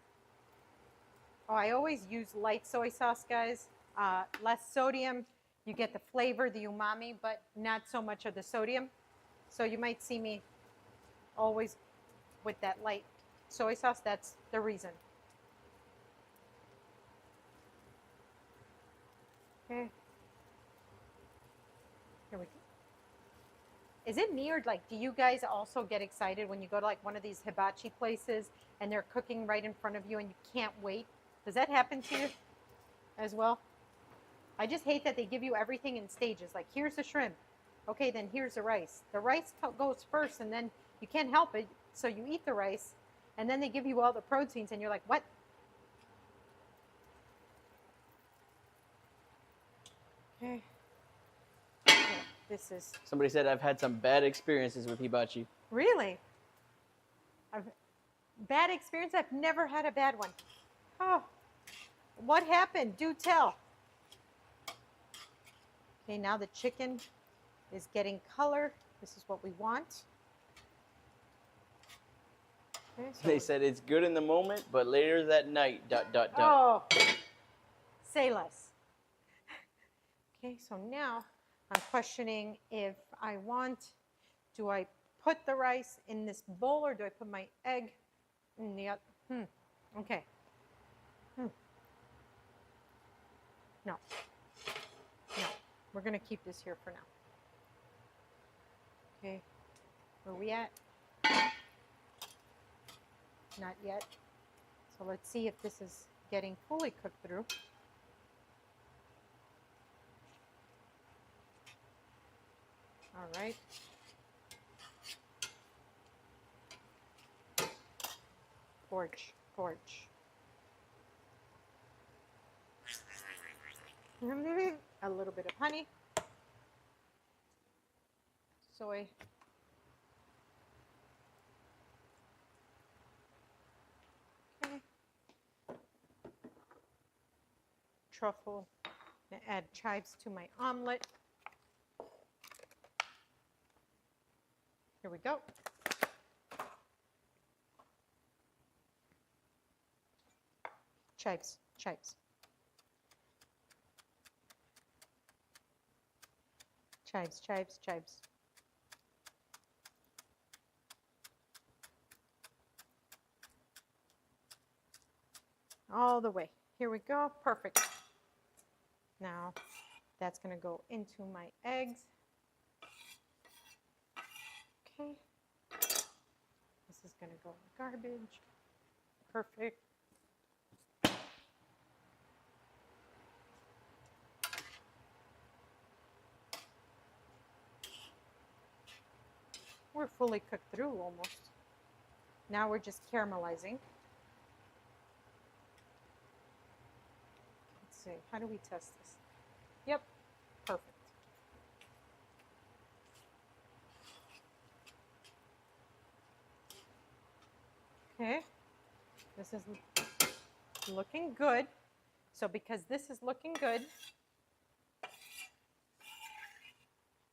Oh, I always use light soy sauce, guys. Less sodium. You get the flavor, the umami, but not so much of the sodium. So you might see me always with that light soy sauce. That's the reason. Okay. Here we go. Is it me or like, do you guys also get excited when you go to like one of these hibachi places and they're cooking right in front of you and you can't wait? Does that happen to you as well? I just hate that they give you everything in stages. Like, here's the shrimp. Okay, then here's the rice. The rice goes first and then you can't help it. So you eat the rice and then they give you all the proteins and you're like, what? Okay. Yeah, this is...
Somebody said I've had some bad experiences with hibachi.
Really? Bad experience? I've never had a bad one. Oh, what happened? Do tell. Okay, now the chicken is getting color. This is what we want. Okay, so
They said it's good in the moment, but later that night, ...
Oh, say less. Okay, so now I'm questioning if I want, do I put the rice in this bowl or do I put my egg in the other? Okay. No. No. We're going to keep this here for now. Okay. Where are we at? Not yet. So let's see if this is getting fully cooked through. All right. Gorge, gorge. A little bit of honey. Soy. Okay. Truffle. I'm gonna add chives to my omelet. Here we go. Chives, chives. Chives, chives, chives. All the way. Here we go. Perfect. Now that's going to go into my eggs. Okay. This is going to go in the garbage. Perfect. We're fully cooked through almost. Now we're just caramelizing. Let's see, how do we test this? Yep, perfect. Okay, this is looking good. So because this is looking good,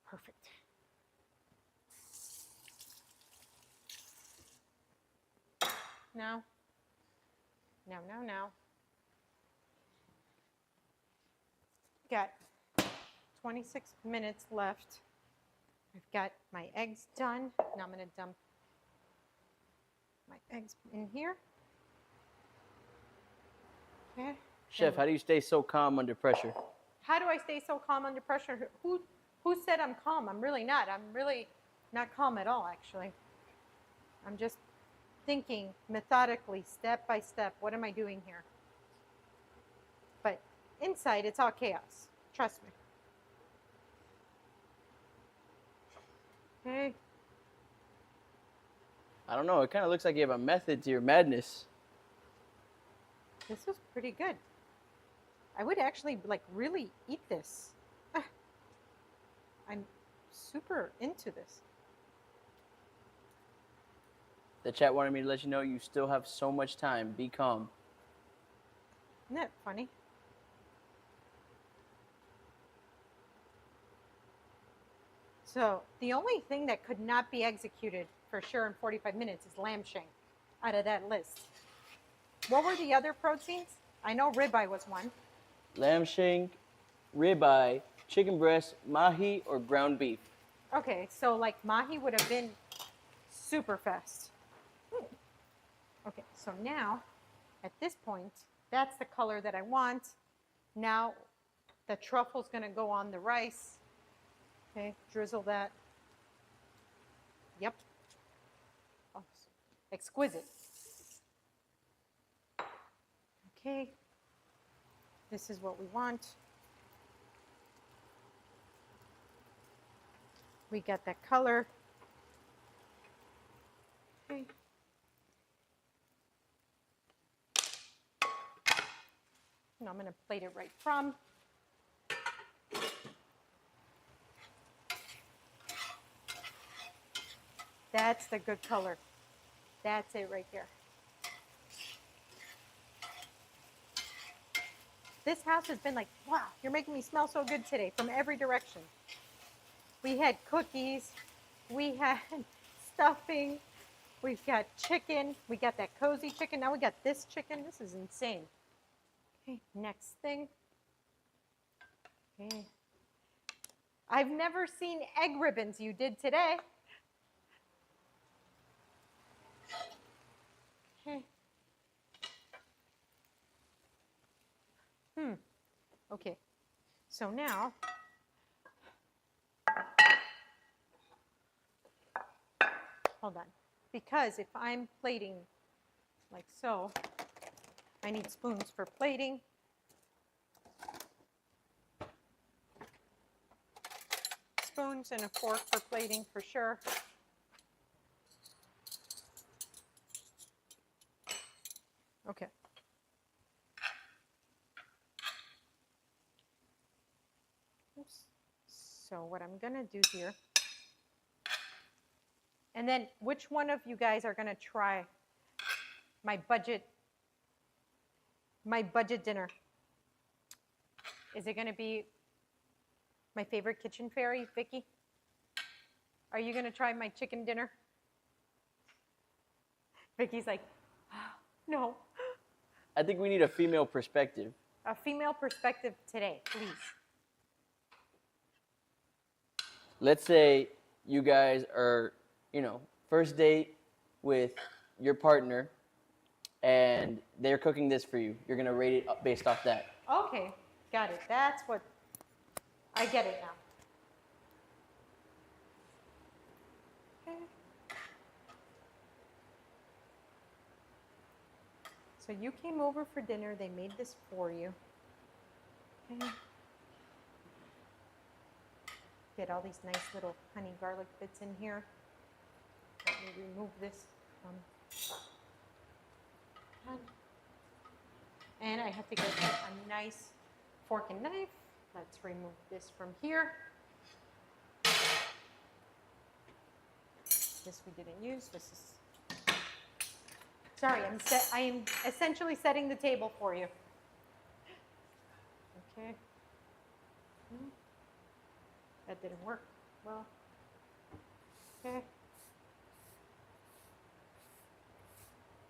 perfect. Now. Got 26 minutes left. I've got my eggs done. Now I'm going to dump my eggs in here. Okay.
Chef, how do you stay so calm under pressure?
How do I stay so calm under pressure? Who said I'm calm? I'm really not. I'm really not calm at all, actually. I'm just thinking methodically, step by step. What am I doing here? But inside, it's all chaos. Trust me. Okay.
I don't know. It kind of looks like you have a method to your madness.
This was pretty good. I would actually like really eat this. I'm super into this.
The chat wanted me to let you know you still have so much time. Be calm.
Isn't that funny? So the only thing that could not be executed for sure in 45 minutes is lamb shank out of that list. What were the other proteins? I know ribeye was one.
Lamb shank, ribeye, chicken breast, mahi, or ground beef.
Okay, so like mahi would have been super fast. Okay, so now at this point, that's the color that I want. Now the truffle's gonna go on the rice. Okay, drizzle that. Yep. Oh, exquisite. Okay, this is what we want. We got that color. Okay. Now I'm going to plate it right from. That's the good color. That's it right there. This house has been like, wow, you're making me smell so good today from every direction. We had cookies, we had stuffing, we've got chicken, we got that cozy chicken, now we got this chicken. This is insane. Okay, next thing. Okay. I've never seen egg ribbons you did today. Okay. Okay. So now, hold on. Because if I'm plating like so, I need spoons for plating. Spoons and a fork for plating for sure. Okay. Oops. So what I'm gonna do here, and then which one of you guys are gonna try my budget dinner? Is it gonna be my favorite kitchen fairy, Vicky? Are you gonna try my chicken dinner? Vicky's like, no.
I think we need a female perspective.
A female perspective today, please.
Let's say you guys are, first date with your partner and they're cooking this for you. You're going to rate it based off that.
Okay, got it. That's what, I get it now. Okay. So you came over for dinner, they made this for you. Okay. Get all these nice little honey garlic bits in here. Let me remove this from. And I have to get a nice fork and knife. Let's remove this from here. This we didn't use. This is. Sorry, I am essentially setting the table for you. Okay. That didn't work well. Okay.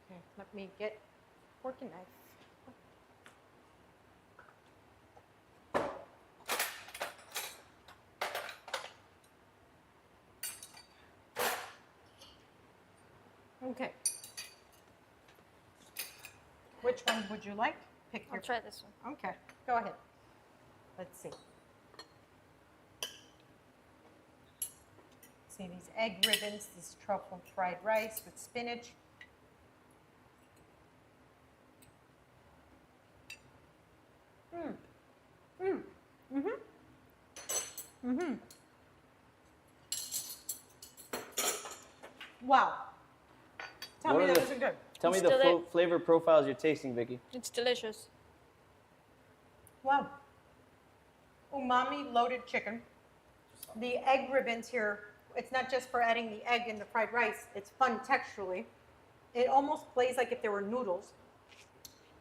Okay, let me get fork and knife. Okay. Which one would you like? pick
I'll
your.
try this one.
Okay, go ahead. Let's see. See these egg ribbons, this truffle fried rice with spinach. Wow. Tell
What
me
are
that
the-
wasn't good.
Tell me
It's
the
still
flavor profiles you're tasting, Vicky.
It's delicious.
Wow. Umami loaded chicken. The egg ribbons here, it's not just for adding the egg in the fried rice, it's fun texturally. It almost plays like if there were noodles.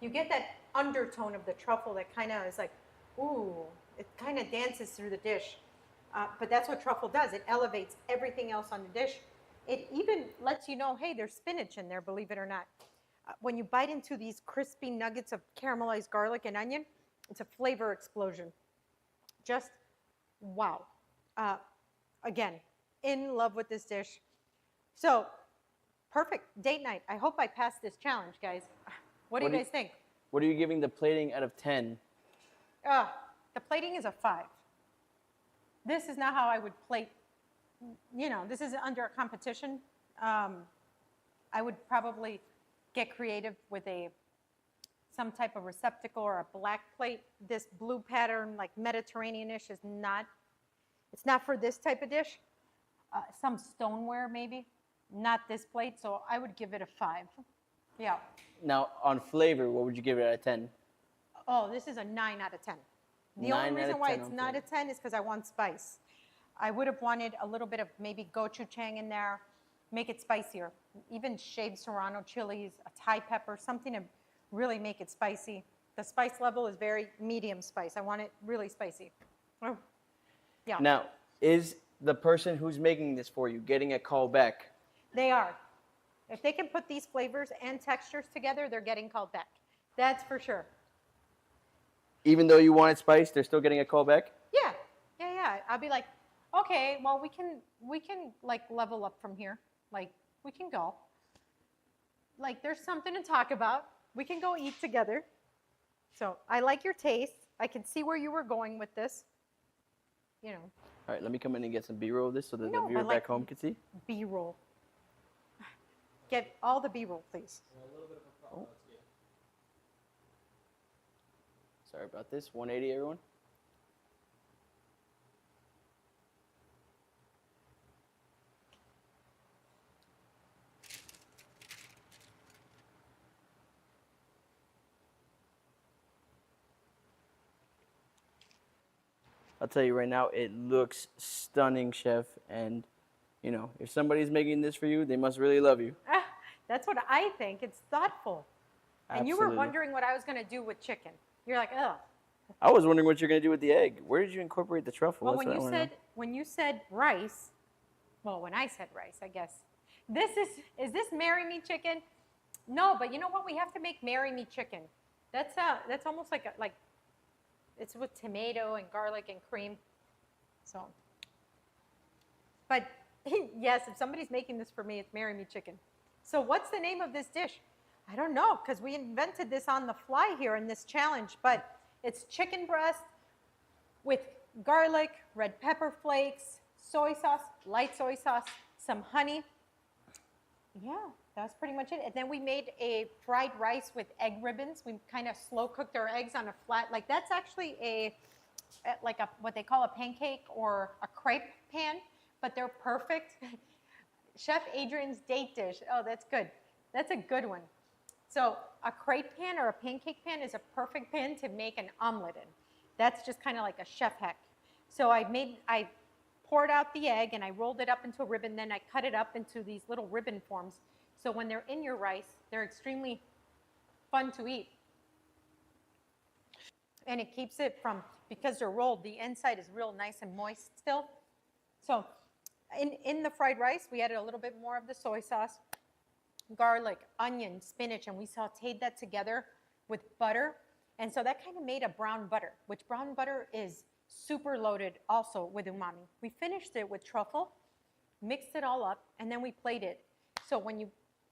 You get that undertone of the truffle that kind of is like, ooh, it kind of dances through the dish. But that's what truffle does. It elevates everything else on the dish. It even lets you know, hey, there's spinach in there, believe it or not. When you bite into these crispy nuggets of caramelized garlic and onion, it's a flavor explosion. Just wow. Again, in love with this dish. So, perfect date night. I hope I passed this challenge, guys. What do you guys think?
What are you giving the plating out of 10?
The plating is a 5. This is not how I would plate. You know, this is under a competition. I would probably get creative with some type of receptacle or a black plate. This blue pattern, like Mediterranean-ish, is not. It's not for this type of dish. Some stoneware maybe, not this plate. So I would give it a 5. Yeah.
Now, on flavor, what would you give it out of 10?
Oh, this is a 9 out of 10. The
9
only
out
reason
of
why
10
it's
on
not
flavor.
a 10 is because I want spice. I would have wanted a little bit of maybe gochujang in there, make it spicier. Even shaved serrano chilies, a Thai pepper, something to really make it spicy. The spice level is very medium spice. I want it really spicy. Oh, yeah,
Now, is the person who's making this for you getting a call back?
they are. If they can put these flavors and textures together, they're getting called back. That's for sure.
Even though you wanted spice, they're still getting a call back?
Yeah, yeah. I'll be like, okay, well, we can like level up from here. Like, we can go. Like, there's something to talk about. We can go eat together. So I like your taste. I can see where you were going with this. You know,
All right, let me come in and get some B-roll of this so that
No,
the viewer
but like-
back home can see.
B-roll. Get all the B-roll, please.
Sorry about this. 180, everyone. I'll tell you right now, it looks stunning, chef. And, you know, if somebody's making this for you, they must really love you.
That's what I think. It's thoughtful. And you were
Absolutely.
wondering what I was going to do with chicken. You're like, ugh.
I was wondering what you're going to do with the egg. Where did you incorporate the truffle?
Well,
That's what I wanna know.
when you said rice, well, when I said rice, I guess. Is this marry me chicken? No, but you know what? We have to make marry me chicken. That's almost like it's with tomato and garlic and cream. So, but yes, if somebody's making this for me, it's marry me chicken. So what's the name of this dish? I don't know, because we invented this on the fly here in this challenge, but it's chicken breast with garlic, red pepper flakes, soy sauce, light soy sauce, some honey. Yeah, that's pretty much it. And then we made a fried rice with egg ribbons. We kind of slow cooked our eggs on a flat, like that's actually what they call a pancake or a crepe pan, but they're perfect. Chef Adrian's date dish. Oh, that's good. That's a good one. So a crepe pan or a pancake pan is a perfect pan to make an omelet in. That's just kind of like a chef hack. So I poured out the egg and I rolled it up into a ribbon. Then I cut it up into these little ribbon forms. So when they're in your rice, they're extremely fun to eat. And it keeps it from, because they're rolled, the inside is real nice and moist still. So in the fried rice, we added a little bit more of the soy sauce, garlic, onion, spinach, and we sauteed that together with butter. And so that kind of made a brown butter, which brown butter is super loaded also with umami. We finished it with truffle, mixed it all up, and then we plated. So when you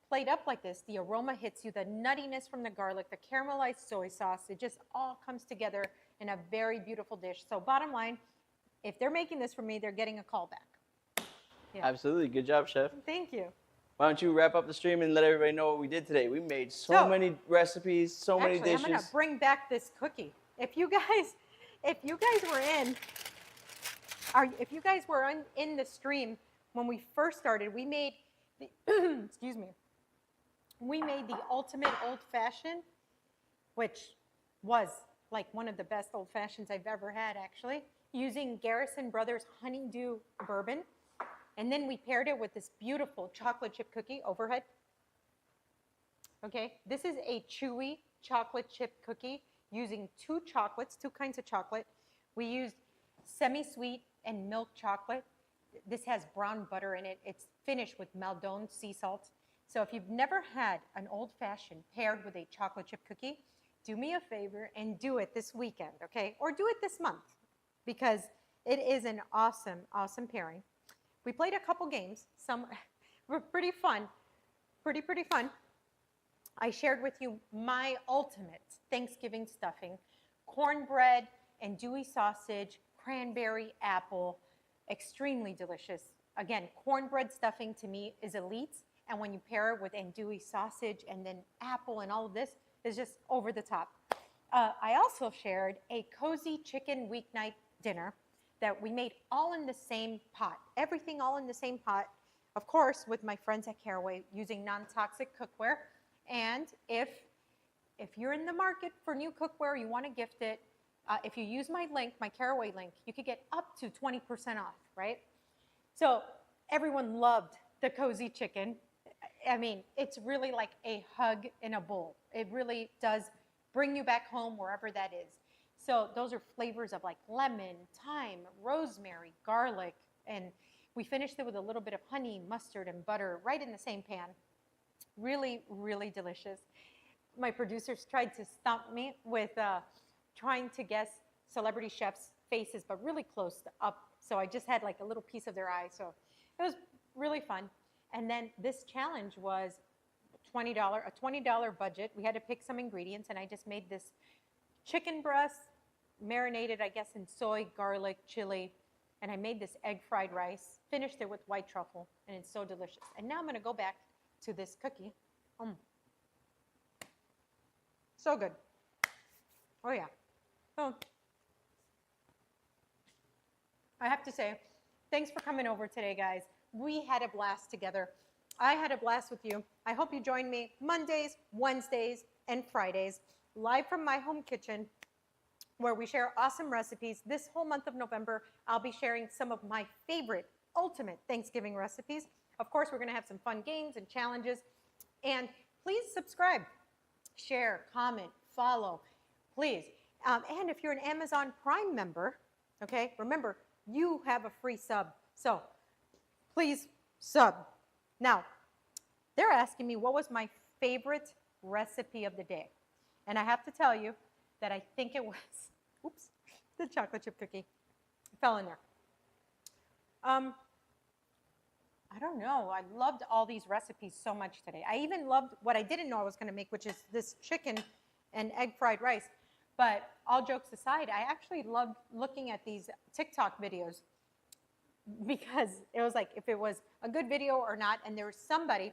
plate up like this, the aroma hits you, the nuttiness from the garlic, the caramelized soy sauce, it just all comes together in a very beautiful dish. So bottom line, if they're making this for me, they're getting a call back. Yeah.
Absolutely. Good job, Chef.
Thank you.
Why don't you wrap up the stream and let everybody know what we did today? We made so many recipes, so many
Actually,
dishes.
I'm gonna bring back this cookie. If you guys were in the stream when we first started, we made the excuse me. We made the ultimate old fashioned, which was like one of the best old fashions I've ever had, actually, using Garrison Brothers Honeydew Bourbon. And then we paired it with this beautiful chocolate chip cookie overhead. Okay, this is a chewy chocolate chip cookie using two kinds of chocolate. We used semi-sweet and milk chocolate. This has brown butter in it. It's finished with Maldon sea salt. So if you've never had an old-fashioned paired with a chocolate chip cookie, do me a favor and do it this weekend, okay? Or do it this month, because it is an awesome, awesome pairing. We played a couple games. Some were pretty fun, pretty fun. I shared with you my ultimate Thanksgiving stuffing: cornbread and dewy sausage, cranberry, apple, extremely delicious. Again, cornbread stuffing to me is elite, and when you pair it with andouille sausage and then apple and all of this, is just over the top. I also shared a cozy chicken weeknight dinner that we made all in the same pot. Everything all in the same pot, of course, with my friends at Caraway using non-toxic cookware. And if you're in the market for new cookware, you want to gift it, if you use my link, my Caraway link, you could get up to 20% off, right? So everyone loved the cozy chicken. I mean, it's really like a hug in a bowl. It really does bring you back home wherever that is. So those are flavors of like lemon, thyme, rosemary, garlic, and we finished it with a little bit of honey, mustard, and butter right in the same pan. Really, really delicious. My producers tried to stump me with trying to guess celebrity chefs' faces, but really close up. So I just had like a little piece of their eye. So it was really fun. And then this challenge was a $20 budget. We had to pick some ingredients, and I just made this chicken breast, marinated, I guess, in soy, garlic, chili, and I made this egg fried rice, finished it with white truffle, and it's so delicious. And now I'm gonna go back to this cookie. So good. Oh yeah. So I have to say, thanks for coming over today, guys. We had a blast together. I had a blast with you. I hope you join me Mondays, Wednesdays, and Fridays, live from my home kitchen, where we share awesome recipes. This whole month of November, I'll be sharing some of my favorite ultimate Thanksgiving recipes. Of course, we're gonna have some fun games and challenges. And please subscribe, share, comment, follow, please. And if you're an Amazon Prime member, okay, remember, you have a free sub. So please sub. Now, they're asking me what was my favorite recipe of the day. And I have to tell you that I think it was, oops, the chocolate chip cookie. It fell in there. I don't know. I loved all these recipes so much today. I even loved what I didn't know I was going to make, which is this chicken and egg fried rice. But all jokes aside, I actually loved looking at these TikTok videos, because it was like if it was a good video or not. And there was somebody,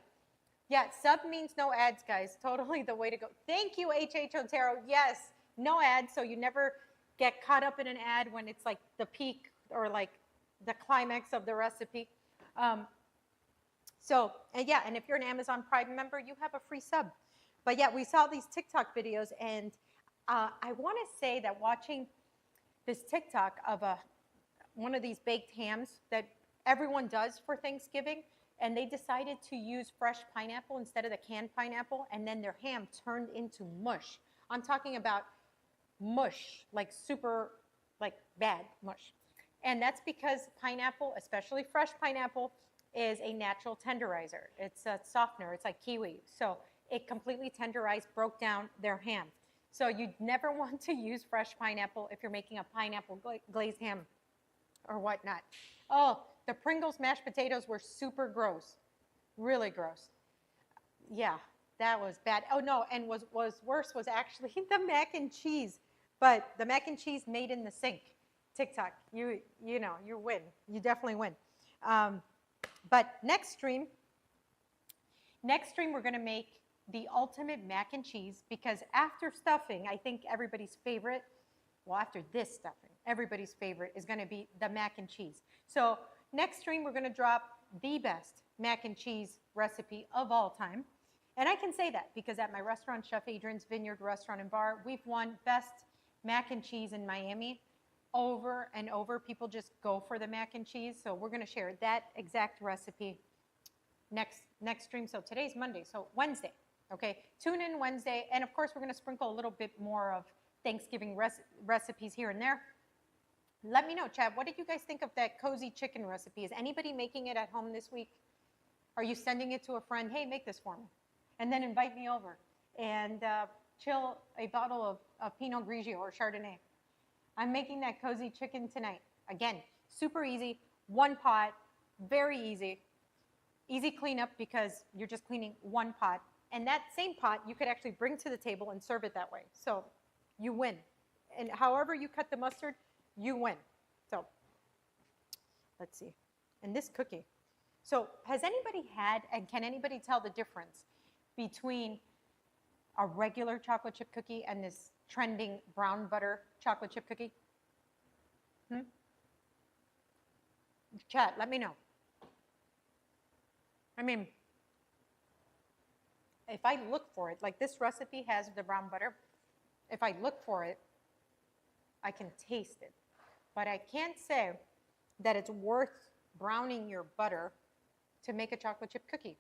yeah, sub means no ads, guys. Totally the way to go. Thank you, H.H. Otero. Yes, no ads, so you never get caught up in an ad when it's like the peak or like the climax of the recipe. Yeah, and if you're an Amazon Prime member, you have a free sub. But yeah, we saw these TikTok videos, and I want to say that watching this TikTok of one of these baked hams that everyone does for Thanksgiving, and they decided to use fresh pineapple instead of the canned pineapple, and then their ham turned into mush. I'm talking about mush, like super, like bad mush. And that's because pineapple, especially fresh pineapple, is a natural tenderizer. It's a softener. It's like kiwi. So it completely tenderized, broke down their ham. So you'd never want to use fresh pineapple if you're making a pineapple glazed ham or whatnot. Oh, the Pringles mashed potatoes were super gross. Really gross. Yeah, that was bad. Oh no, and was worse was actually the mac and cheese. But the mac and cheese made in the sink. TikTok, you know, you win. You definitely win. Um, but next stream we're going to make the ultimate mac and cheese because after stuffing, I think everybody's favorite, well, after this stuffing, everybody's favorite is going to be the mac and cheese. So next stream we're going to drop the best mac and cheese recipe of all time. And I can say that because at my restaurant, Chef Adrian's Vineyard Restaurant and Bar, we've won best mac and cheese in Miami over and over. People just go for the mac and cheese. So we're going to share that exact recipe next stream. So today's Monday, so Wednesday. Okay, tune in Wednesday. And of course, we're going to sprinkle a little bit more of Thanksgiving recipes here and there. Let me know, Chad, what did you guys think of that cozy chicken recipe? Is anybody making it at home this week? Are you sending it to a friend? Hey, make this for me. And then invite me over and chill a bottle of Pinot Grigio or Chardonnay. I'm making that cozy chicken tonight. Again, super easy, one pot, very easy. Easy cleanup because you're just cleaning one pot. And that same pot you could actually bring to the table and serve it that way. So you win. And however you cut the mustard, you win. So let's see. And this cookie. So has anybody had, and can anybody tell the difference between a regular chocolate chip cookie and this trending brown butter chocolate chip cookie? Chat, let me know. I mean, if I look for it, like this recipe has the brown butter, if I look for it, I can taste it. But I can't say that it's worth browning your butter to make a chocolate chip cookie.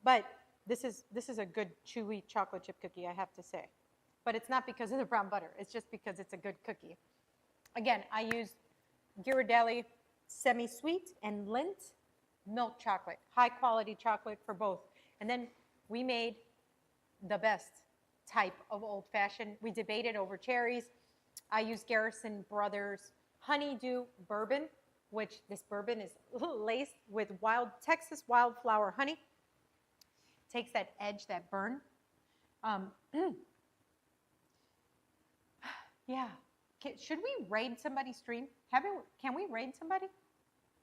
But this is a good chewy chocolate chip cookie, I have to say. But it's not because of the brown butter. It's just because it's a good cookie. Again, I use Ghirardelli semi-sweet and Lindt milk chocolate, high quality chocolate for both. And then we made the best type of old fashioned. We debated over cherries. I use Garrison Brothers Honeydew Bourbon, which this bourbon is laced with Texas wildflower honey. Takes that edge, that burn. Yeah. Should we raid somebody's stream? Can we raid somebody?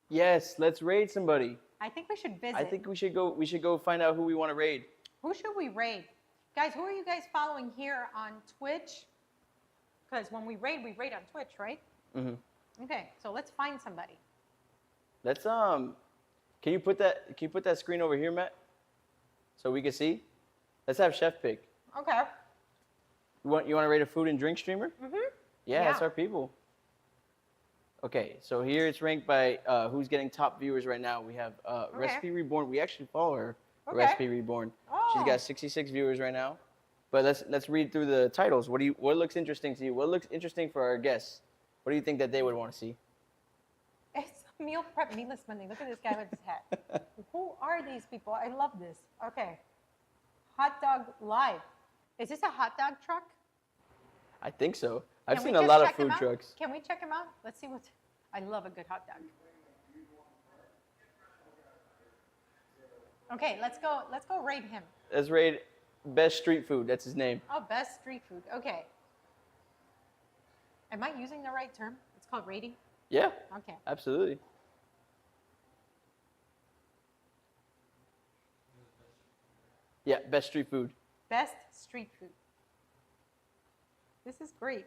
Yes, let's raid somebody.
I think we should visit.
I think we should go find out who we want to raid.
Who should we raid? Guys, who are you guys following here on Twitch? Because when we raid on Twitch, right? Mm-hmm. Okay, so let's find somebody.
Let's can you put that screen over here, Matt? So we can see? Let's have Chef pick.
Okay.
You want to raid a food and drink streamer? Mm-hmm. Yeah, that's our people. Okay, so here it's ranked by who's getting top viewers right now. We have Recipe Reborn. We actually follow her, Recipe Reborn. Oh. She's got 66 viewers right now. But let's read through the titles. What looks interesting to you? What looks interesting for our guests? What do you think that they would want to see?
It's meal prep meatless Monday. Look at this guy with his hat. Who are these people? I love this. Okay. Hot dog live. Is this a hot dog truck?
I think so. I've seen a lot of food trucks.
Can we check him out? Let's see what. I love a good hot dog. Okay, let's go raid him.
Let's raid Best Street Food. That's his name.
Oh, Best Street Food. Okay. Am I using the right term? It's called raiding?
Yeah.
Okay.
Absolutely. Yeah, Best Street Food.
Best Street Food. This is great.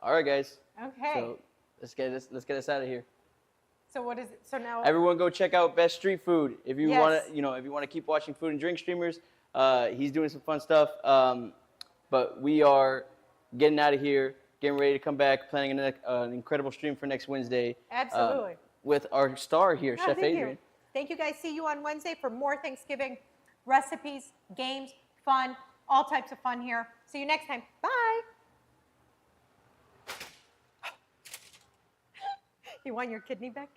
All right, guys.
Okay.
So let's get us out of here.
So what is it? So now
everyone go check out Best Street Food. If you
Yes.
want to keep watching food and drink streamers, he's doing some fun stuff. But we are getting out of here, getting ready to come back, planning an incredible stream for next Wednesday.
Absolutely.
With our star here, Chef Adrian.
Thank you guys. See you on Wednesday for more Thanksgiving recipes, games, fun, all types of fun here. See you next time. Bye. You want your kidney back?